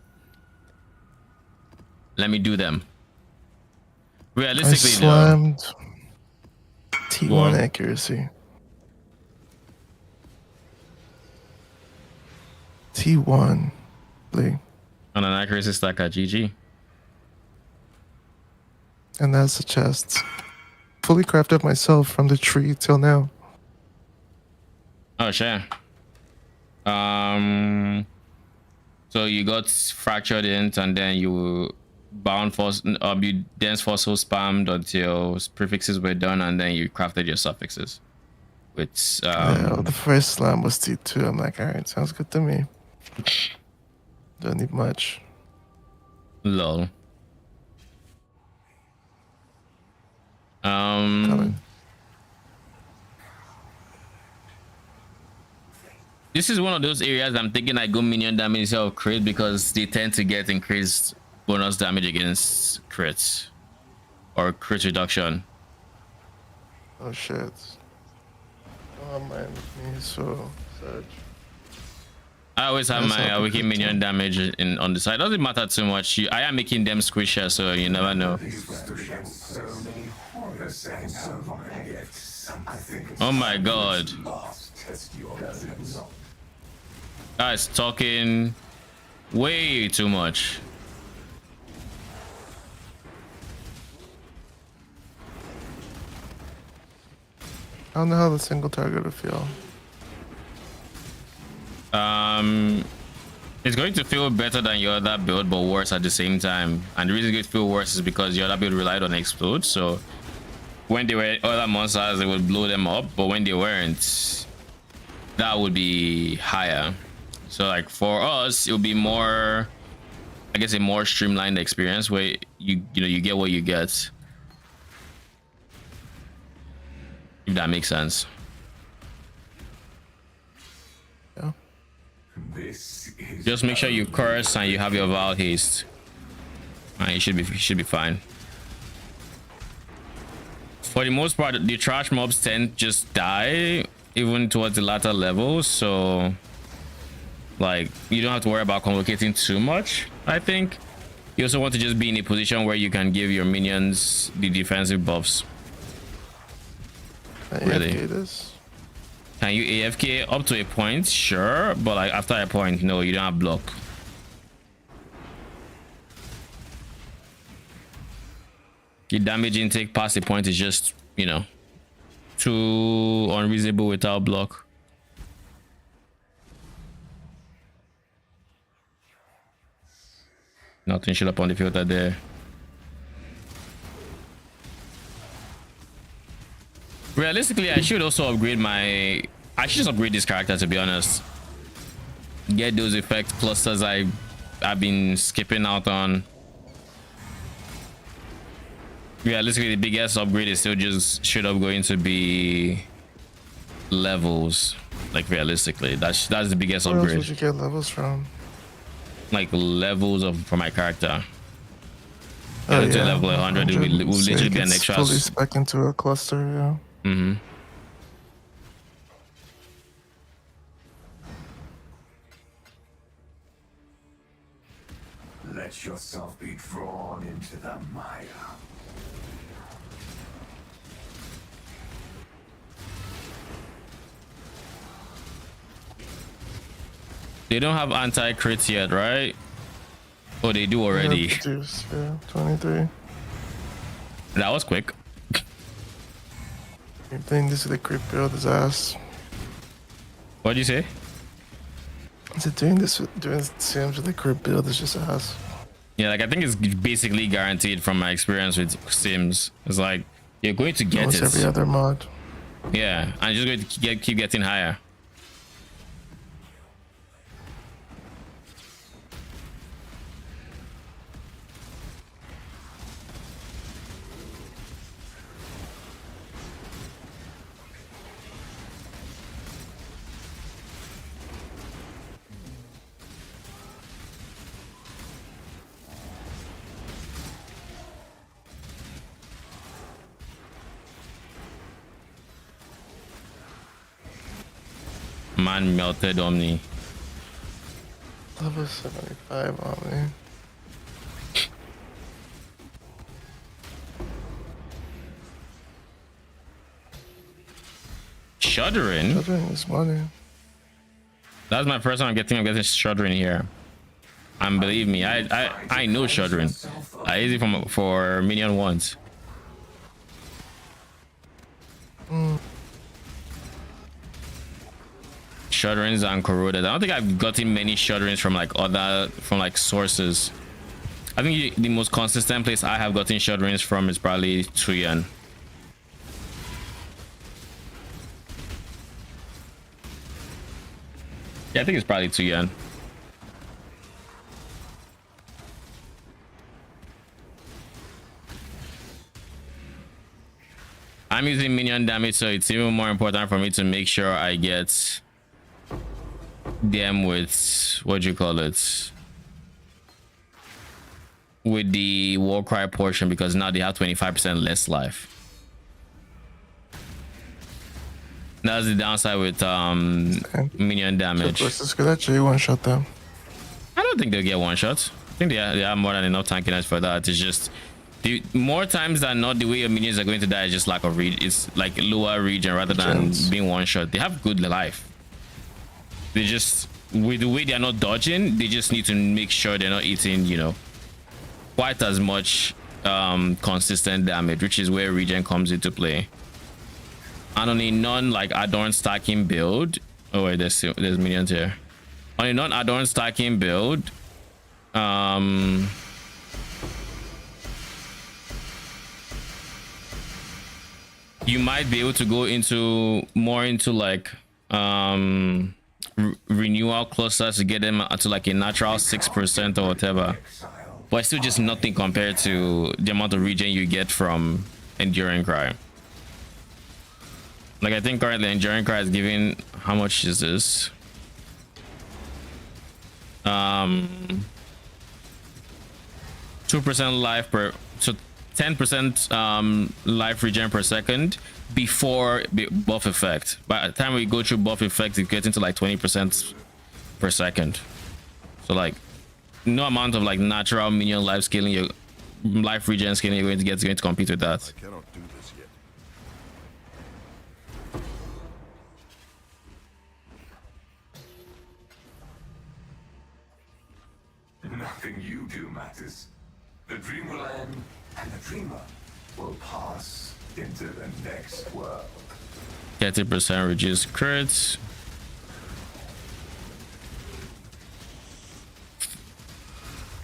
let me do them. Realistically, I slammed T1 accuracy. T1, Lee. On an accuracy stack at GG. And that's the chest. Fully crafted myself from the tree till now. Oh, sure. So you got fractured int, and then you bound force, you dense fossil spammed until prefixes were done, and then you crafted your suffixes. Which yeah, the first slam was T2. I'm like, all right, sounds good to me. Don't need much. Lol. Coming. This is one of those areas I'm thinking I go minion damage instead of crit because they tend to get increased bonus damage against crits or crit reduction. Oh shit. Oh man, me so sad. I always have my awakening minion damage on the side. Doesn't matter too much. I am making them squishier, so you never know. Oh my god. Guys talking way too much. I don't know how the single target would feel. It's going to feel better than your other build, but worse at the same time. And the reason it feel worse is because your other build relied on explode. So when they were other monsters, it would blow them up, but when they weren't, that would be higher. So like for us, it would be more, I guess, a more streamlined experience where you get what you get. If that makes sense. Yeah. Just make sure you curse and you have your Val haste, and you should be fine. For the most part, the trash mobs tend to just die even towards the latter levels, so like you don't have to worry about complicating too much. I think you also want to just be in a position where you can give your minions the defensive buffs. Really? This? Can you AFK up to a point? Sure, but like after a point, no, you don't have block. The damage intake past the point is just, you know, too unreasonable without block. Nothing showed up on the filter there. Realistically, I should also upgrade I should just upgrade this character, to be honest. Get those effect clusters I've been skipping out on. Realistically, the biggest upgrade is still just should up going to be levels. Like realistically, that's the biggest Where upgrade. else would you get levels from? Like levels for my character. Oh, to yeah. level 100, it will literally be an extra. Fully spec into a cluster, yeah. Mm-hmm. Let yourself be drawn into the mire. They don't have anti-crit yet, right? Oh, they do already. Yeah, 23. That was quick. You're playing this with a crit build is ass. What'd you say? Is it doing Sims with a crit build is just ass. Yeah, like I think it's basically guaranteed from my experience with Sims. It's like you're going to get Almost it. every other mod. Yeah, and you're just going to keep getting higher. Man melted Omni. Level 75 Omni. Shuddering? Shuddering is money. That's my first time I'm getting shuddering here. And believe me, I know shuddering. I use it for minion ones. Shudderings and corroded. I don't think I've gotten many shudderings from like sources. I think the most consistent place I have gotten shudderings from is probably Tuyan. Yeah, I think it's probably Tuyan. I'm using minion damage, so it's even more important for me to make sure I get them with what do you call it, with the war cry portion, because now they have 25% less life. That's the downside with minion damage. This could actually one shot them. I don't think they'll get one shots. I think they have more than enough tankiness for that. It's just the more times than not, the way your minions are going to die is just lack of read. It's like lower region rather than being one shot. They have good life. They just, with the way they're not dodging, they just need to make sure they're not eating, you know, quite as much consistent damage, which is where regen comes into play. And on a non like Adorn stacking build, oh wait, there's minions here. On a non Adorn stacking build, you might be able to go into more into like renewal clusters to get them to like a natural 6% or whatever, but it's still just nothing compared to the amount of regen you get from Enduring Cry. Like I think currently Enduring Cry is giving, how much is this? 2% life per, so 10% life regen per second before buff effect. By the time we go through buff effect, it gets into like 20% per second. So like no amount of like natural minion life scaling, your life regen scaling you're going to get is going to compete with that. I cannot do this yet. Nothing you do matters. The dream will end, and the dreamer will pass into the next world. 30% reduced crits.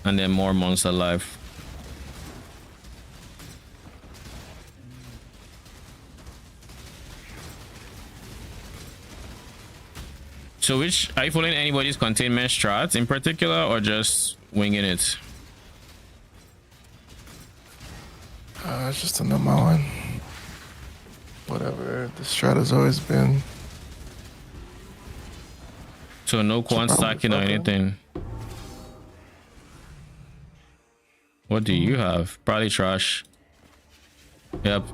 And then more monster life. So which, are you following anybody's containment strat in particular or just winging it? It's just a number one. Whatever the strat has always been. So no quant stacking or anything. What do you have? Probably trash. Yep.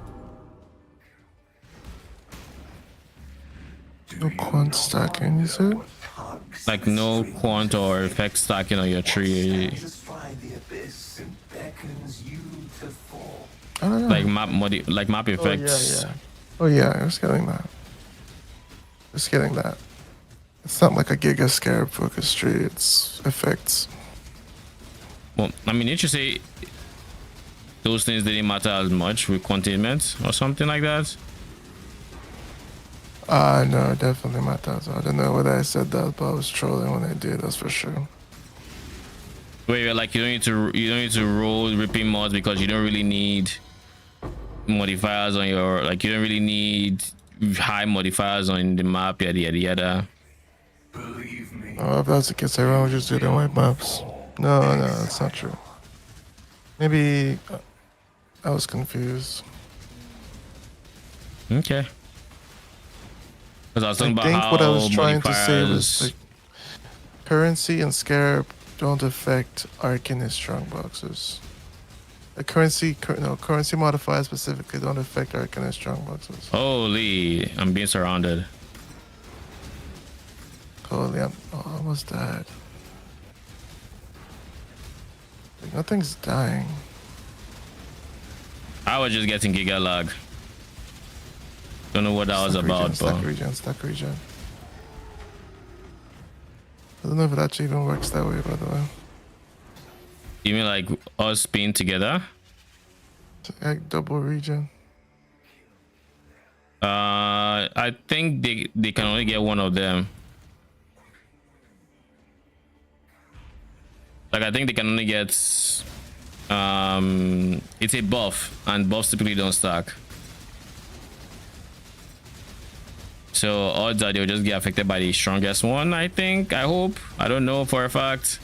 No quant stacking, you said? Like no quant or effect stacking on your tree. I don't know. Like map effects. Oh yeah, I was getting that. Just getting that. It's not like a Giga Scarab focus tree, it's effects. Well, I mean, didn't you say those things didn't matter as much with containment or something like that? No, it definitely matters. I don't know whether I said that, but I was trolling when I did, that's for sure. Where you're like you don't need to roll ripping mods because you don't really need modifiers on your, like you don't really need high modifiers on the map, yada yada yada. Believe me. Oh, if that's the case, everyone would just do the white maps. No, that's not true. Maybe I was confused. Okay. Because I was talking I about think how what I was trying to say modifiers- was like currency and Scarab don't affect Arcanist strong boxes. The currency modifiers specifically don't affect Arcanist strong boxes. Holy, I'm being surrounded. Totally, I'm almost died. Like, nothing's dying. I was just getting giga lag. Don't know what that was about, stuck but regen, stuck regen. I don't know if it actually even works that way, by the way. you mean like us being together? Like double regen. I think they can only get one of them. Like I think they can only get it's a buff, and buffs typically don't stack. So odds are they'll just get affected by the strongest one, I think. I hope. I don't know for a fact.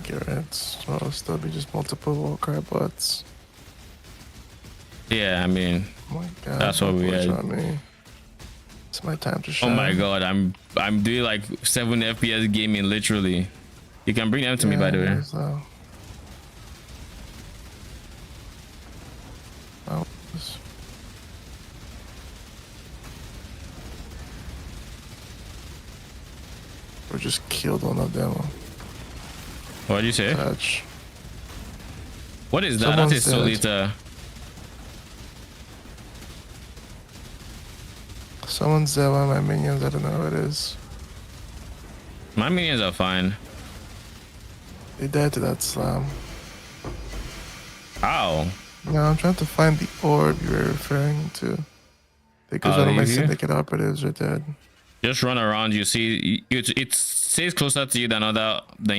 Get it. So it'll still be just multiple Warcry bots. Yeah, I mean, Oh my god. that's what we had. Me. It's my time to Oh shine. my god, I'm doing like 7 FPS gaming literally. You can bring them to me, by the way. So. Oh, or just killed one of them. What did you say? Touch. What is that? Someone's That is dead. Solita. Someone's there, one of my minions. I don't know who it is. My minions are fine. They died to that slam. Ow. No, I'm trying to find the orb you were referring to. Because Oh, one of my easy? syndicate operatives are dead. Just run around. You see, it stays closer to you than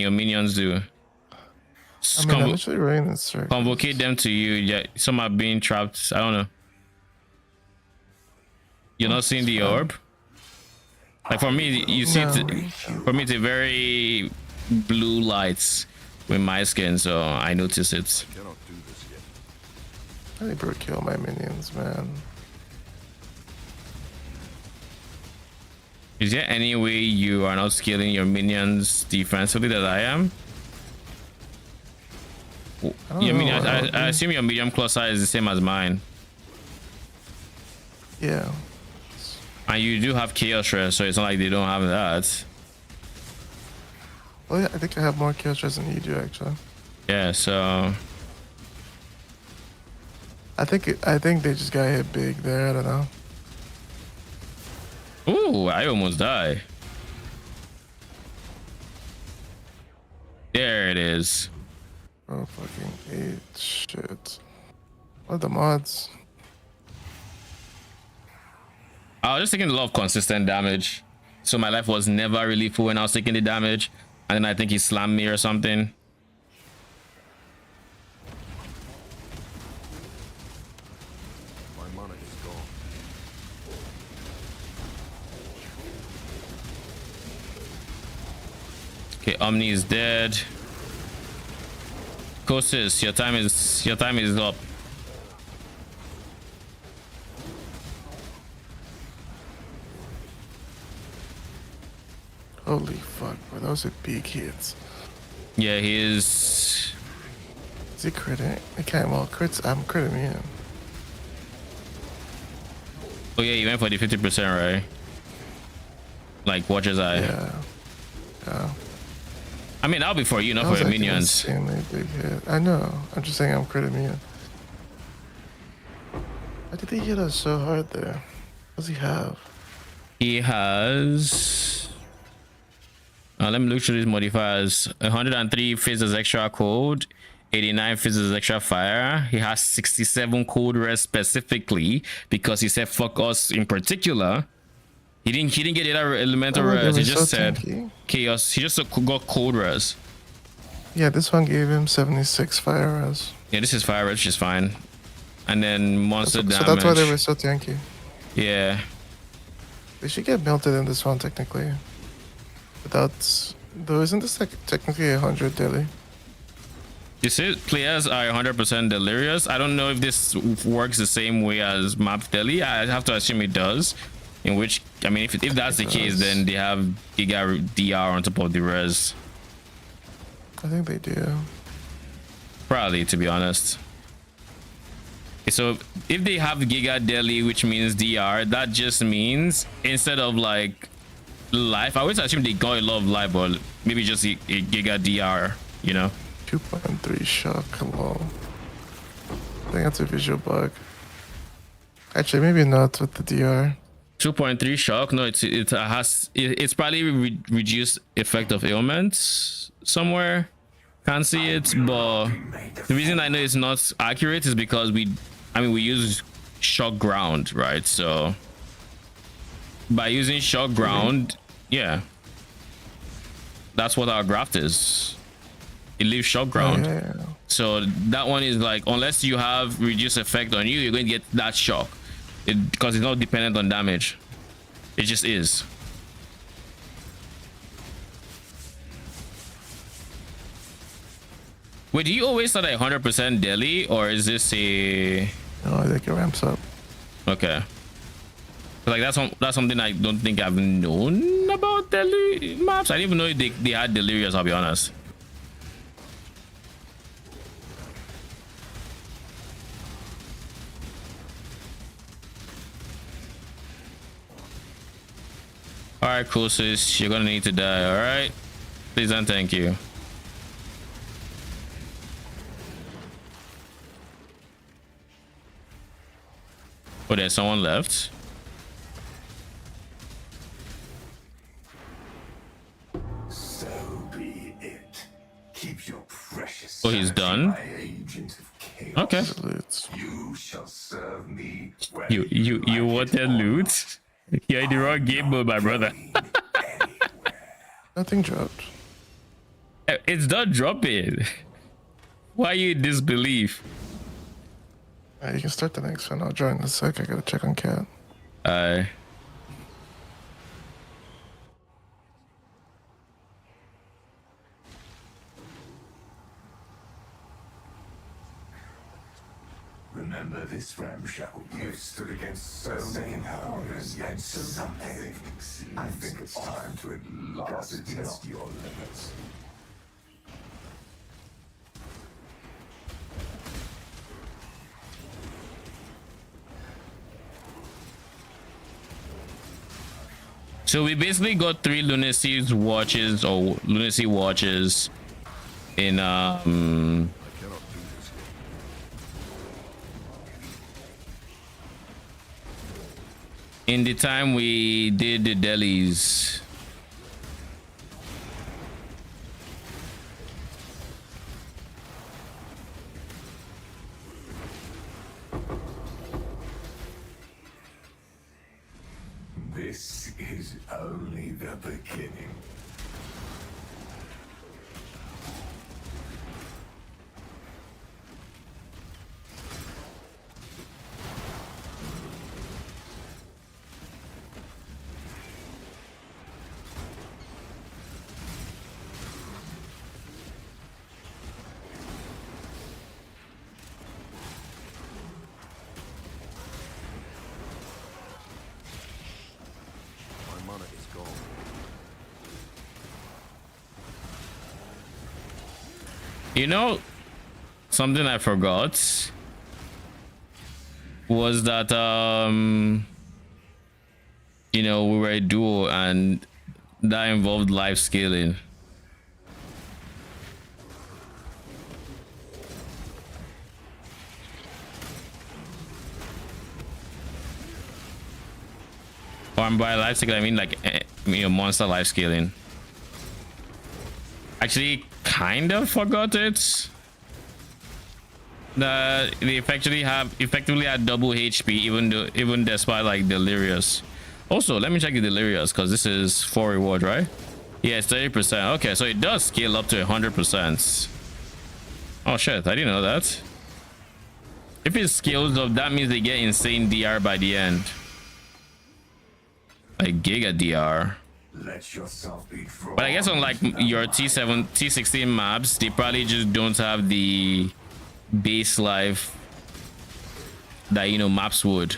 your minions do. I mean, I'm literally running in circles. Convocate them to you. Yeah, some are being trapped. I don't know. You're not seeing the orb. Like for me, you see, for me, it's a very blue lights with my skin, so I notice it. I need to kill my minions, man. Is there any way you are not scaling your minions defensively that I am? I assume your medium claw size is the same as mine. Yeah. And you do have chaos stress, so it's not like they don't have that. Well, yeah, I think I have more kill stress than you do, actually. Yeah, so I think they just got hit big there. I don't know. ooh, I almost died. There it is. Oh, fucking 8. Shit. What are the mods? I was just taking a lot of consistent damage, so my life was never really full when I was taking the damage, and then I think he slammed me or something. My mana is gone. Okay, Omni is dead. Kosis, your time is up. Holy fuck, bro. Those are big hits. Yeah, he is. Is he critting? I can't, well, crits. I'm critting him. Oh yeah, you went for the 50%, right? Like Watcher's Eye. Yeah. Yeah. I mean, that'll be for you, not That for was your like an minions. insanely big hit. I know. I'm just saying I'm critting him. Why did he hit us so hard there? What does he have? He has. Let me look through these modifiers. 103 phases extra code, 89 phases extra fire. He has 67 cold rest specifically because he said fuck us in particular. He didn't get that elemental Oh, they res. He were just so said tanky. chaos. He just got cold res. Yeah, this one gave him 76 fire res. Yeah, this is fire res, which is fine. And then monster So damage. that's why they were so tanky. Yeah. They should get melted in this one technically. Without, though, isn't this like technically 100 daily? You see, players are 100% delirious. I don't know if this works the same way as map daily. I have to assume it does. In which, I mean, if that's the case, then they have Giga DR on top of the res. I think they do. Probably, to be honest. So if they have Giga Daily, which means DR, that just means instead of like life. I always assume they got a lot of life, but maybe just a giga DR, you know. 2.3 shock. Hello. I think that's a visual bug. Actually, maybe not with the DR. 2.3 shock. No, it's probably reduced effect of ailments somewhere. Can't see it, but the reason I know it's not accurate is because we use shock ground, right? So by using shock ground, yeah, that's what our graft is. It leaves shock ground. Yeah. So that one is like, unless you have reduced effect on you, you're going to get that shock. Because it's not dependent on damage. It just is. Wait, do you always start at 100% daily, or is this a... No, I think it ramps up. Okay. Like that's something I don't think I've known about daily maps. I didn't even know they had delirious, I'll be honest. All right, cool, sis. You're gonna need to die. All right, please and thank you. Oh, there's someone left. So be it. Keep your precious. Oh, he's done. Okay. You shall serve me. You wanted loot? You're in the wrong game mode, my brother. Nothing dropped. It's not dropping. Why are you in disbelief? You can start the next one. I'll join in a sec. I gotta check on Cat. Remember this ramshackle. You stood against so many powers, yet something. I think it's time to at last test your limits. So we basically got 3 lunacy watches in in the time we did the delis. This is only the beginning. My mana is gone. You know, something I forgot was that you know, we were a duo and that involved life scaling. Or by life scaling, I mean like monster life scaling. Actually, kind of forgot it. That they effectively had double HP, even despite like delirious. Also, let me check the delirious because this is 4 reward, right? Yeah, it's 30%. Okay, so it does scale up to 100%. Oh shit, I didn't know that. If it scales up, that means they get insane DR by the end. Like giga DR. Let yourself be drawn. But I guess on like your T7, T16 maps, they probably just don't have the base life that, you know, maps would.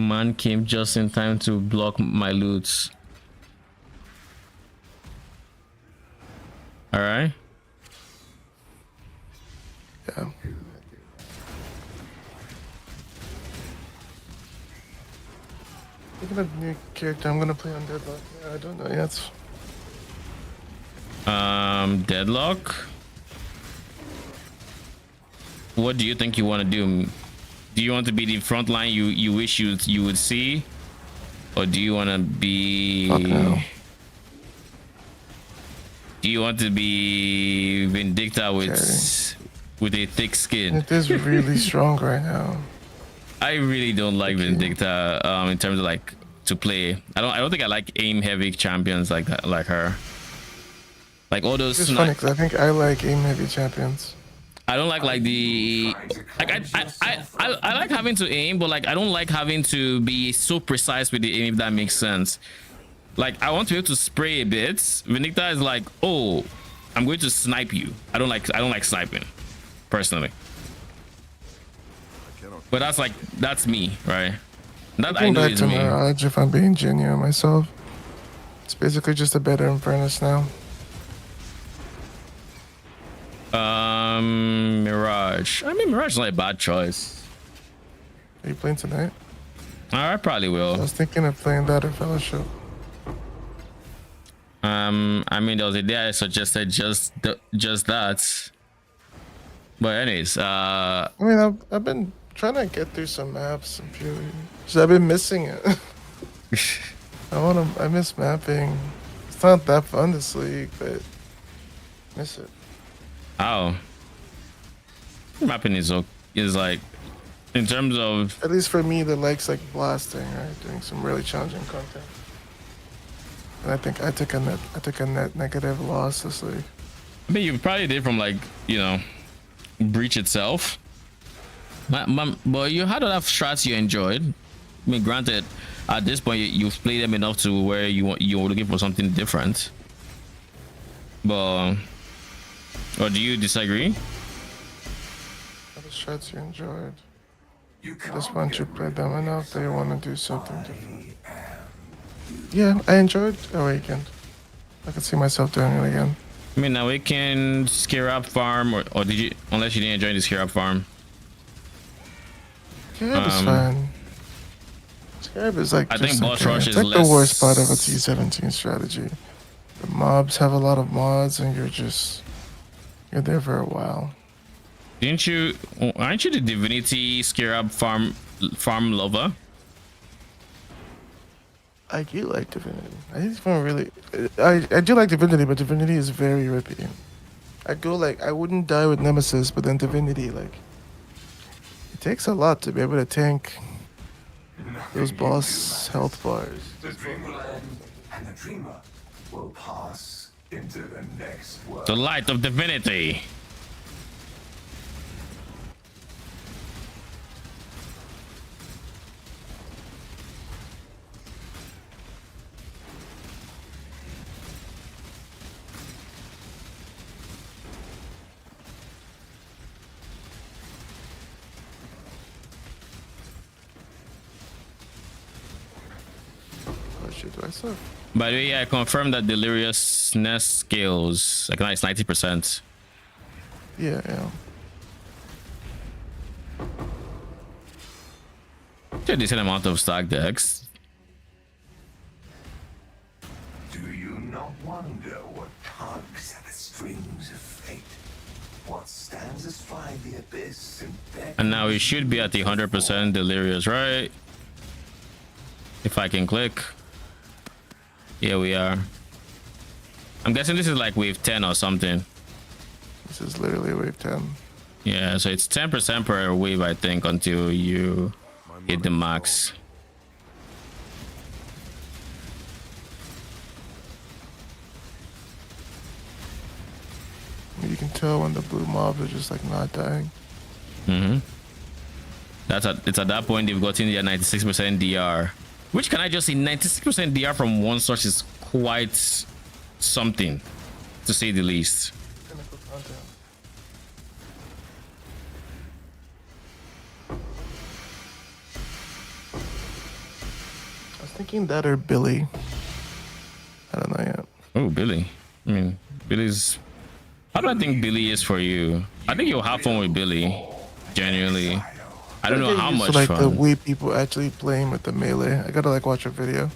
Man came just in time to block my loot. All right. Yeah. Picking up a new character, I'm gonna play on Deadlock. Yeah, I don't know yet. Deadlock. What do you think you want to do? Do you want to be the front line you wish you would see, or do you want to be? Fuck no. Do you want to be Vindicta with a thick skin? It is really strong right now. I really don't like Vindicta in terms of like to play. I don't think I like aim heavy champions like that, like her. Like all those. It's funny because I think I like aim heavy champions. I don't like the I like having to aim, but like I don't like having to be so precise with the aim, if that makes sense. Like I want to be able to spray a bit. Vindicta is like, oh, I'm going to snipe you. I don't like sniping, personally. But that's me, right? That I know is me. Mirage, if I'm being genuine myself, it's basically just a better Infernus now. Mirage. I mean, Mirage is not a bad choice. Are you playing tonight? I probably will. I was thinking of playing that or Fellowship. I mean, there was a day I suggested just that. But anyways, I mean, I've been trying to get through some maps and PoE. I've been missing it. I miss mapping. It's not that fun this league, but I miss it. how mapping is like in terms of at least for me that likes like blasting, right? Doing some really challenging content. And I think I took a net negative loss this league. I mean, you probably did from like, you know, Breach itself. But you had enough strats you enjoyed. I mean, granted, at this point you've played them enough to where you're looking for something different. But or do you disagree? Other strats you enjoyed. Just once you played them enough that you want to do something different. Yeah, I enjoyed Awakened. I could see myself doing it again. I mean, Awakened, Scarab Farm, or did you? Unless you didn't enjoy the Scarab Farm. Scarab is fine. Scarab is like I think just Boss okay. Rush It's is like less... the worst part of a T17 strategy. The mobs have a lot of mods, and you're there for a while. Aren't you the Divinity Scarab farm lover? I do like Divinity. I just want really. I do like Divinity, but Divinity is very rippy. I wouldn't die with Nemesis, but then Divinity, like, it takes a lot to be able to tank those boss health bars. The dreamland and the dreamer will pass into the next world. The light of divinity. Shit, do I suck? By the way, I confirmed that Deliriousness scales like nice 90%. Yeah. A decent amount of stack decks. Do you not wonder what tugs at the strings of fate? What stands astride the abyss And now we should be at the 100% Delirious, right? If I can click. Here we are. I'm guessing this is like wave 10 or something. This is literally wave 10. Yeah, so it's 10% per wave, I think, until you hit the max. You can tell when the blue mobs are just like not dying. It's at that point they've gotten their 96% DR. Which, can I just say, 96% DR from one source is quite something, to say the least. Thinking that or Billy. I don't know yet. Oh, Billy. I mean, Billy's. How do I think Billy is for you? I think you'll have fun with Billy. Genuinely. I don't know how much like fun. the way people actually playing with the melee. I gotta like watch a video.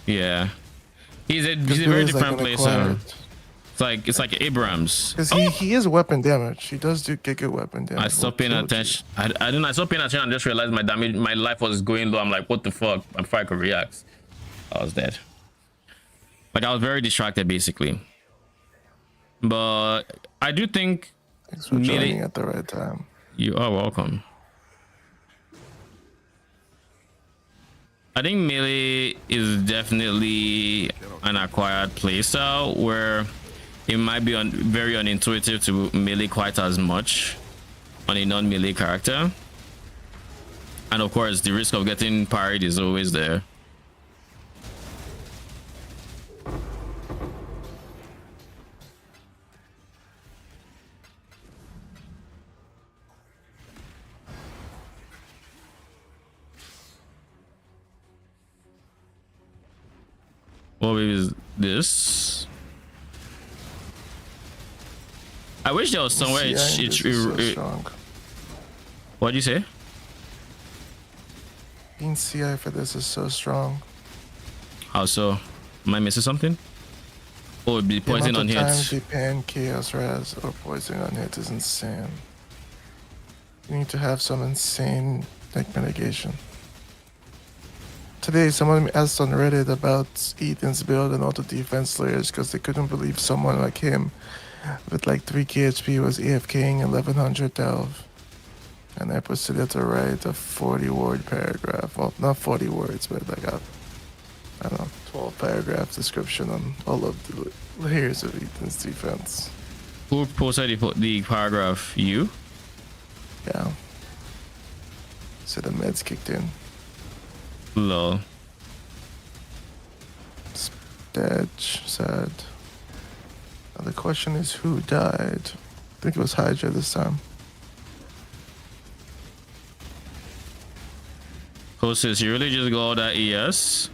Yeah. He's a very different player. It's like Abrams. Because he is weapon damage. He does get good weapon damage. I stopped paying attention. I stopped paying attention and just realized my life was going low. I'm like, what the fuck? Before I could react, I was dead. Like I was very distracted basically. But I do think thanks for joining at the right time. You are welcome. I think melee is definitely an acquired playstyle where it might be very unintuitive to melee quite as much on a non-melee character, and of course the risk of getting parried is always there. What is this? I wish there was somewhere what'd you say? Being CI for this is so strong. How so? Am I missing something? Oh, it'd be poison on hits. The pan chaos raz or poison on hits is insane. You need to have some insane like mitigation. Today, someone asked on Reddit about Ethan's build and auto defense layers because they couldn't believe someone like him with like 3 KHP was AFKing 1100 delve. And I proceeded to write a 40 word paragraph. Well, not 40 words, but like a, I don't know, 12 paragraph description on all of the layers of Ethan's defense. Who posted the paragraph? You? Yeah. So the meds kicked in. Lol. Dead, sad. Now the question is who died? I think it was Hydra this time. Closest, you really just go all that ES?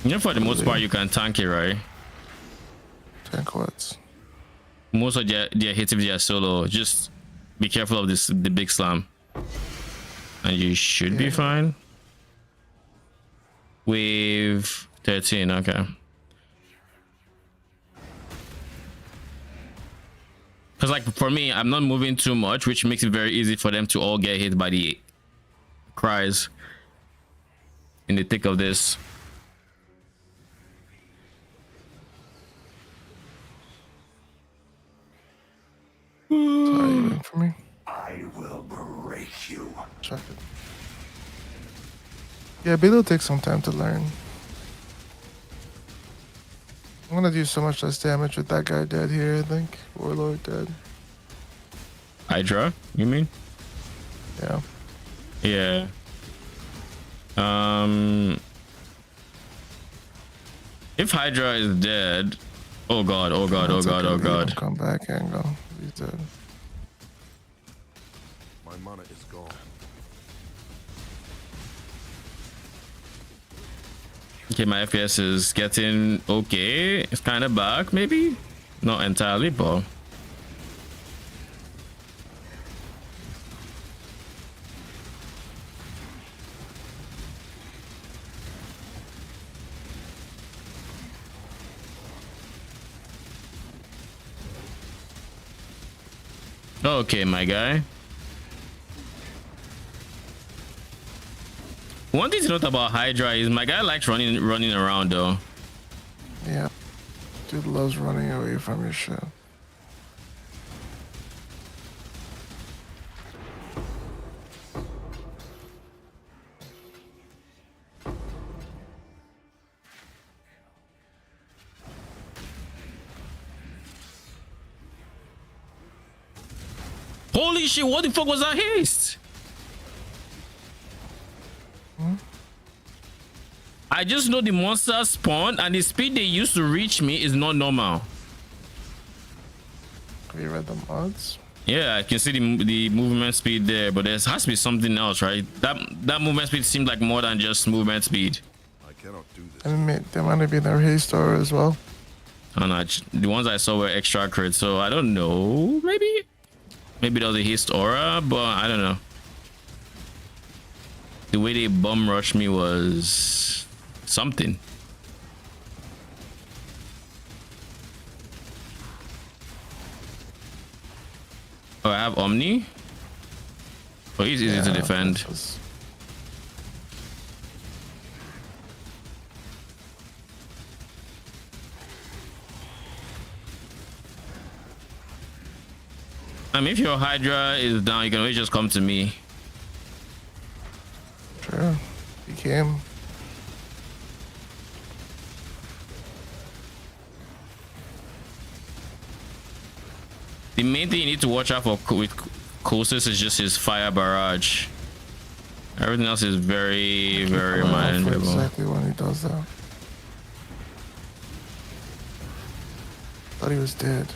You know, for the most part, you can tank it, right? Tank what? Most of their hits if they are solo, just be careful of the big slam and you should be fine. Wave 13, okay. Because like for me, I'm not moving too much, which makes it very easy for them to all get hit by the cries in the thick of this. Sorry, you waiting for me? I will break you. Check it. Yeah, but it'll take some time to learn. I'm gonna do so much less damage with that guy dead here, I think. Warlord dead. Hydra, you mean? Yeah. Yeah. If Hydra is dead, oh god, oh god, oh god, oh god. Come back, Angle. He's dead. My mana is gone. Okay, my FPS is getting okay. It's kind of back, maybe? Not entirely, but... Okay, my guy. One thing to note about Hydra is my guy likes running around though. Yeah. Dude loves running away from your shit. Holy shit, what the fuck was that haste? I just know the monster spawned and the speed they used to reach me is not normal. Have you read the mods? Yeah, I can see the movement speed there, but there has to be something else, right? That movement speed seemed like more than just movement speed. I cannot do this. And there might have been a haste aura as well. Oh no, the ones I saw were extra crit, so I don't know. Maybe there was a haste aura, but I don't know. The way they bum rushed me was something. Oh, I have Omni. Oh, he's easy to defend. I mean, if your Hydra is down, you can always just come to me. Sure, he came. The main thing you need to watch out for with Colossus is just his fire barrage. Everything else is very, very manageable. Exactly when he does that. Thought he was dead.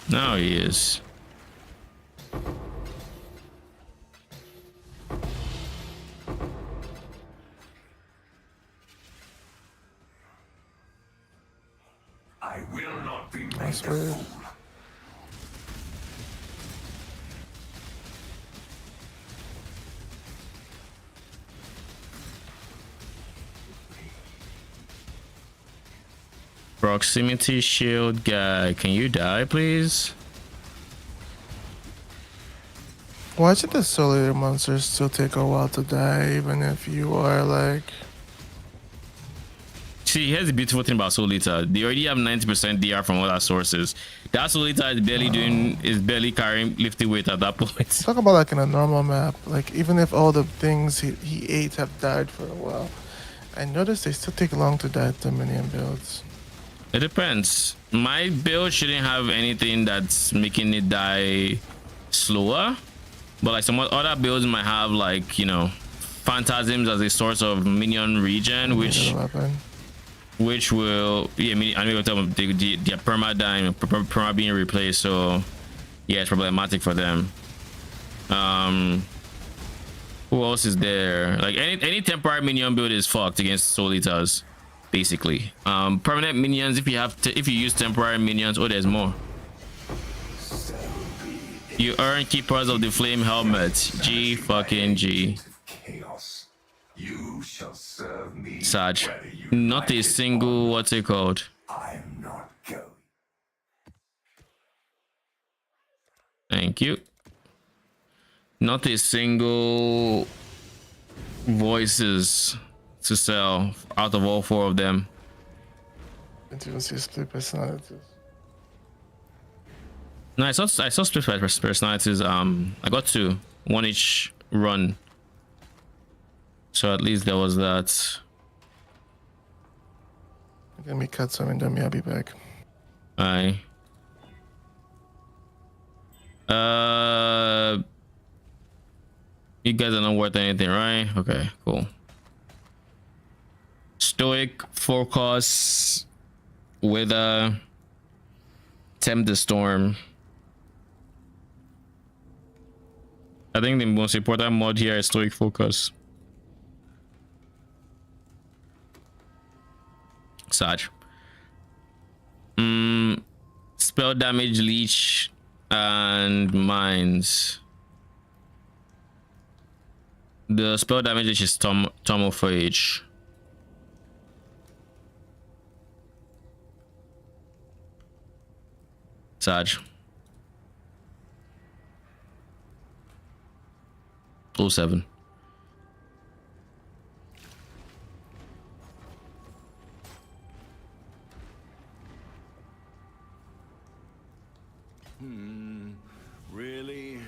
Now he is. I will not be made That's a weird. fool. Proximity shield guy, can you die, please? Why should the solar monsters still take a while to die, even if you are like... See, here's the beautiful thing about Soul Eater. They already have 90% DR from other sources. That Soul Eater is barely carrying lifting weight at that point. Talk about like in a normal map, like even if all the things he ate have died for a while, I noticed they still take long to die to minion builds. It depends. My build shouldn't have anything that's making it die slower, but like some other builds might have, like, you know, phantasms as a source of minion regen, which will, yeah, I mean, the perma dying, perma being replaced, so yeah, it's problematic for them. Who else is there? Like any temporary minion build is fucked against Soul Eaters, basically. Permanent minions, if you use temporary minions, oh, there's more. You earn Keepers of the Flame helmet. G fucking G. Chaos. You shall serve me. Sag. whether you Not like a it single, or what's it called? I'm not going. Thank you. Not a single voices to sell out of all 4 of them. Didn't even see split personalities. No, I saw split personalities. I got 2, 1 each run. So at least there was that. Let me cut some and then I'll be back. Aye. You guys are not worth anything, right? Okay, cool. Stoic, Forecast, Weather, Tempt the Storm. I think the most important mod here is Stoic Focus. Such. Spell damage, leech, and mines. The spell damage is Tomophage. Sag. 07. Really?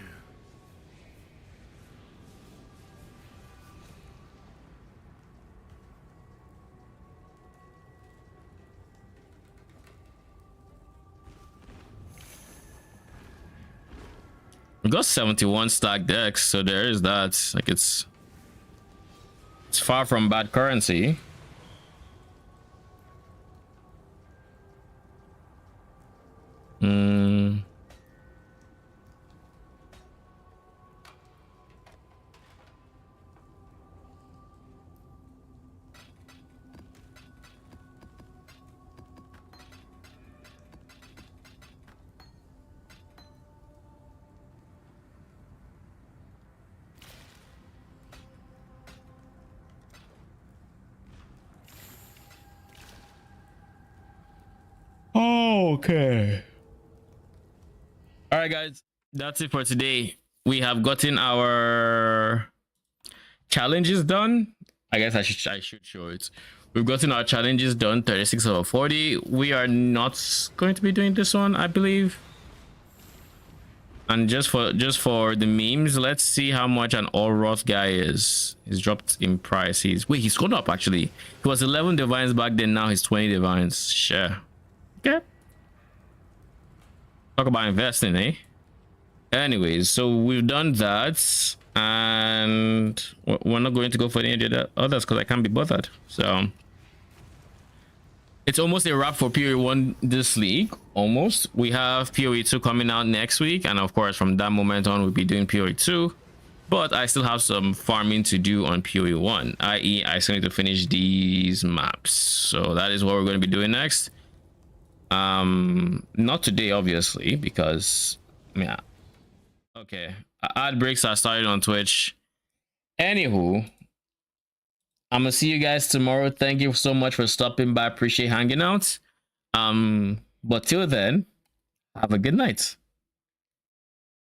We got 71 stack decks, so there is that. Like it's far from bad currency. Okay. All right, guys. That's it for today. We have gotten our challenges done. I guess I should show it. We've gotten our challenges done, 36 over 40. We are not going to be doing this one, I believe. And just for the memes, let's see how much an all roth guy is. He's dropped in price. He's gone up actually. He was 11 divines back then, now he's 20 divines. Sure. Okay. Talk about investing, eh? Anyways, so we've done that, and we're not going to go for any of the others because I can't be bothered. So it's almost a wrap for PoE 1 this league. Almost. We have PoE 2 coming out next week, and of course from that moment on we'll be doing PoE 2. But I still have some farming to do on PoE 1, i.e. I still need to finish these maps. So that is what we're going to be doing next. Not today obviously, because yeah. Okay, ad breaks are started on Twitch. Anywho, I'm gonna see you guys tomorrow. Thank you so much for stopping by. Appreciate hanging out. But till then, have a good night.